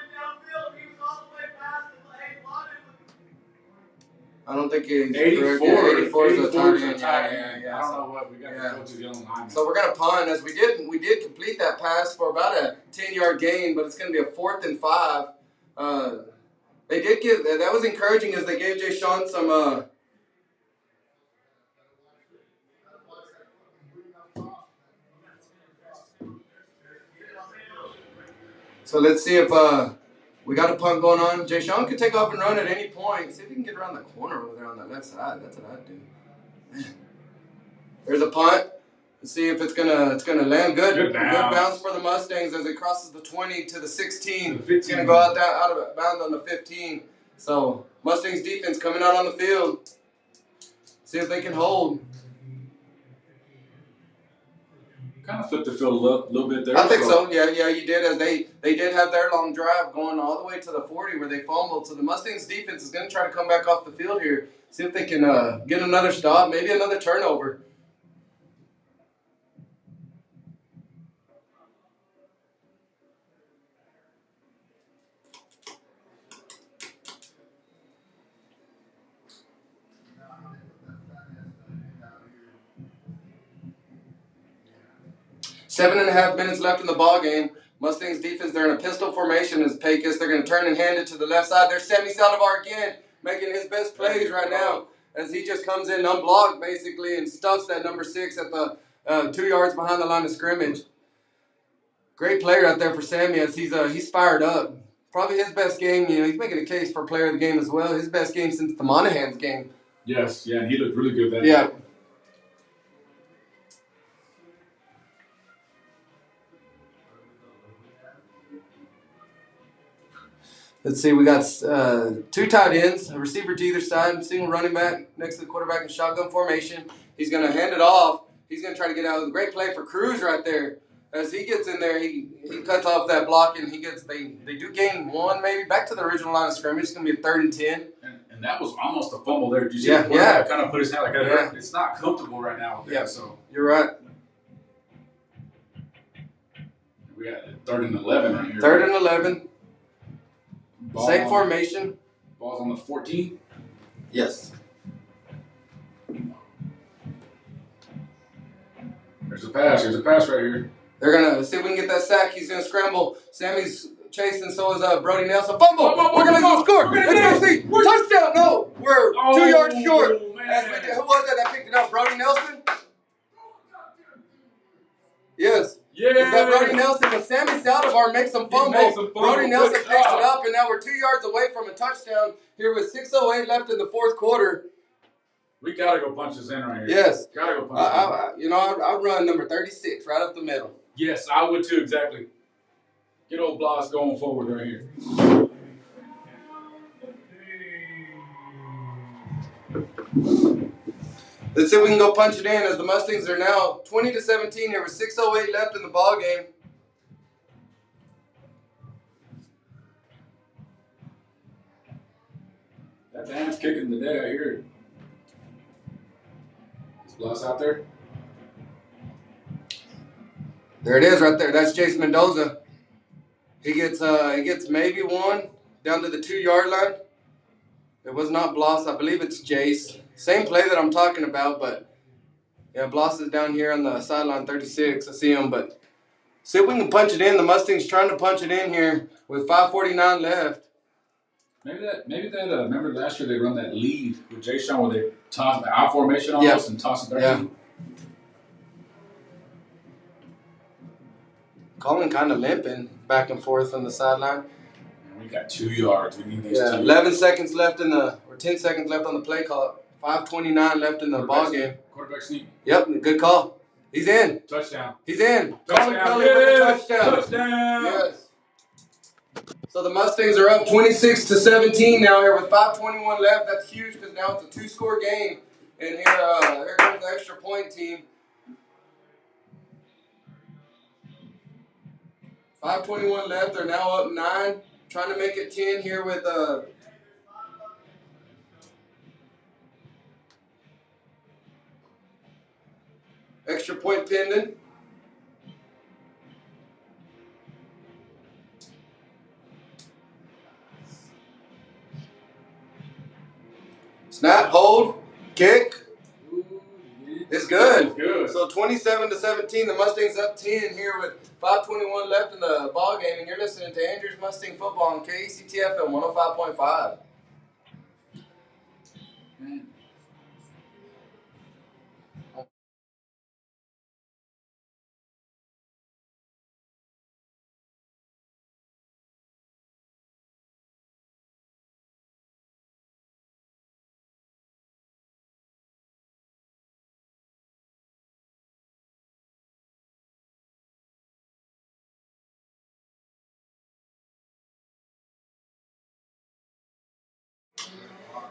I don't think he's 84. Correct. 84 is a tight end. Yeah. I don't know what we got. The coaches yelling linemen. So we're gonna punt as we did complete that pass for about a 10-yard gain, but it's gonna be a 4th and 5. They did give that was encouraging as they gave Jay Sean some. So let's see if we got a punt going on. Jay Sean could take off and run at any point. See if he can get around the corner over there on that left side. That's what I'd do. Man. There's a punt. Let's see if it's gonna land good. Good bounce for the Mustangs as it crosses the 20 to the 16. It's gonna go out of bounds on the 15. So Mustangs defense coming out on the field. See if they can hold. Kind of flipped the field a little bit there. I think so. Yeah, you did. As they did have their long drive going all the way to the 40 where they fumbled. So the Mustangs defense is going to try to come back off the field here. See if they can get another stop, maybe another turnover. Seven and a half minutes left in the ball game. Mustangs defense, they're in a pistol formation as Pecos. They're going to turn and hand it to the left side. There's Sammy Saldivar again, making his best plays right now as he just comes in unblocked basically and stuffs that number 6 at the 2 yards behind the line of scrimmage. Great player out there for Sammy as he's fired up. Probably his best game. He's making a case for player of the game as well. His best game since the Monahan's game. Yes, and he looked really good that day. Let's see, we got two tight ends, a receiver to either side, single running back next to the quarterback in shotgun formation. He's going to hand it off. He's going to try to get out. A great play for Cruz right there. As he gets in there, he cuts off that block, and they do gain one maybe back to the original line of scrimmage. It's going to be a 3rd and 10. And that was almost a fumble there. Did you see? Yeah. Kind of put his hand like that. Yeah. It's not comfortable right now. Yeah. So you're right. We got 3rd and 11 right here. 3rd and 11. Ball Same formation. Ball's on the 14. Yes. There's a pass. There's a pass right here. They're going to see if we can get that sack. He's going to scramble. Sammy's chasing, so is Brody Nelson. Fumble! We're going to score! Let's go see! Touchdown! No! We're 2 yards short. As we did. Who was that picked it up? Brody Nelson? Yes. Yeah. Is that Brody Nelson? But Sammy Saldivar makes some fumble. Brody Nelson picks it up, and now we're 2 yards away from a touchdown here with 6:08 left in the 4th quarter. We got to go punch this in right here. Yes. Got to go punch this in. I run number 36 right up the middle. Yes, I would too, exactly. Get old Blas going forward right here. Let's see if we can go punch it in as the Mustangs are now 20-17 here with 6:08 left in the ball game. That man's kicking the day, I hear it. Is Blas out there? There it is right there. That's Jace Mendoza. He gets maybe one down to the 2-yard line. It was not Blas. I believe it's Jace. Same play that I'm talking about, but yeah, Blas is down here on the sideline 36. I see him, but see if we can punch it in. The Mustangs trying to punch it in here with 5:49 left. Maybe that. Remember last year they run that lead with Jay Sean where they toss the I formation almost and toss it back. Yeah. Colin kind of limping back and forth on the sideline. We got 2 yards. We need these 2. 11 seconds left 10 seconds left on the play clock. 5:29 left in the ball game. Quarterback sneak. Yep, good call. He's in. Touchdown. He's in. Touchdown. Colin Kelly with the touchdown. Touchdown. Yes. So the Mustangs are up 26-17 now here with 5:21 left. That's huge because now it's a 2-score game. And here comes the extra point team. 5:21 left. They're now up 9. Trying to make it 10 here with extra point pending. Snap, hold, kick. It's good. Good. So 27-17, the Mustangs up 10 here with 5:21 left in the ball game, and you're listening to Andrews Mustang Football on KCTF at 105.5.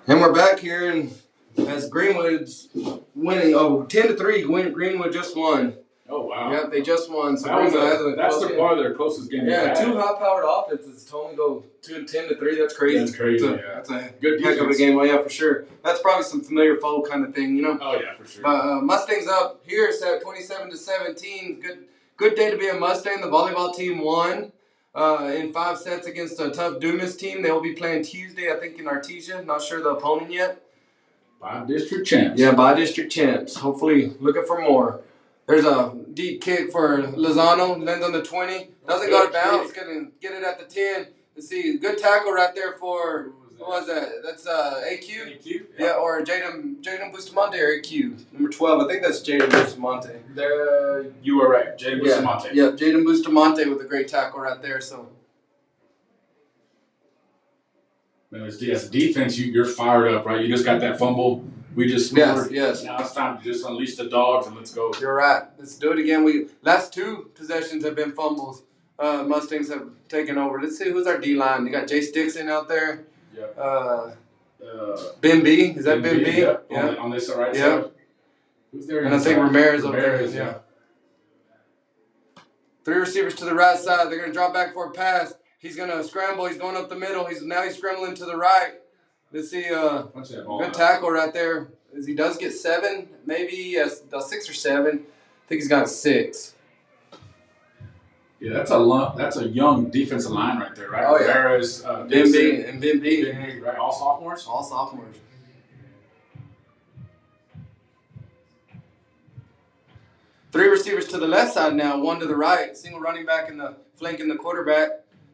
And we're back here, and as Greenwood's winning, 10-3, Greenwood just won. Oh, wow. Yep, they just won. So that's probably their closest game. Yeah, 2 high-powered offenses to only go 10-3. That's crazy. That's crazy. That's a good heck of a game. Well, yeah, for sure. That's probably some familiar foe kind of thing, you know. Oh yeah, for sure. Mustangs up here, set 27-17. Good day to be a Mustang. The volleyball team won in 5 sets against a tough Dumas team. They will be playing Tuesday, I think, in Artesia. Not sure the opponent yet. By district champs. Yeah, by district champs. Hopefully, looking for more. There's a deep kick for Lozano. Lands on the 20. Doesn't go to bounds. Going to get it at the 10. Let's see. Good tackle right there for, what was that? That's AQ? AQ? Yeah, or Jaden Bustamante or AQ. Number 12. I think that's Jaden Bustamante. You were right. Jaden Bustamante. Yeah, Jaden Bustamante with a great tackle right there. So. Man, as defense, you're fired up, right? You just got that fumble. We just scored. Yes. Now it's time to just unleash the dogs and let's go. You're right. Let's do it again. Last 2 possessions have been fumbles. Mustangs have taken over. Let's see, who's our D-line? You got Jace Dixon out there. Yep. Ben B. Is that Ben B? Yep. Yeah. On this right Yep. side. Who's there? And I think Ramirez over there. Yeah. 3 receivers to the right side. They're going to drop back for a pass. He's going to scramble. He's going up the middle. He's scrambling to the right. Let's see. Good tackle right there. He does get 7, maybe 6 or 7. I think he's got 6. Yeah, that's a young defensive line right there, right? Oh yeah. Ramirez, Ben B. Right? All sophomores. All sophomores. Three receivers to the left side now, 1 to the right. Single running back in the flanking the quarterback.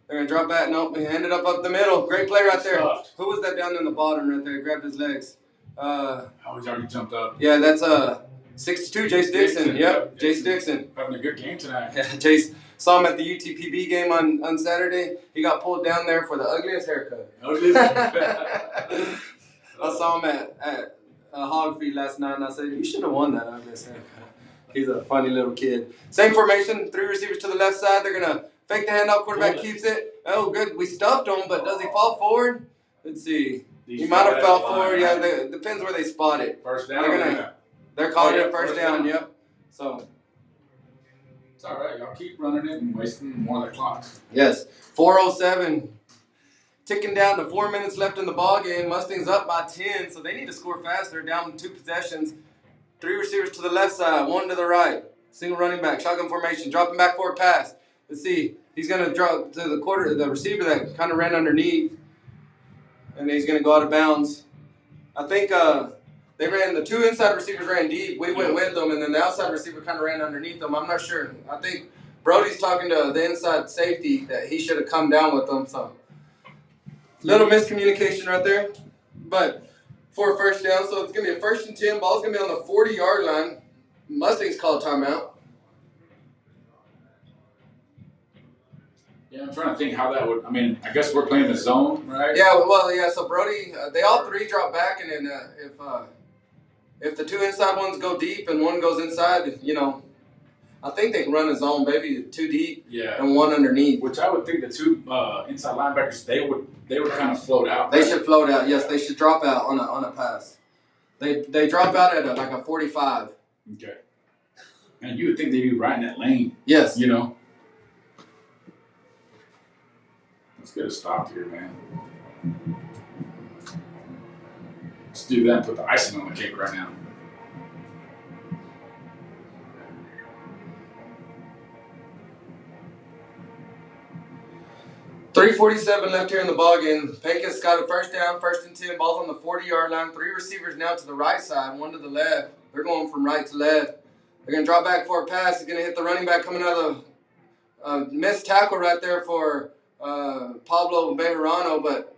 They're going to drop back. Nope, he ended up the middle. Great play right there. Who was that down in the bottom right there? Grabbed his legs. He's already jumped up. Yeah, that's 62, Jace Dixon. Yep, Jace Dixon. Having a good game tonight. Yeah, Jace saw him at the UTPB game on Saturday. He got pulled down there for the ugliest haircut. I saw him at Hog Feed last night, and I said, you should have won that ugliest haircut. He's a funny little kid. Same formation, 3 receivers to the left side. They're going to fake the handoff. Quarterback keeps it. Oh, good. We stuffed him, but does he fall forward? Let's see. He might have fell forward. Yeah, depends where they spot it. First down. They're calling it first down. Yep. So it's all right. Y'all keep running it and wasting more of the clock. Yes. 4:07. Ticking down to 4 minutes left in the ball game. Mustangs up by 10, so they need to score fast. They're down 2 possessions. 3 receivers to the left side, 1 to the right. Single running back, shotgun formation, dropping back for a pass. Let's see. He's going to drop to the receiver that kind of ran underneath, and he's going to go out of bounds. I think the 2 inside receivers ran deep. We went with them, and then the outside receiver kind of ran underneath them. I'm not sure. I think Brody's talking to the inside safety that he should have come down with them. So little miscommunication right there, but for a first down. So it's going to be a 1st and 10. Ball's going to be on the 40-yard line. Mustangs call a timeout. Yeah, I'm trying to think how that would. I mean, I guess we're playing the zone, right? Yeah, well, yeah. So Brody, they all 3 drop back, and then if the 2 inside ones go deep and 1 goes inside, I think they can run a zone, maybe 2 deep, and 1 underneath. Which I would think the 2 inside linebackers they would kind of float out. They should float out. Yes, they should drop out on a pass. They drop out at like a 45. Okay. And you would think they'd be right in that lane. Yes. Let's get a stop here, man. Let's do that and put the icing on the cake right now. .347 left here in the ballgame. Pecos got a first down, 1st and 10. Ball's on the 40-yard line. 3 receivers now to the right side, 1 to the left. They're going from right to left. They're going to drop back for a pass. He's going to hit the running back coming out of missed tackle right there for Pablo Bejarano, but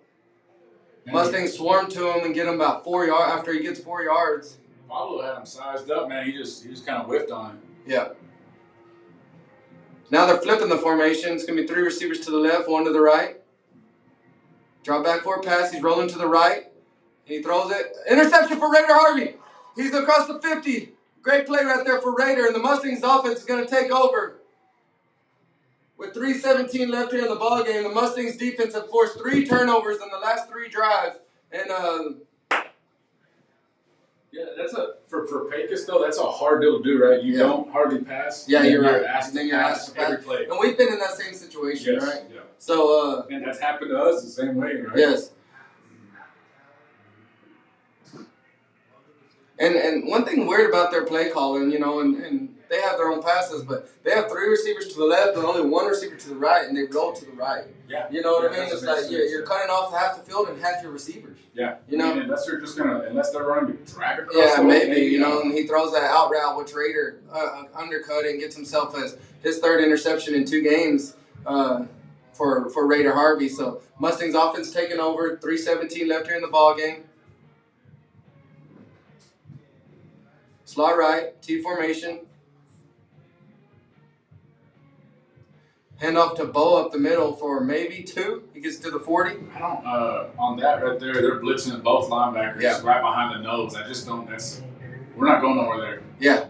Mustangs swarm to him and get him about 4 yards after he gets 4 yards. Pablo had him sized up, man. He just kind of whiffed on him. Yeah. Now they're flipping the formation. It's going to be 3 receivers to the left, 1 to the right. Drop back for a pass. He's rolling to the right. He throws it. Interception for Raider Harvey. He's across the 50. Great play right there for Raider, and the Mustangs offense is going to take over. With 3:17 left here in the ballgame, the Mustangs defense have forced 3 turnovers in the last 3 drives. And yeah, that's for Pecos though. That's a hard deal to do, right? You don't hardly pass. Yeah, you're right. Then you're asked to pass every play. And we've been in that same situation, right? Yeah. So and that's happened to us the same way, right? Yes. And one thing weird about their play calling, and they have their own passes, but they have 3 receivers to the left and only 1 receiver to the right, and they roll to the right. Yeah. You know what I mean? It's like you're cutting off half the field and half your receivers. Yeah. Unless they're running to drag across. Yeah, maybe. And he throws that out route, which Raider undercut and gets himself his 3rd interception in 2 games for Raider Harvey. So Mustangs offense taking over. 3:17 left here in the ball game. Slot right, T formation. Hand off to Bo up the middle for maybe 2. He gets to the 40. I don't. On that right there, they're blitzing at both linebackers right behind the nose. I just don't. We're not going nowhere there. Yeah,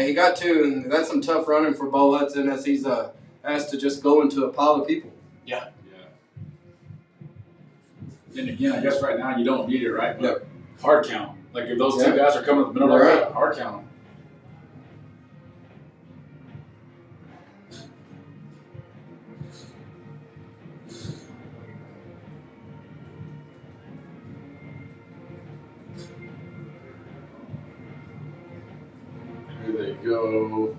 he got 2, and that's some tough running for Bo Hudson as as to just go into a pile of people. Yeah. Then again, I guess right now you don't need it, right? But Yep. Hard count. Like if those two guys are coming to the middle, Right. Hard count them. Here they go.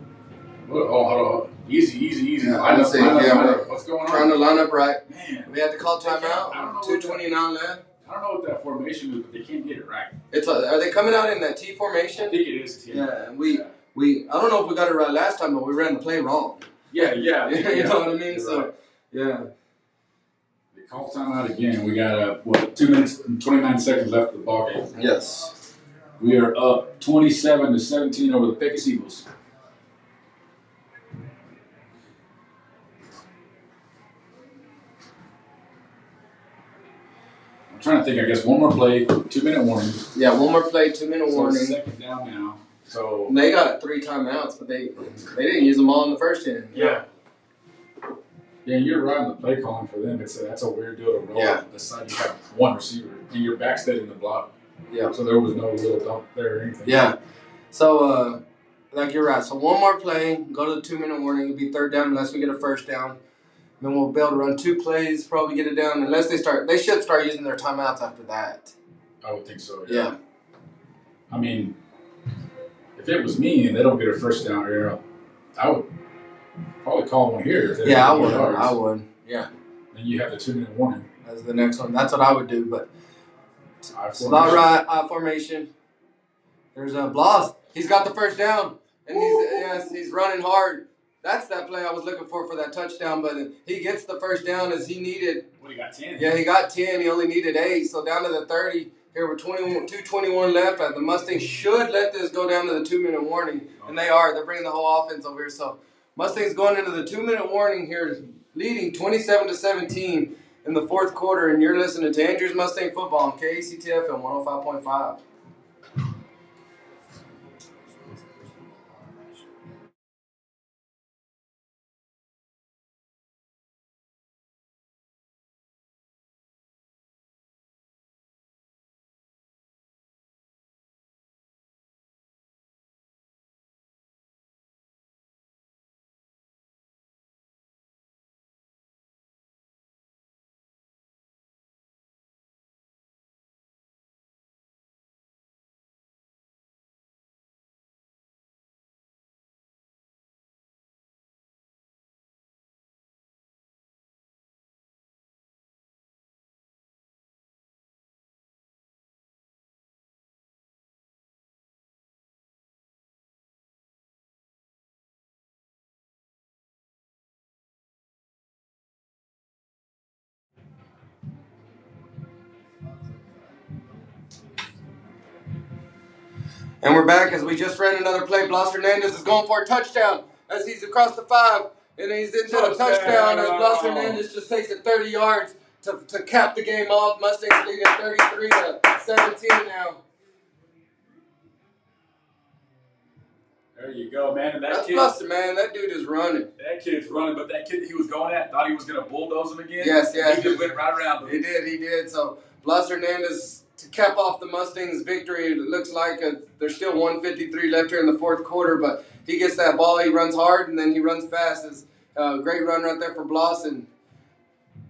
Hold on. Easy. Yeah, Line up. What's going on? Trying to line up right. Man, We had to call timeout. 2:29 left. I don't know what that formation is, but they can't get it right. Are they coming out in that T formation? I think it is T. Yeah, and we I don't know if we got it right last time, but we ran the play wrong. Yeah. You know what I mean? You're So, right. yeah. They call timeout again. We got 2 minutes and 29 seconds left of the ball game. Yes. We are up 27-17 over the Pecos Eagles. I'm trying to think. I guess one more play, 2-minute warning. Yeah, one more play, 2-minute warning. Second down now. So they got 3 timeouts, but they didn't use them all in the first inning. Yeah, you're right on the play calling for them. That's a weird deal to roll. Yeah. The side you have one receiver and your back's dead in the block. Yeah. So there was no little dump there or anything. Yeah. So like you're right. So one more play, go to the 2-minute warning. It'll be third down unless we get a first down. Then we'll be able to run 2 plays, probably get it down. Unless they should start using their timeouts after that. I would think so. Yeah. I mean, if it was me and they don't get a first down here, I would probably call one here. Yeah, I would. Yeah. Then you have the 2-minute warning. That's the next one. That's what I would do. But Slot right, I formation. There's a Blas. He's got the first down, and he's running hard. That's that play I was looking for that touchdown. But he gets the first down as he needed. What, he got 10? Yeah, he got 10. He only needed 8. So down to the 30. Here with 2:21 left. The Mustangs should let this go down to the 2-minute warning, and they are. They're bringing the whole offense over here. So Mustangs going into the 2-minute warning here, leading 27-17 in the fourth quarter. And you're listening to Andrews Mustang Football on KACTF and 105.5. And we're back as we just ran another play. Blas Hernandez is going for a touchdown as he's across the 5. And he's into a touchdown as Blas Hernandez just takes it 30 yards to cap the game off. Mustangs leading 33-17 now. There you go, man. And That's Blas, man. That dude is running. That kid's running, but that kid he was going at thought he was going to bulldoze him again. Yes. He just went right around him. He did. So Blas Hernandez to cap off the Mustangs' victory. It looks like there's still 1:53 left here in the fourth quarter, but he gets that ball. He runs hard, and then he runs fast. It's a great run right there for Blas, and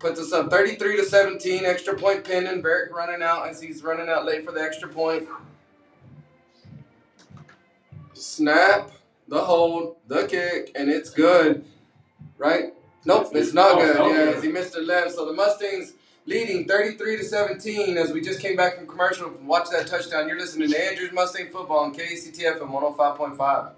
puts us up 33-17. Extra point pending. Barrett running out as he's running out late for the extra point. Snap, the hold, the kick, and it's good. Right? Nope, it's not good. Yeah, as he missed it left. So the Mustangs leading 33-17 as we just came back from commercial and watched that touchdown. You're listening to Andrews Mustang Football on KACTF and 105.5.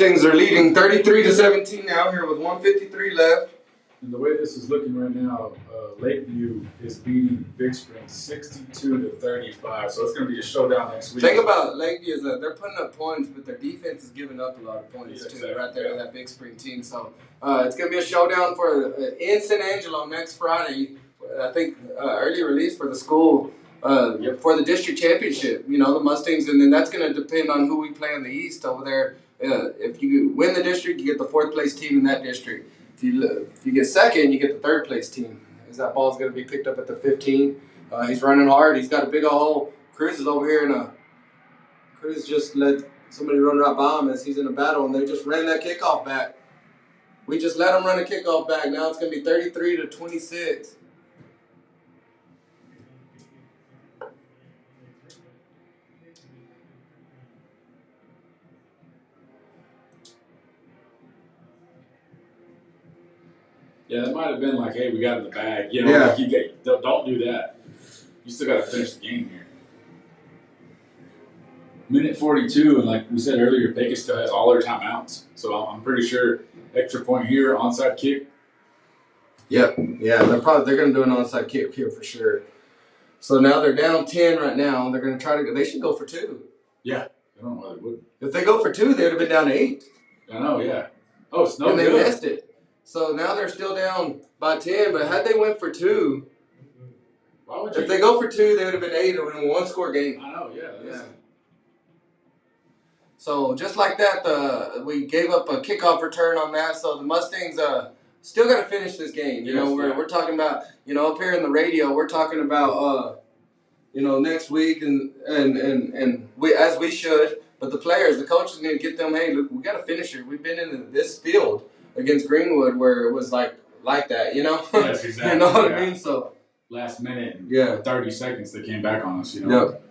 Mustangs are leading 33-17 now here with 1:53 left. And the way this is looking right now, Lakeview is beating Big Spring 62-35. So it's going to be a showdown next week. Thing about Lakeview is that they're putting up points, but their defense is giving up a lot of points too, exactly, right there to that Big Spring team. So it's going to be a showdown for in San Angelo next Friday. I think early release for the school for the district championship. You know, the Mustangs, and then that's going to depend on who we play in the East over there. If you win the district, you get the 4th place team in that district. If you get second, you get the 3rd place team. As that ball's going to be picked up at the 15. He's running hard. He's got a big old hole. Cruz is over here, and Cruz just let somebody run right by him as he's in a battle, and they just ran that kickoff back. We just let him run a kickoff back. Now it's going to be 33-26. Yeah, it might have been like, hey, we got in the bag. You know, like don't do that. You still got to finish the game here. Minute 42, and like we said earlier, Pecos still has all their timeouts. So I'm pretty sure extra point here, onside kick. Yep. Yeah, they're going to do an onside kick here for sure. So now they're down 10 right now. They're going to try to. They should go for 2. Yeah, I don't know why they wouldn't. If they go for 2, they would have been down 8. I know. Yeah. Oh, it's no and good. They missed it. So now they're still down by 10, but had they went for 2, if they go for 2, they would have been 8. It would have been a 1-score game. I know, yeah. So just like that, we gave up a kickoff return on that. So the Mustangs still got to finish this game. You know, we're talking about, you know, up here in the radio, we're talking about, you know, next week and we as we should. But the players, the coaches need to get them. Hey, look, we got to finish it. We've been in this field against Greenwood where it was like that, you know? Yes, exactly. You know what I mean? So last minute, 30 seconds, they came back on us, you know? Yep.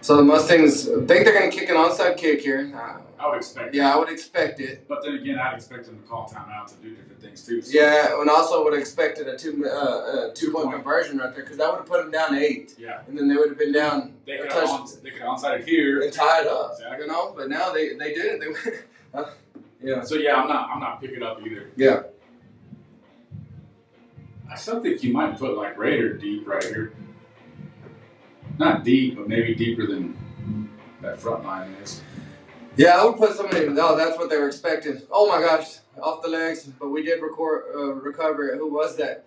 So the Mustangs think they're going to kick an onside kick here. I would expect it. Yeah, I would expect it. But then again, I'd expect them to call timeouts and do different things too. So. Yeah, and also would have expected a two-point conversion right there because that would have put them down 8. Yeah. And then they would have been down. They could have onside it here and tie it up. Exactly. You know, but now they didn't. They yeah. So yeah, I'm not picking up either. Yeah. I still think you might put like Raider deep right here. Not deep, but maybe deeper than that front line is. Yeah, I would put somebody. No, that's what they were expecting. Oh my gosh, off the legs, but we did recover it. Who was that?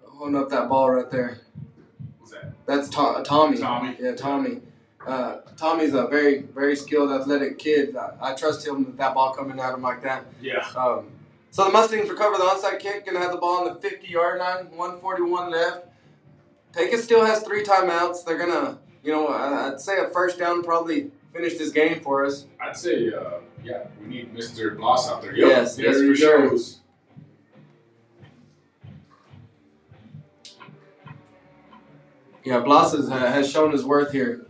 Holding up that ball right there. Who's that? That's Tommy. Tommy. Yeah, Tommy. Tommy's a very, very skilled, athletic kid. I trust him with that ball coming at him like that. Yeah. So the Mustangs recover the onside kick, gonna have the ball on the 50-yard line. 1:41 left. Pecos still has 3 timeouts. They're gonna, you know, I'd say a first down probably finish this game for us. I'd say, we need Mr. Bloss out there. Yep. Yes, there for he sure. goes. Yeah, Bloss has shown his worth here.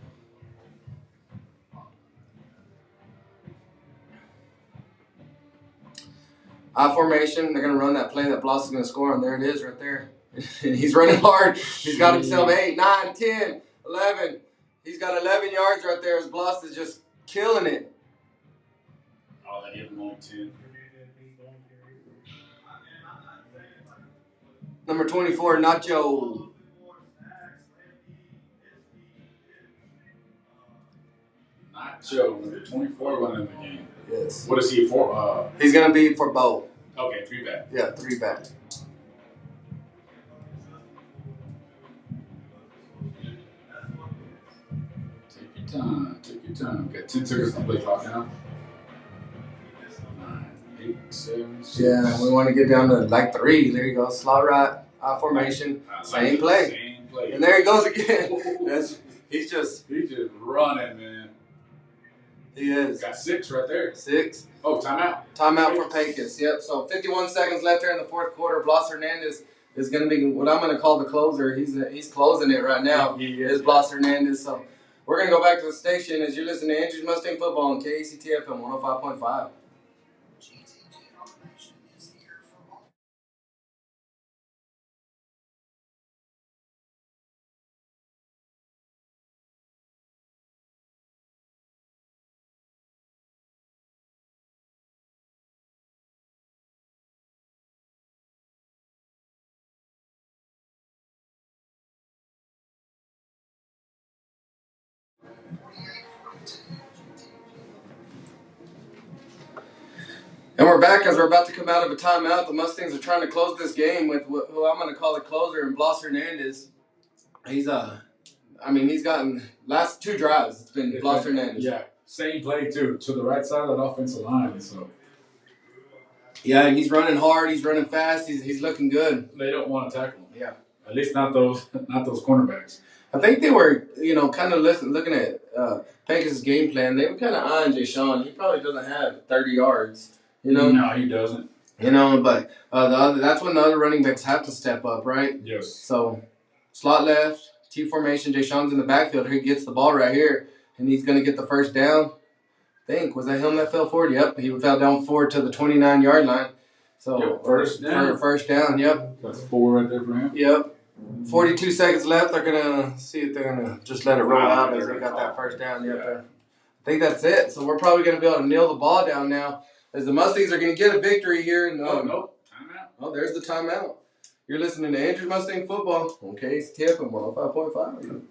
I formation. They're gonna run that play that Bloss is gonna score, and there it is, right there. He's running hard. He's got himself 8, 9, 10, 11. He's got 11 yards right there as Bloss is just killing it. Oh, they give him only 10. Number 24, Nacho. Nacho, number 24, running in the game. Yes. What is he for? He's going to be for both. Okay, 3 back. Yeah, 3 back. Take your time. Got 10 seconds on the play clock now. 9, 8, 7, 6. Yeah, we want to get down to like 3. There you go. Slot right. Formation. Same play. Same play. And there he goes again. He's just running, man. He is. Got 6 right there. 6. Oh, timeout. Timeout for Pecos. Yep. So 51 seconds left here in the 4th quarter. Bloss Hernandez is going to be what I'm going to call the closer. He's closing it right now. He is Bloss Hernandez. So we're going to go back to the station as you're listening to Andrew's Mustang Football on KACTFM 105.5. And we're back as we're about to come out of a timeout. The Mustangs are trying to close this game with who I'm going to call the closer, and Blas Hernandez. He's he's gotten last 2 drives. It's been Blas Hernandez. Yeah, same play too, to the right side of that offensive line. So yeah, and he's running hard. He's running fast. He's looking good. They don't want to tackle him. Yeah, at least not those cornerbacks. I think they were, kind of looking at Pecos' game plan. They were kind of eyeing Jay Sean. He probably doesn't have 30 yards. No, he doesn't. But that's when the other running backs have to step up, right? Yes. So, slot left, T formation. Jay Sean's in the backfield. He gets the ball right here, and he's going to get the first down. Was that him that fell forward? Yep, he fell down forward to the 29-yard line. So first down. First down. Yep. That's 4 right there for him. Yep. 42 seconds left. They're gonna see if they're gonna just let it roll out as they got that first down. Yep. Yeah. I think that's it. So we're probably gonna be able to nail the ball down now, as the Mustangs are gonna get a victory here. And nope. Timeout. Oh, there's the timeout. You're listening to Andrews Mustang Football on Case Tip and 105.5.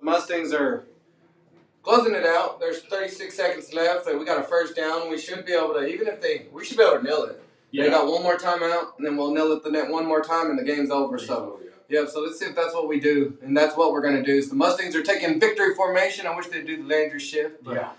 Mustangs are closing it out. There's 36 seconds left. We got a first down. We should be able to, we should be able to nail it. Yeah. They got one more timeout, and then we'll nail it the net one more time, and the game's over. So let's see if that's what we do, and that's what we're going to do. So the Mustangs are taking victory formation. I wish they'd do the Landry shift, but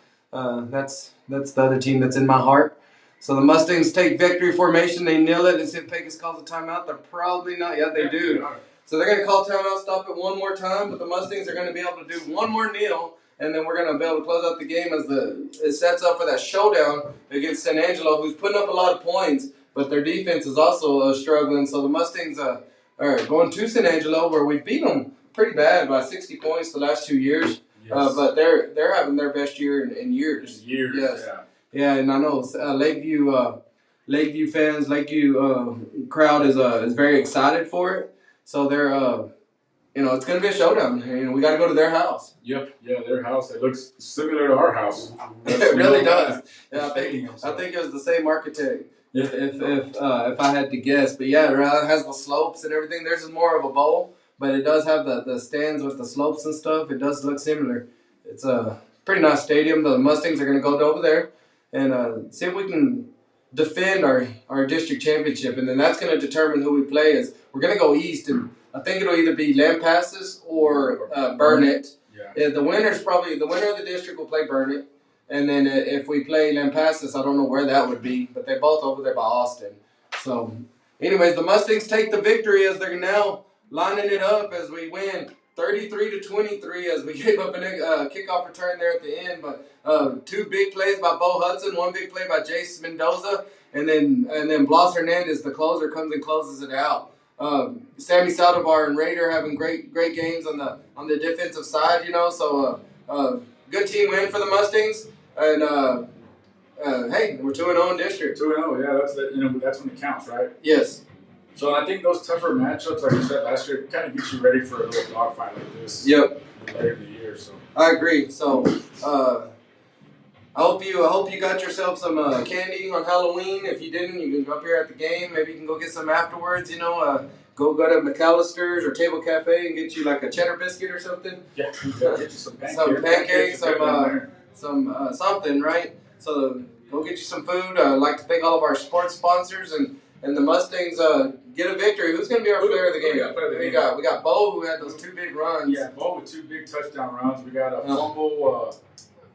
that's the other team that's in my heart. So the Mustangs take victory formation. They nail it. Let's see if Pecos calls a timeout. They're probably not. Yeah, they do. So they're going to call timeout, stop it one more time, but the Mustangs are going to be able to do one more kneel, and then we're going to be able to close out the game as it sets up for that showdown against San Angelo, who's putting up a lot of points, but their defense is also struggling. So the Mustangs are going to San Angelo, where we beat them pretty bad by 60 points the last 2 years. Yes. But they're having their best year in years. Yes. Yeah, and I know Lakeview fans, Lakeview crowd is very excited for it. So they're, it's going to be a showdown. We got to go to their house. Yep. Yeah, their house. It looks similar to our house. It really does. Yeah, I think it was the same architect. If I had to guess, but yeah, it has the slopes and everything. Theirs is more of a bowl, but it does have the stands with the slopes and stuff. It does look similar. It's a pretty nice stadium. The Mustangs are going to go over there and see if we can defend our district championship, and then that's going to determine who we play. We're going to go east, and I think it'll either be Lampasas or Burnett. Yeah. The winner of the district will play Burnett, and then if we play Lampasas, I don't know where that would be, but they're both over there by Austin. So, anyways, the Mustangs take the victory as they're now lining it up as we win 33-23 as we gave up a kickoff return there at the end, but 2 big plays by Bo Hudson, 1 big play by Jace Mendoza, and then Blas Hernandez, the closer, comes and closes it out. Sammy Saldivar and Raider having great games on the defensive side, So good team win for the Mustangs, and hey, we're 2-0 in district. 2-0, yeah, that's when it counts, right? Yes. So I think those tougher matchups, like you said last year, kind of get you ready for a little dogfight like this. Yep. Later in the year, so. I agree. So I hope you got yourself some candy on Halloween. If you didn't, you can go up here at the game. Maybe you can go get some afterwards. Go to McAllister's or Table Cafe and get you like a cheddar biscuit or something. Yeah. Get you some pancakes, some something, right? So go get you some food. I'd like to thank all of our sports sponsors and the Mustangs get a victory. Who's going to be our player of the game? We got Bo, who had those 2 big runs. Yeah, Bo with 2 big touchdown runs. We got a fumble.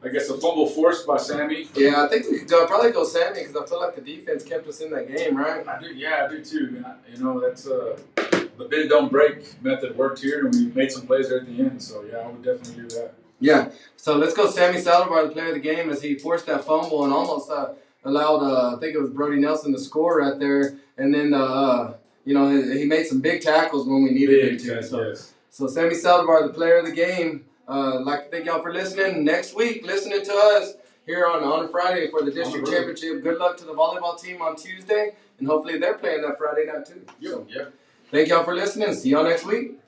I guess a fumble forced by Sammy. Yeah, I think we could probably go Sammy because I feel like the defense kept us in that game, right? I do too. That's the bend don't break method worked here, and we made some plays there at the end. So yeah, I would definitely do that. Yeah. So let's go Sammy Saldivar, the player of the game, as he forced that fumble and almost allowed, I think it was Brody Nelson to score right there. And then, he made some big tackles when we needed him to. So Sammy Saldivar, the player of the game, Like to thank y'all for listening. Next week, listening to us here on Friday for the district championship. Good luck to the volleyball team on Tuesday, and hopefully they're playing that Friday night too. Yeah. Thank y'all for listening. See y'all next week.